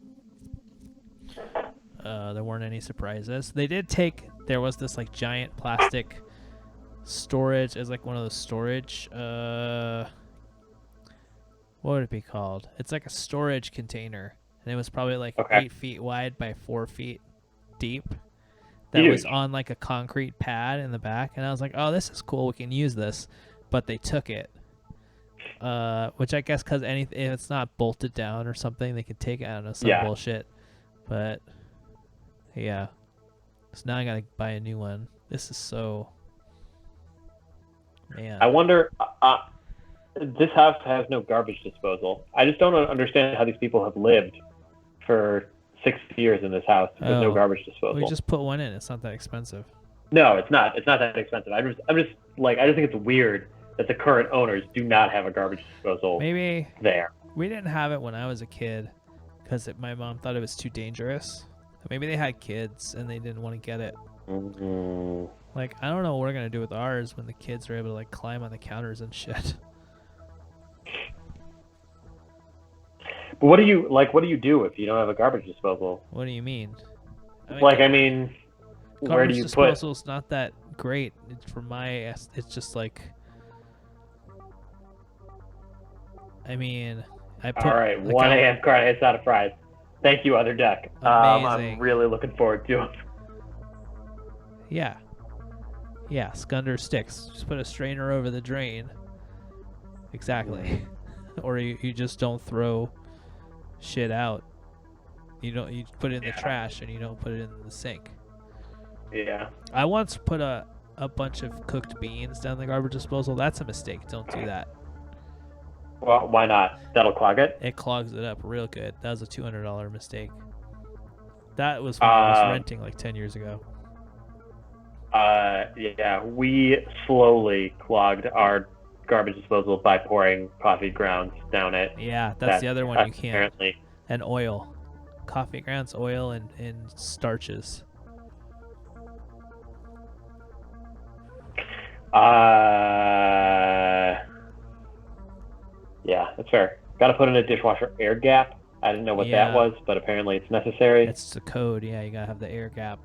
there weren't any surprises. There was this like giant plastic storage, as like one of those storage, what would it be called? It's like a storage container, and it was probably like 8 feet wide by 4 feet deep. That was on like a concrete pad in the back, and I was like, oh, this is cool, we can use this. But they took it. Which I guess because if it's not bolted down or something, they could take it. I don't know, some bullshit. But yeah, so now I gotta buy a new one. This is so, man. I wonder. This house has no garbage disposal. I just don't understand how these people have lived for 6 years in this house with no garbage disposal. We just put one in. It's not that expensive. No, it's not. It's not that expensive. I just think it's weird that the current owners do not have a garbage disposal Maybe there. we didn't have it when I was a kid because my mom thought it was too dangerous. Maybe they had kids and they didn't want to get it. Mm-hmm. Like, I don't know what we're going to do with ours when the kids are able to, like, climb on the counters and shit. But what do you do if you don't have a garbage disposal? What do you mean? Where do you put? Garbage disposal's not that great. It's just like, I mean, I put. All right, like, 1 a.m. carne asada fries. Thank you, Other Duck. Amazing. I'm really looking forward to them. Yeah. Yeah, Scunner sticks. Just put a strainer over the drain. Exactly. Or you just don't throw shit out. You put it in the trash and you don't put it in the sink. Yeah. I once put a bunch of cooked beans down the garbage disposal. That's a mistake. Don't do that. Well, why not? That'll clog it. It clogs it up real good. That was a $200 mistake. That was when I was renting like 10 years ago. Yeah, we slowly clogged our garbage disposal by pouring coffee grounds down it. Yeah, that's the other one you can't. Apparently. And oil. Coffee grounds, oil, and starches. Yeah, that's fair. Got to put in a dishwasher air gap. I didn't know what that was, but apparently it's necessary. It's the code. Yeah, you gotta have the air gap.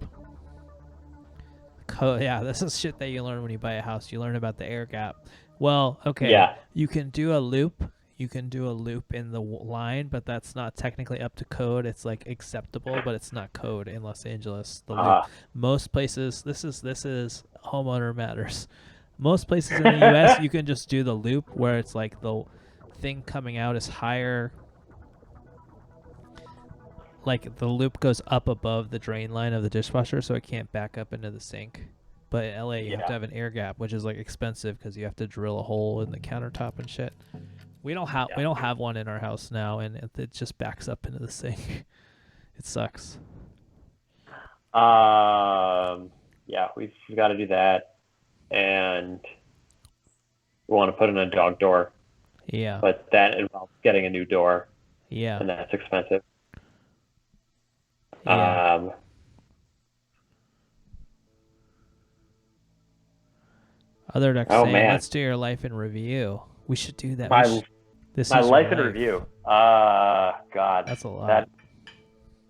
Code. Yeah, this is shit that you learn when you buy a house. You learn about the air gap. Well, okay. Yeah. You can do a loop. You can do a loop in the line, but that's not technically up to code. It's like acceptable, but it's not code in Los Angeles. The loop. Most places, this is homeowner matters. Most places in the U.S. you can just do the loop where it's like the thing coming out is higher. Like the loop goes up above the drain line of the dishwasher, so it can't back up into the sink. But in LA, you have to have an air gap, which is like expensive because you have to drill a hole in the countertop and shit. We don't have one in our house now, and it just backs up into the sink. It sucks. Yeah, we've got to do that, and we want to put in a dog door. Yeah. But that involves getting a new door. Yeah. And that's expensive. Yeah. Other Duck saying, let's do your life in review. We should do that. My life in life. review. God. That's a lot.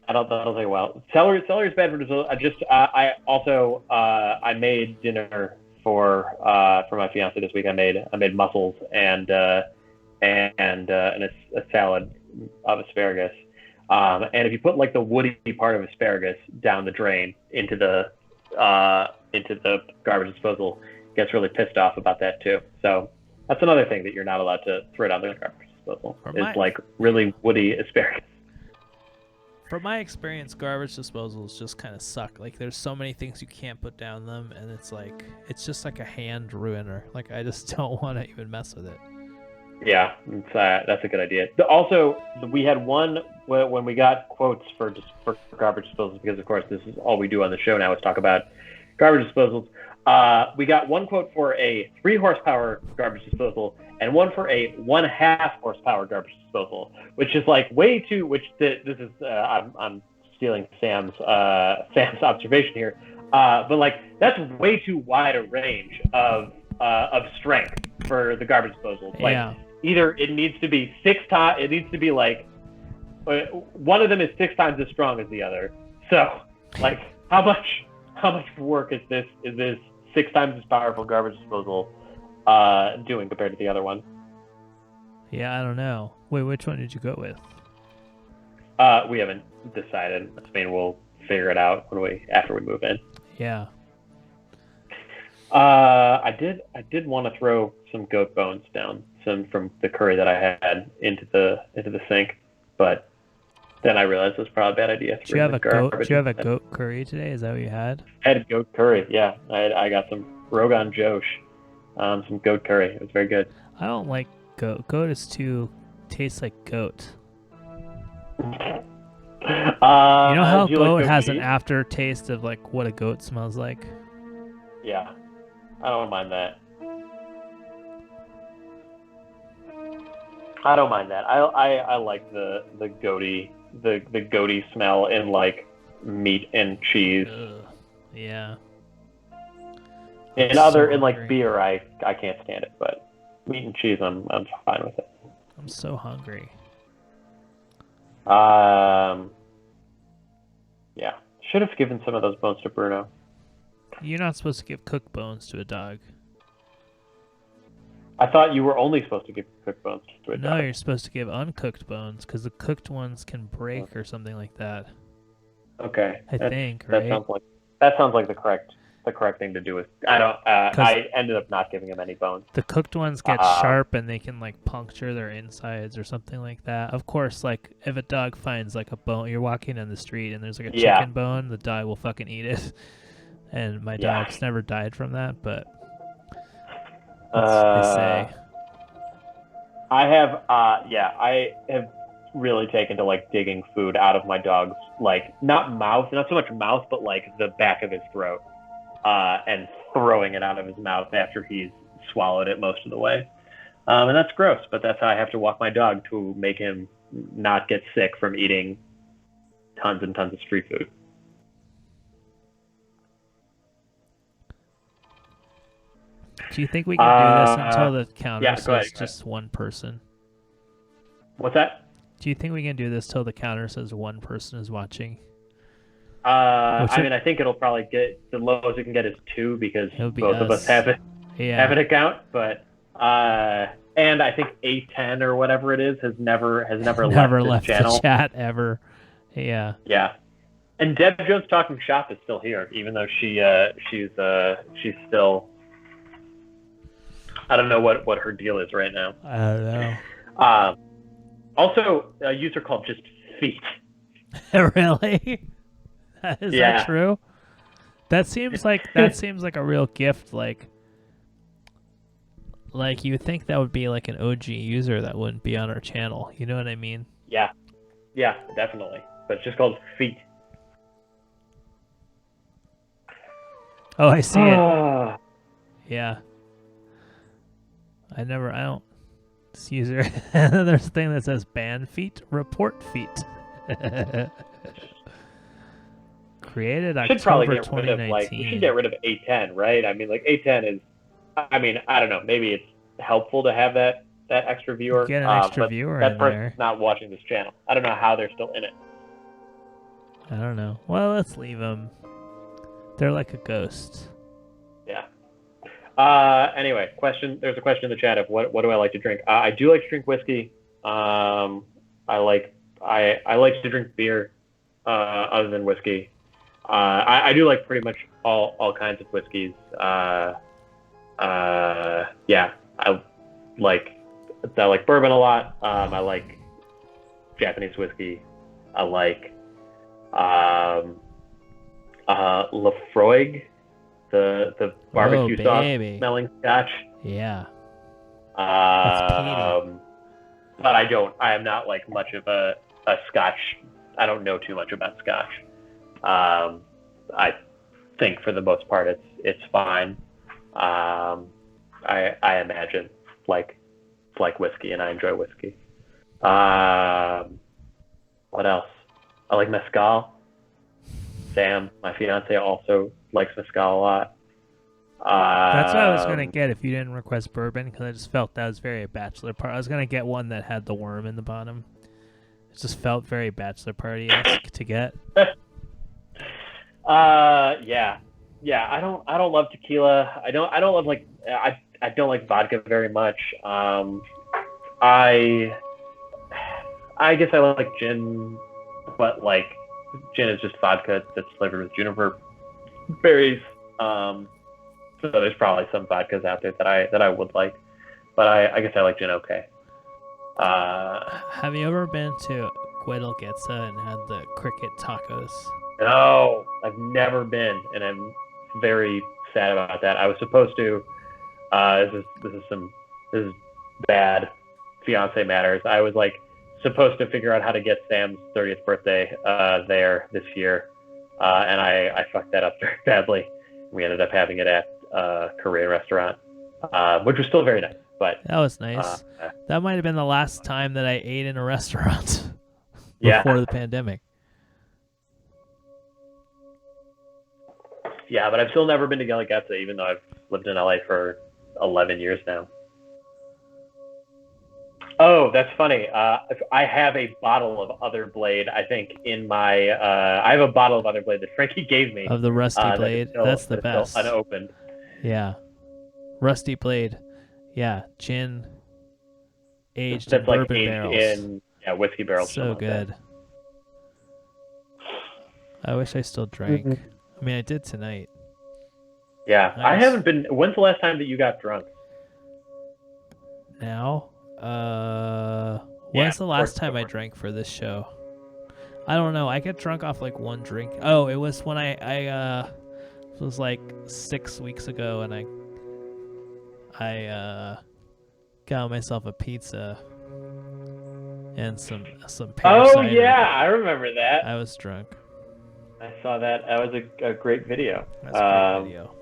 That'll take a while. Celery is bad for dessert. I made dinner for my fiance this week. I made mussels and a salad of asparagus. And if you put like the woody part of asparagus down the drain into the garbage disposal, it gets really pissed off about that too. So that's another thing that you're not allowed to throw down the garbage disposal. It's like really woody asparagus. From my experience, garbage disposals just kind of suck. Like there's so many things you can't put down them, and it's just like a hand ruiner. Like I just don't want to even mess with it. Yeah, that's a good idea. Also, we had one when we got quotes for garbage disposals, because of course this is all we do on the show now is talk about garbage disposals. We got one quote for a 3 horsepower garbage disposal and one for a 1.5 horsepower garbage disposal, which is like way too. This is I'm stealing Sam's observation here, but like that's way too wide a range of strength for the garbage disposal. Like, yeah. Either it needs to be 6 times. It needs to be like one of them is 6 times as strong as the other. So, like, how much work is this 6 times as powerful garbage disposal doing compared to the other one? Yeah, I don't know. Wait, which one did you go with? We haven't decided. I mean, we'll figure it out after we move in. Yeah. I did want to throw some goat bones down, some from the curry that I had into the sink, but then I realized it was probably a bad idea. Did you have a goat curry today? Is that what you had? I had goat curry. Yeah, I got some Rogan Josh, some goat curry. It was very good. I don't like goat. Goat tastes like goat. You know how goat has an aftertaste of like what a goat smells like? Yeah, I don't mind that. I don't mind that. I like the goaty smell in like meat and cheese. Yeah. In like beer, I can't stand it, but meat and cheese, I'm fine with it. I'm so hungry. Yeah. Should have given some of those bones to Bruno. You're not supposed to give cooked bones to a dog. I thought you were only supposed to give cooked bones to a dog. No, you're supposed to give uncooked bones because the cooked ones can break or something like that. Okay. I think, right? That sounds like the correct thing to do. With I ended up not giving him any bones. The cooked ones get sharp and they can like puncture their insides or something like that. Of course, like if a dog finds like a bone, you're walking on the street and there's like a chicken bone, the dog will fucking eat it. And my dog's never died from that, but they say. I have really taken to like digging food out of my dog's like not so much mouth, but like the back of his throat, and throwing it out of his mouth after he's swallowed it most of the way. And that's gross, but that's how I have to walk my dog to make him not get sick from eating tons and tons of street food. Do you think we can do this until the counter says just one person? What's that? Do you think we can do this till the counter says one person is watching? I mean, I think it'll probably get the lowest it can get is 2 because both of us have an account. But and I think A10 or whatever it is has never left this channel. The chat ever. Yeah. Yeah. And Deb Jones Talking Shop is still here, even though she's still. I don't know what her deal is right now. I don't know. Also, a user called just Feet. Really? Is that true? That seems like a real gift. Like you would think that would be like an OG user that wouldn't be on our channel. You know what I mean? Yeah, definitely. But it's just called Feet. Oh, I see it. Yeah. I don't. This user. There's a thing that says ban feet, report feet. Created October 2019. We should get rid of A10, right? I mean, like A10 is. I mean, I don't know. Maybe it's helpful to have that extra viewer. Get an extra viewer that in person's there. not watching this channel. I don't know how they're still in it. I don't know. Well, let's leave them. They're like a ghost. Yeah. Anyway, there's a question in the chat of what do I like to drink? I do like to drink whiskey. I like to drink beer, other than whiskey. I do like pretty much all kinds of whiskeys. Yeah, I like bourbon a lot. I like Japanese whiskey. I like Lafroig, the barbecue sauce smelling scotch. Yeah. But I am not like much of a scotch. I don't know too much about scotch. I think for the most part it's fine. I imagine like whiskey, and I enjoy whiskey. What else? I like mezcal. Sam, my fiance, also likes mezcal a lot. That's what I was gonna get if you didn't request bourbon, because I just felt that was very bachelor party. I was gonna get one that had the worm in the bottom. It just felt very bachelor party-esque to get. Yeah. I don't love tequila. I don't love I don't like vodka very much. I guess I like gin, but like gin is just vodka that's flavored with juniper berries. So there's probably some vodkas out there that I would like, but I guess I like gin okay. Have you ever been to Guadalquivir and had the cricket tacos? No, I've never been, and I'm very sad about that. I was supposed to. This is bad fiance matters. I was like supposed to figure out how to get Sam's 30th birthday there this year, and I fucked that up very badly. We ended up having it at a Korean restaurant, which was still very nice. But that was nice. That might have been the last time that I ate in a restaurant Yeah. before the pandemic. Yeah, but I've still never been to Guelaguetza, even though I've lived in LA for 11 years now. Oh, that's funny. I have a bottle of Other Blade, I think, in my... I have a bottle of Other Blade that Frankie gave me. Of the Rusty Blade. That's the best. Still unopened. Yeah. Rusty Blade. Yeah. Gin aged That's in like bourbon aged barrels. in whiskey barrels. So good. I wish I still drank. I mean, I did tonight. Yeah, I haven't been... When's the last time that you got drunk? Now? When's the last time I drank for this show? I don't know. I get drunk off like one drink. Oh, it was when I it was like 6 weeks ago, and I got myself a pizza and some pear Oh, cider. yeah, I remember that. I was drunk. I saw that. That was a great video. That's a great video.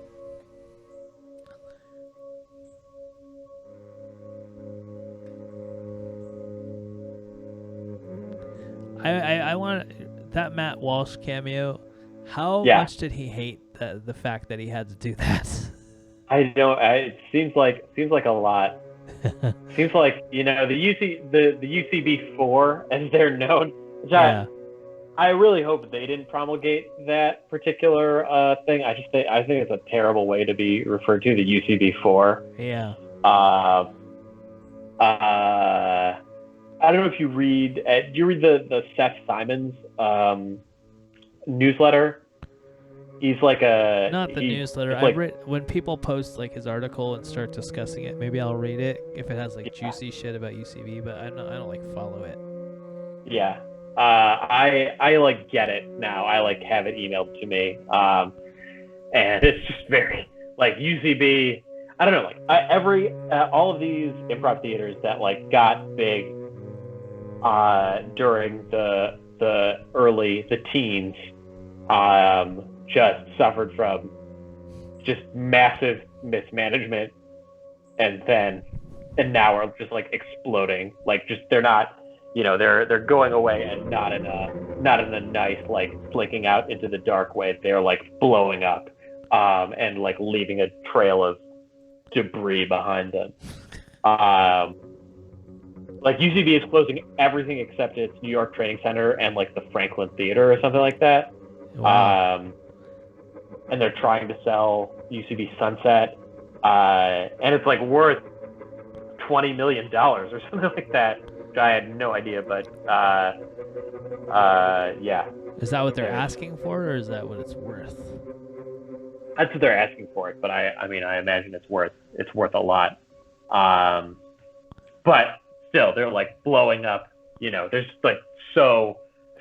I want that Matt Walsh cameo. How much did he hate the fact that he had to do that? I don't. It seems like a lot. Seems like, you know, the UCB4, as they're known. Which I really hope they didn't promulgate that particular thing. I think it's a terrible way to be referred to, the UCB4. Yeah. I don't know if you read. Do you read the Seth Simons newsletter? He's like a... Not the newsletter. Like, when people post like his article and start discussing it, maybe I'll read it if it has like juicy shit about UCB, but I don't like follow it. Yeah. I like get it now. I like have it emailed to me. And it's just very like UCB. I don't know, like all of these improv theaters that like got big during the teens just suffered from just massive mismanagement, and now are just like exploding. Like, just they're not, you know, they're going away, and not in a nice like slinking out into the dark way. They're like blowing up and like leaving a trail of debris behind them. Like UCB is closing everything except its New York Training Center and like the Franklin Theater or something like that. Wow. And they're trying to sell UCB Sunset, and it's like worth $20 million or something like that. Which I had no idea, but yeah. Is that what they're asking for, or is that what it's worth? That's what they're asking for it, but I mean, I imagine it's worth a lot. But still, they're like blowing up. You know, there's like so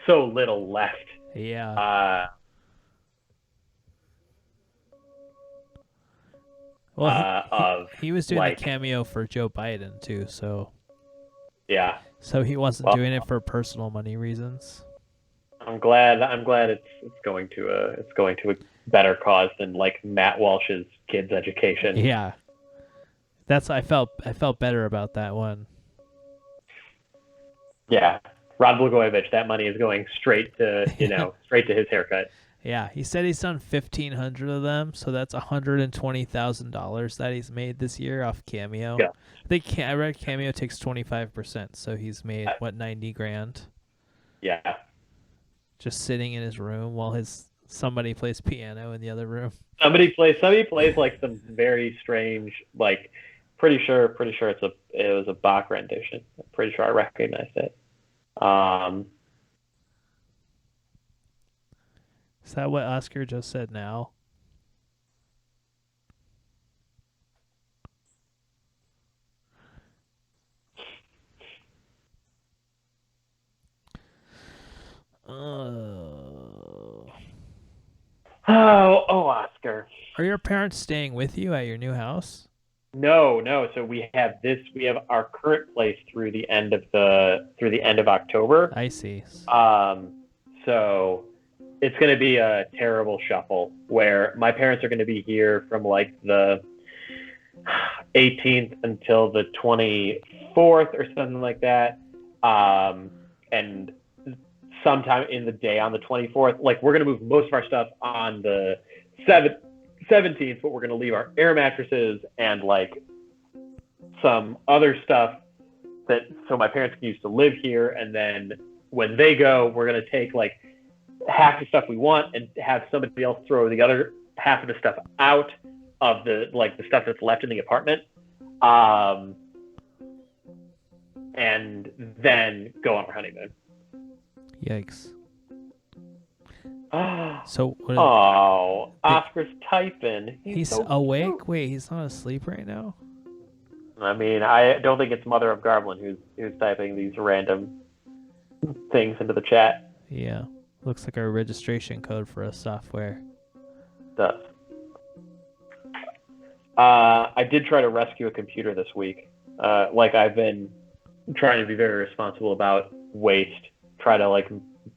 little left. Yeah. Well, he was doing a cameo for Joe Biden too, so yeah. So he wasn't doing it for personal money reasons. I'm glad it's going to a better cause than like Matt Walsh's kids' education. Yeah. I felt better about that one. Yeah. Rod Blagojevich, that money is going straight to his haircut. Yeah, he said he's done 1,500 of them, so that's $120,000 that he's made this year off Cameo. Yeah. I read Cameo takes 25%, so he's made $90 grand. Yeah. Just sitting in his room while somebody plays piano in the other room. Somebody plays like some very strange, like pretty sure it was a Bach rendition. I'm pretty sure I recognized it. Is that what Oscar just said now? Oh, Oscar. Are your parents staying with you at your new house? No. So we have our current place through the end of October. I see. So it's going to be a terrible shuffle where my parents are going to be here from like 18th until the 24th or something like that. And sometime in the day on the 24th, like we're going to move most of our stuff on the 17th, but we're going to leave our air mattresses and like some other stuff so my parents can use to live here. And then when they go, we're going to take like half the stuff we want and have somebody else throw the other half of the stuff out of the stuff that's left in the apartment. And then go on our honeymoon. Yikes. So what Oscar's typing. He's so awake? cute. Wait, he's not asleep right now? I mean, I don't think it's Mother of Garblin who's typing these random things into the chat. Yeah. Looks like our registration code for a software. It does. I did try to rescue a computer this week. Like I've been trying to be very responsible about waste. Try to like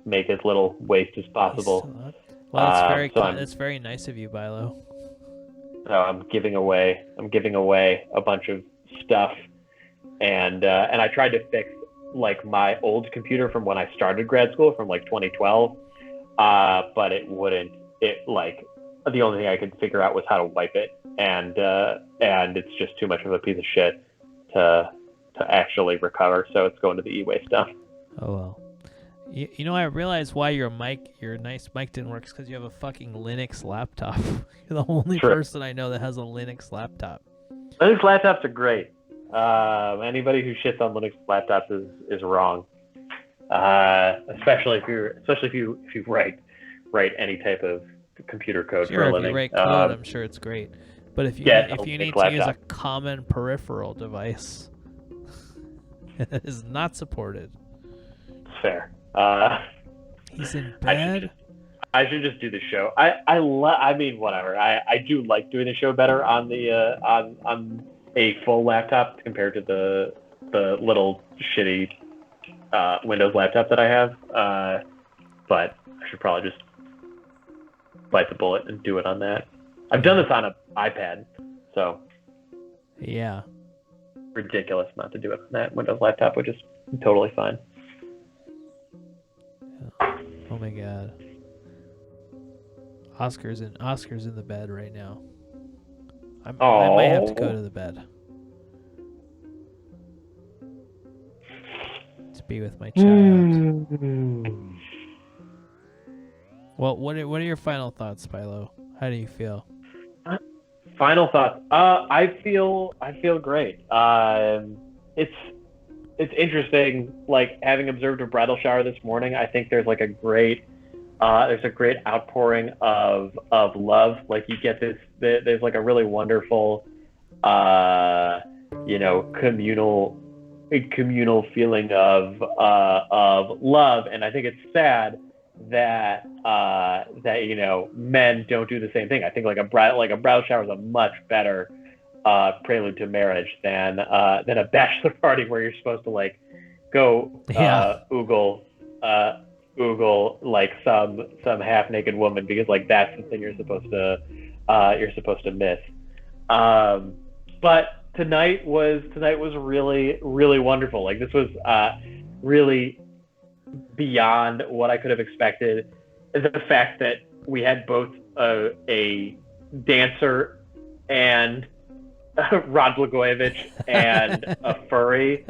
make as little waste as possible. Well, that's very nice of you, Bilow. So I'm giving away a bunch of stuff, and I tried to fix like my old computer from when I started grad school from like 2012, but it wouldn't. It like the only thing I could figure out was how to wipe it, and it's just too much of a piece of shit to actually recover. So it's going to the e-waste dump. Oh well. You know, I realized why your nice mic didn't work, because you have a fucking Linux laptop. You're the only person I know that has a Linux laptop. Linux laptops are great. Anybody who shits on Linux laptops is wrong. Especially if you write any type of computer code for a living. If you write code, I'm sure it's great. But if you need to use a common peripheral device, it is not supported. Fair. He's in bed. I should just do the show. I mean, whatever. I do like doing the show better on the on a full laptop compared to the little shitty Windows laptop that I have. But I should probably just bite the bullet and do it on that. I've done this on an iPad, so yeah, ridiculous not to do it on that Windows laptop, which is totally fine. Oh my god. Oscar's in the bed right now. I might have to go to the bed to be with my child. Well, what are your final thoughts, Bilow? How do you feel? Final thoughts. I feel great. It's interesting, like having observed a bridal shower this morning. I think there's like a great outpouring of love. Like you get there's like a really wonderful, communal feeling of love. And I think it's sad that men don't do the same thing. I think like a bridal shower is a much better prelude to marriage than a bachelor party where you're supposed to like go oogle like some half naked woman, because like that's the thing you're supposed to miss. But tonight was really, really wonderful. Like this was really beyond what I could have expected. The fact that we had both a dancer and Rod Blagojevich and a furry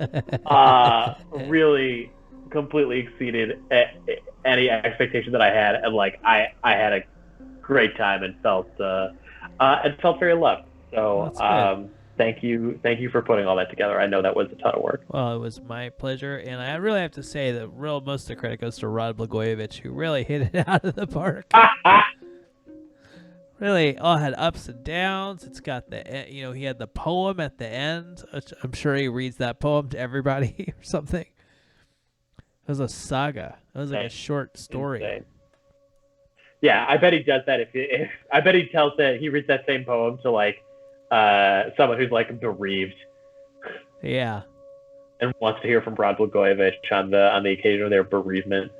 really completely exceeded any expectation that I had, and like I had a great time and felt very loved. So thank you for putting all that together. I know that was a ton of work. Well, it was my pleasure, and I really have to say that most of the credit goes to Rod Blagojevich, who really hit it out of the park. Really, all had ups and downs. It's got he had the poem at the end, which I'm sure he reads that poem to everybody or something. It was a saga. It was like a short story. Insane. Yeah, I bet he does that. I bet he he reads that same poem to like someone who's like bereaved. Yeah. And wants to hear from Rod Blagojevich on the occasion of their bereavement.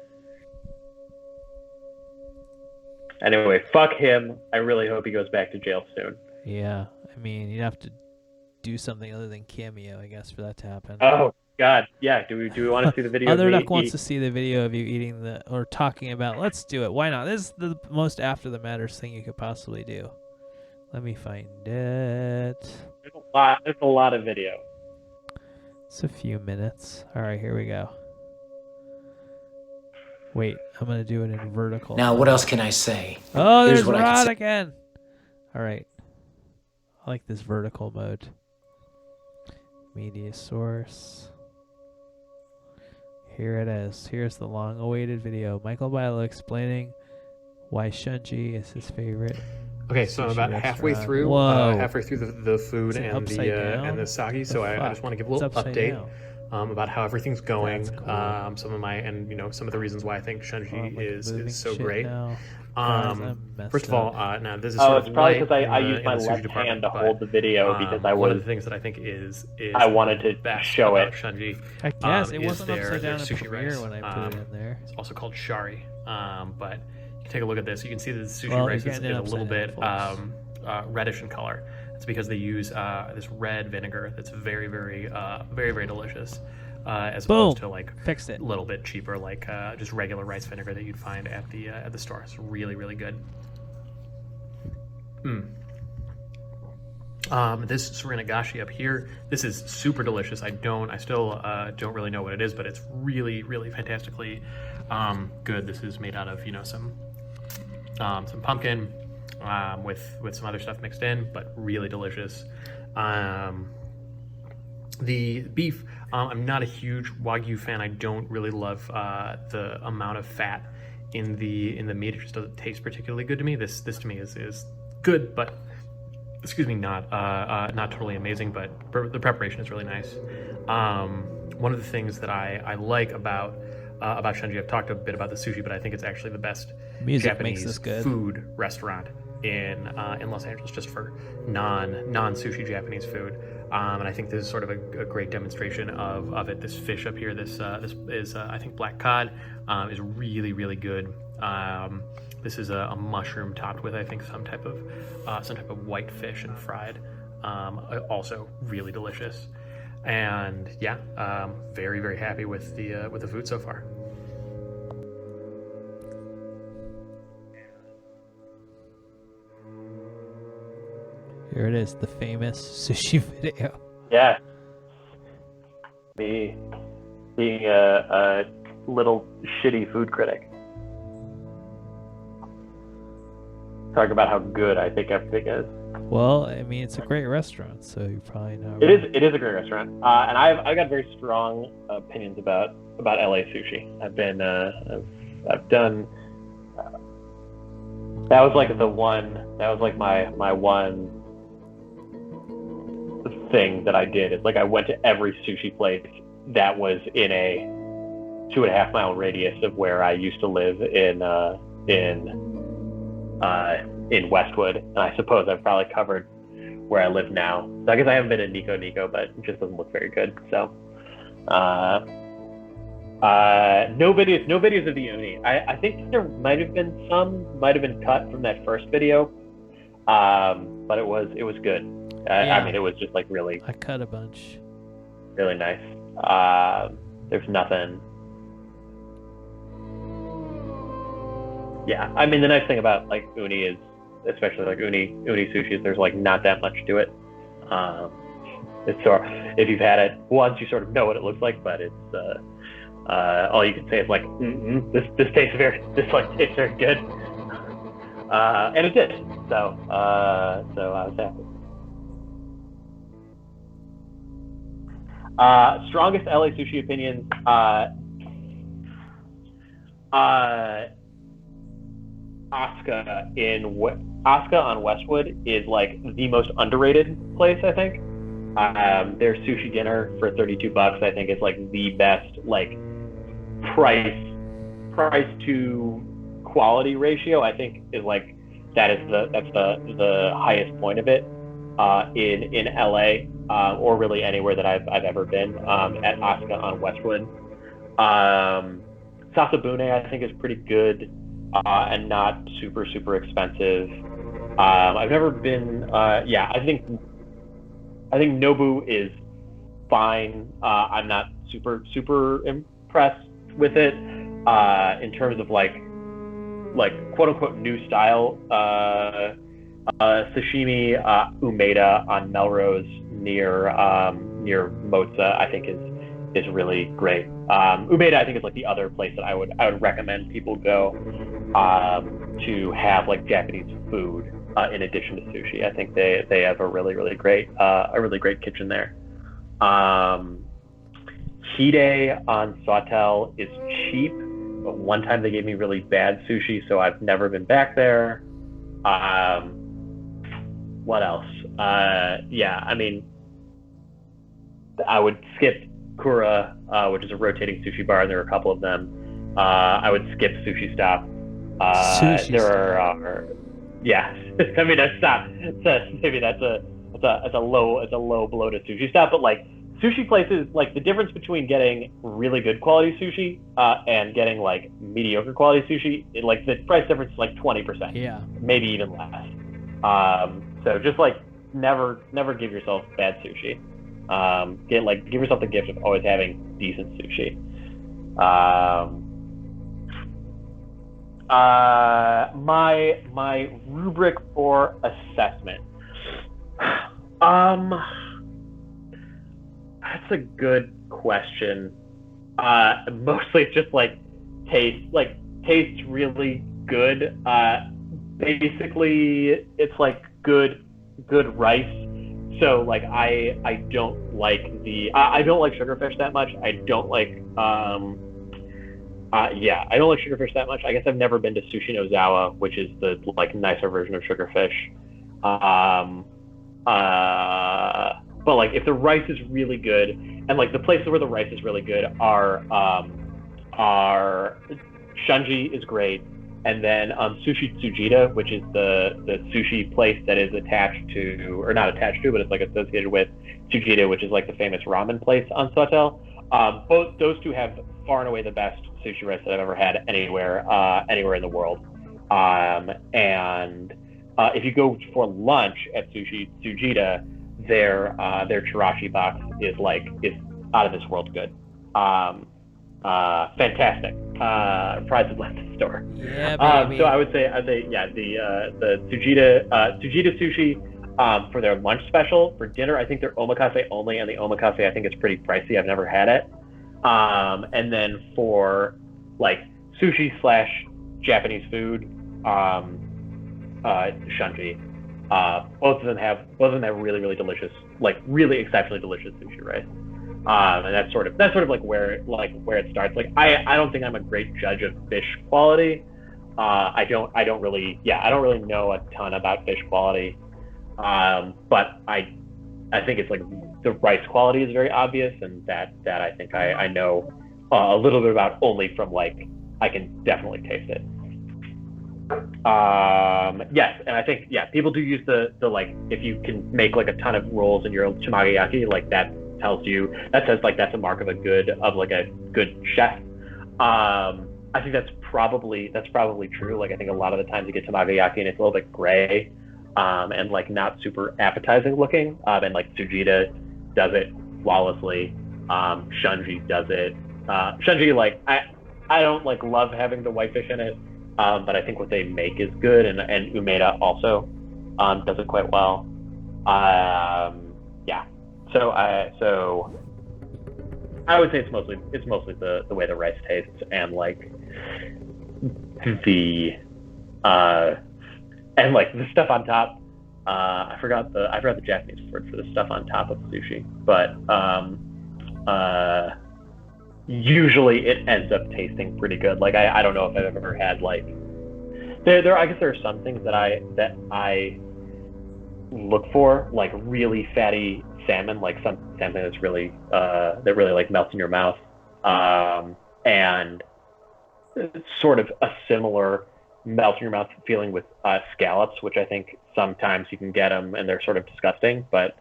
Anyway, fuck him. I really hope he goes back to jail soon. Yeah, I mean, you'd have to do something other than cameo, I guess, for that to happen. Oh God, yeah. Do we want to see the video? Other of me Duck wants to see the video of you eating or talking about. Let's do it. Why not? This is the most after the matters thing you could possibly do. Let me find it. There's a lot of video. It's a few minutes. All right, here we go. Wait, I'm gonna do it in vertical. Now, what else can I say? Oh, Here's there's what I can Rod say. again. All right, I like this vertical mode. Media source. Here it is. Here's the long-awaited video. Michael Bilow explaining why Shunji is his favorite. Okay, so I'm about halfway through the food and the sake. So I just want to give a little update about how everything's going. Cool. Some of the reasons why I think Shunji is so great. First of all, now this is it's probably because I used my left hand to hold the video because one of the things that I think is I wanted to show it. Shunji, I guess it wasn't upside down in sushi Premiere rice. when I put it in there. It's also called shari, but you can take a look at this. You can see that the sushi rice is a little bit reddish in color. It's because they use this red vinegar that's very, very, very, very delicious. As opposed to like fixed it. A little bit cheaper, like just regular rice vinegar that you'd find at the store. It's really, really good. This surinagashi up here, this is super delicious. I still don't really know what it is, but it's really, really fantastically good. This is made out of some pumpkin with some other stuff mixed in, but really delicious. The beef, I'm not a huge Wagyu fan. I don't really love the amount of fat in the meat. It just doesn't taste particularly good to me. This to me is good, but not totally amazing. But the preparation is really nice. One of the things that I like about Shunji, I've talked a bit about the sushi, but I think it's actually the best Japanese food restaurant in Los Angeles, just for non-sushi Japanese food. And I think this is sort of a great demonstration of it. This fish up here, this is I think black cod, is really, really good. This is a mushroom topped with, I think, some type of white fish and fried. Also really delicious. And yeah, very, very happy with the food so far. Here it is, the famous sushi video. Yeah. Me being a little shitty food critic. Talk about how good I think everything is. Well, I mean, it's a great restaurant, so you probably know. It is a great restaurant, and I've got very strong opinions about LA sushi. I've done. That was like my one thing that I did. It's like I went to every sushi place that was in a 2.5 mile radius of where I used to live in Westwood, and I suppose I've probably covered where I live now. So I guess I haven't been in Nico, but it just doesn't look very good. So no videos of the uni. I think there might have been cut from that first video, but it was good. I mean, it was just like really. I cut a bunch. Really nice. There's nothing. Yeah, I mean, the nice thing about like uni is, especially like uni sushi, is there's like not that much to it. It's sort of, if you've had it once, you sort of know what it looks like, but it's all you can say is like, this tastes very good, and it did. So I was happy. Strongest LA sushi opinions. Asuka on Westwood is like the most underrated place, I think. Their sushi dinner for $32, I think, is like the best like price to quality ratio. I think is like that's the highest point of it in LA or really anywhere that I've ever been at Asuka on Westwood. Sasabune, I think, is pretty good. And not super expensive. I've never been. I think Nobu is fine. I'm not super impressed with it in terms of like quote unquote new style sashimi. Umeda on Melrose near Motza, I think is really great. Umeda, I think, is like the other place that I would recommend people go to have like Japanese food in addition to sushi. I think they have a really great kitchen there. Hide on Sawtell is cheap, but one time they gave me really bad sushi, so I've never been back there. What else? Yeah, I mean, I would skip Kura, which is a rotating sushi bar, and there are a couple of them. I would skip Sushi Stop. There are yeah. I mean, that's stop. Maybe that's a low blow to Sushi Stop, but like sushi places, like the difference between getting really good quality sushi and getting like mediocre quality sushi, like the price difference is like 20%. Yeah. Maybe even less. So just like never give yourself bad sushi. Give yourself the gift of always having decent sushi. My rubric for assessment. That's a good question. Mostly it's just like tastes really good. Basically it's like good rice. So like I don't like I don't like sugarfish that much. I don't like I don't like sugarfish that much. I guess I've never been to Sushi Nozawa, which is the like nicer version of sugarfish. But like if the rice is really good, and like the places where the rice is really good are Shunji is great, and then Sushi Tsujita, which is the sushi place that is attached to, or not attached to, but it's like associated with Tsujita, which is like the famous ramen place on Sawtell. Both those two have far and away the best sushi rice that I've ever had anywhere in the world. And if you go for lunch at Sushi Tsujita, their chirashi box is out of this world good. Fantastic. Prize have left the store. Yeah, baby. So I would say yeah, the Tsujita sushi for their lunch special. For dinner, I think they're omakase only, and the omakase I think is pretty pricey. I've never had it. And then for like sushi / Japanese food, Shunji. Both of them have really delicious, like really exceptionally delicious sushi rice. And that's sort of like where it starts. Like I don't think I'm a great judge of fish quality. I don't really know a ton about fish quality. But I think it's like the rice quality is very obvious, and that I think I know a little bit about only from like I can definitely taste it. Yes, and I think people do use the like if you can make like a ton of rolls in your tamagoyaki, like that says like that's a mark of a good chef. I think that's probably true. Like I think a lot of the times you get tamagoyaki and it's a little bit gray, and like not super appetizing looking. And like Tsujita does it flawlessly. Shunji does it. Shunji, like I don't like love having the whitefish in it, but I think what they make is good, and Umeda also does it quite well. Yeah. So I would say it's mostly the way the rice tastes, and like the stuff on top. I forgot the Japanese word for the stuff on top of sushi, but usually it ends up tasting pretty good. Like I don't know if I've ever had like there I guess there are some things that I look for, like really fatty salmon, like something that's really that really like melts in your mouth, and it's sort of a similar melt in your mouth feeling with scallops, which I think sometimes you can get them and they're sort of disgusting, but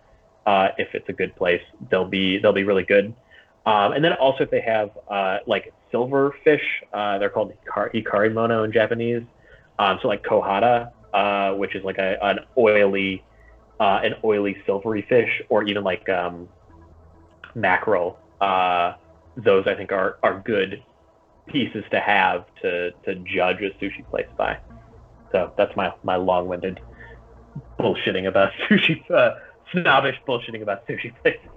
if it's a good place, they'll be really good. And then also if they have like silver fish, they're called hikarimono in Japanese. So like kohara, which is like an oily an oily silvery fish, or even like mackerel. Those I think are good pieces to have to judge a sushi place by. So that's my long-winded bullshitting about sushi, snobbish bullshitting about sushi places.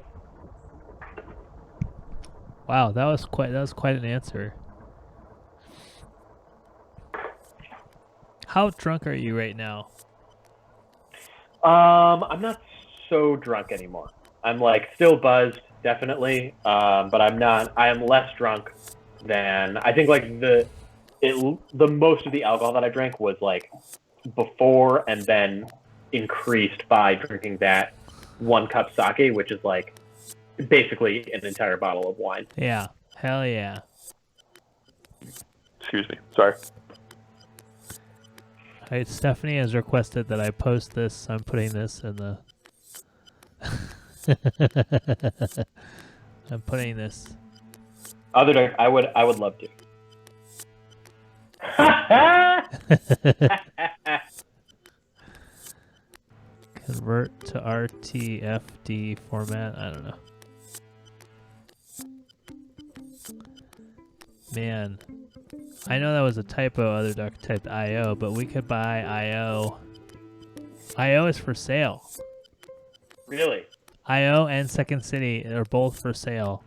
Wow, that was quite an answer. How drunk are you right now? I'm not so drunk anymore. I'm like still buzzed, definitely, but I'm not. I am less drunk than I think. Like the most of the alcohol that I drank was like before, and then increased by drinking that 1 cup sake, which is like basically an entire bottle of wine. Yeah, hell yeah. Excuse me. Sorry. Alright, Stephanie has requested that I post this. I'm putting this in the... I'm putting this. Other than I would love to. Convert to RTFD format. I don't know. Man, I know that was a typo. Other Duck typed IO, but we could buy IO. IO is for sale. Really? IO and Second City are both for sale.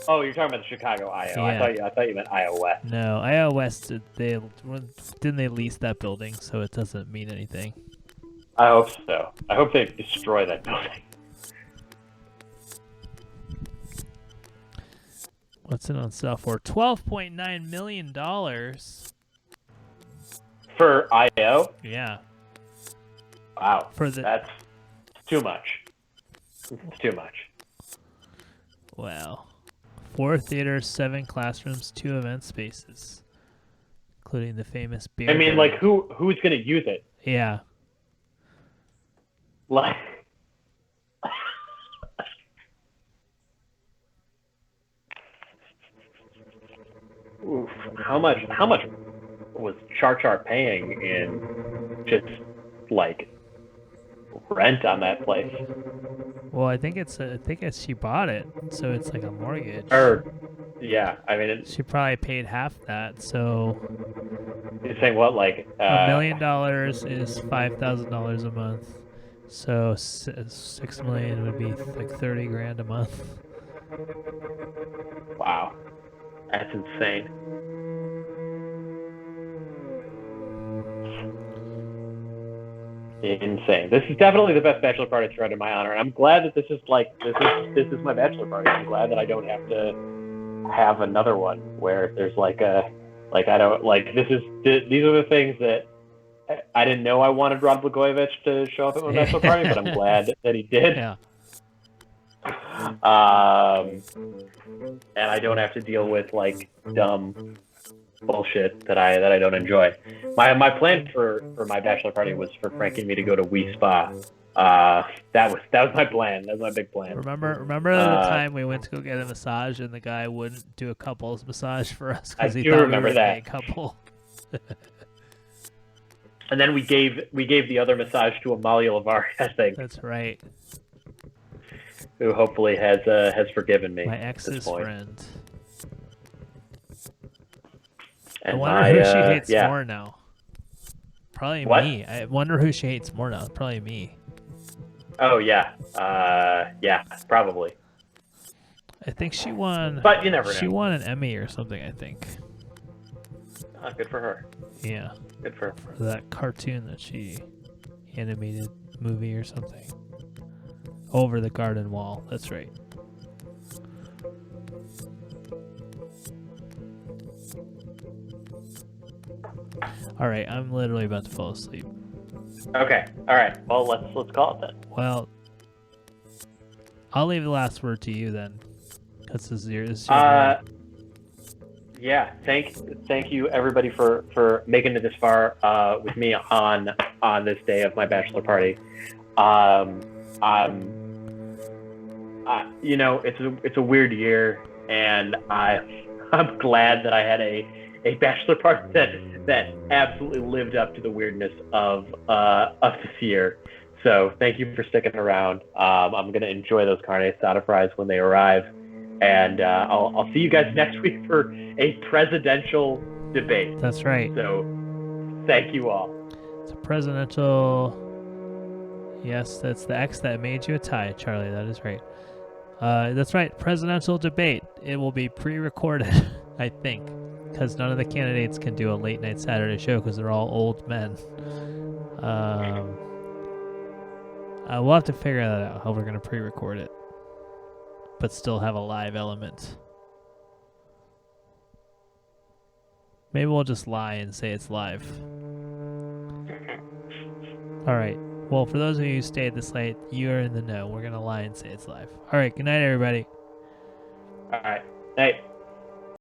Oh, you're talking about the Chicago IO. Yeah. I thought you meant IO West. No, IO West. Didn't they lease that building? So it doesn't mean anything. I hope so. I hope they destroy that building. What's it on sale for? $12.9 million. For IO? Yeah. Wow. That's too much. It's too much. Wow. 4 theaters, 7 classrooms, 2 event spaces, including the famous beer. I mean, garden. like, who's gonna use it? Yeah. Like, oof, how much was Char paying in just like rent on that place? Well, I think she bought it, so it's like a mortgage. Yeah, I mean, she probably paid half that. So you're saying what, like $1 million is $5,000 a month. So $6 million would be like $30,000 a month. Wow, that's insane. Insane. This is definitely the best bachelor party thread in my honor, and I'm glad that this is my bachelor party. I'm glad that I don't have to have another one where there's these are the things that I didn't know I wanted Rod Blagojevich to show up at my bachelor party, but I'm glad that he did. Yeah. And I don't have to deal with like dumb bullshit that I don't enjoy. My plan for my bachelor party was for Frank and me to go to Wii Spa. That was my plan. That was my big plan. Remember the time we went to go get a massage and the guy wouldn't do a couples massage for us because he thought we were a gay couple. And then we gave the other massage to Amalia Lavari, I think. That's right. Who hopefully has forgiven me. My ex's friend. And I wonder who she hates more now. Probably me. I wonder who she hates more now. Probably me. Oh yeah, yeah, probably. I think she won. But you never know. She won an Emmy or something. I think. Good for her. Yeah. Good for her. For that cartoon that she animated movie or something. Over the Garden Wall. That's right. All right, I'm literally about to fall asleep. Okay. All right. Well, let's call it then. Well, I'll leave the last word to you then. This is your yeah. Thank you everybody for making it this far with me on this day of my bachelor party. You know, it's a weird year, and I'm glad that I had a bachelor party that absolutely lived up to the weirdness of this year. So thank you for sticking around. I'm going to enjoy those carne asada fries when they arrive. And I'll see you guys next week for a presidential debate. That's right. So thank you all. It's a presidential... Yes, that's the X that made you a tie, Charlie. That is right. That's right. Presidential debate. It will be pre-recorded, I think, because none of the candidates can do a late-night Saturday show because they're all old men. We'll have to figure that out, how we're going to pre-record it, but still have a live element. Maybe we'll just lie and say it's live. All right. Well, for those of you who stayed this late, you are in the know. We're going to lie and say it's live. All right. Good night, everybody. All right. Night.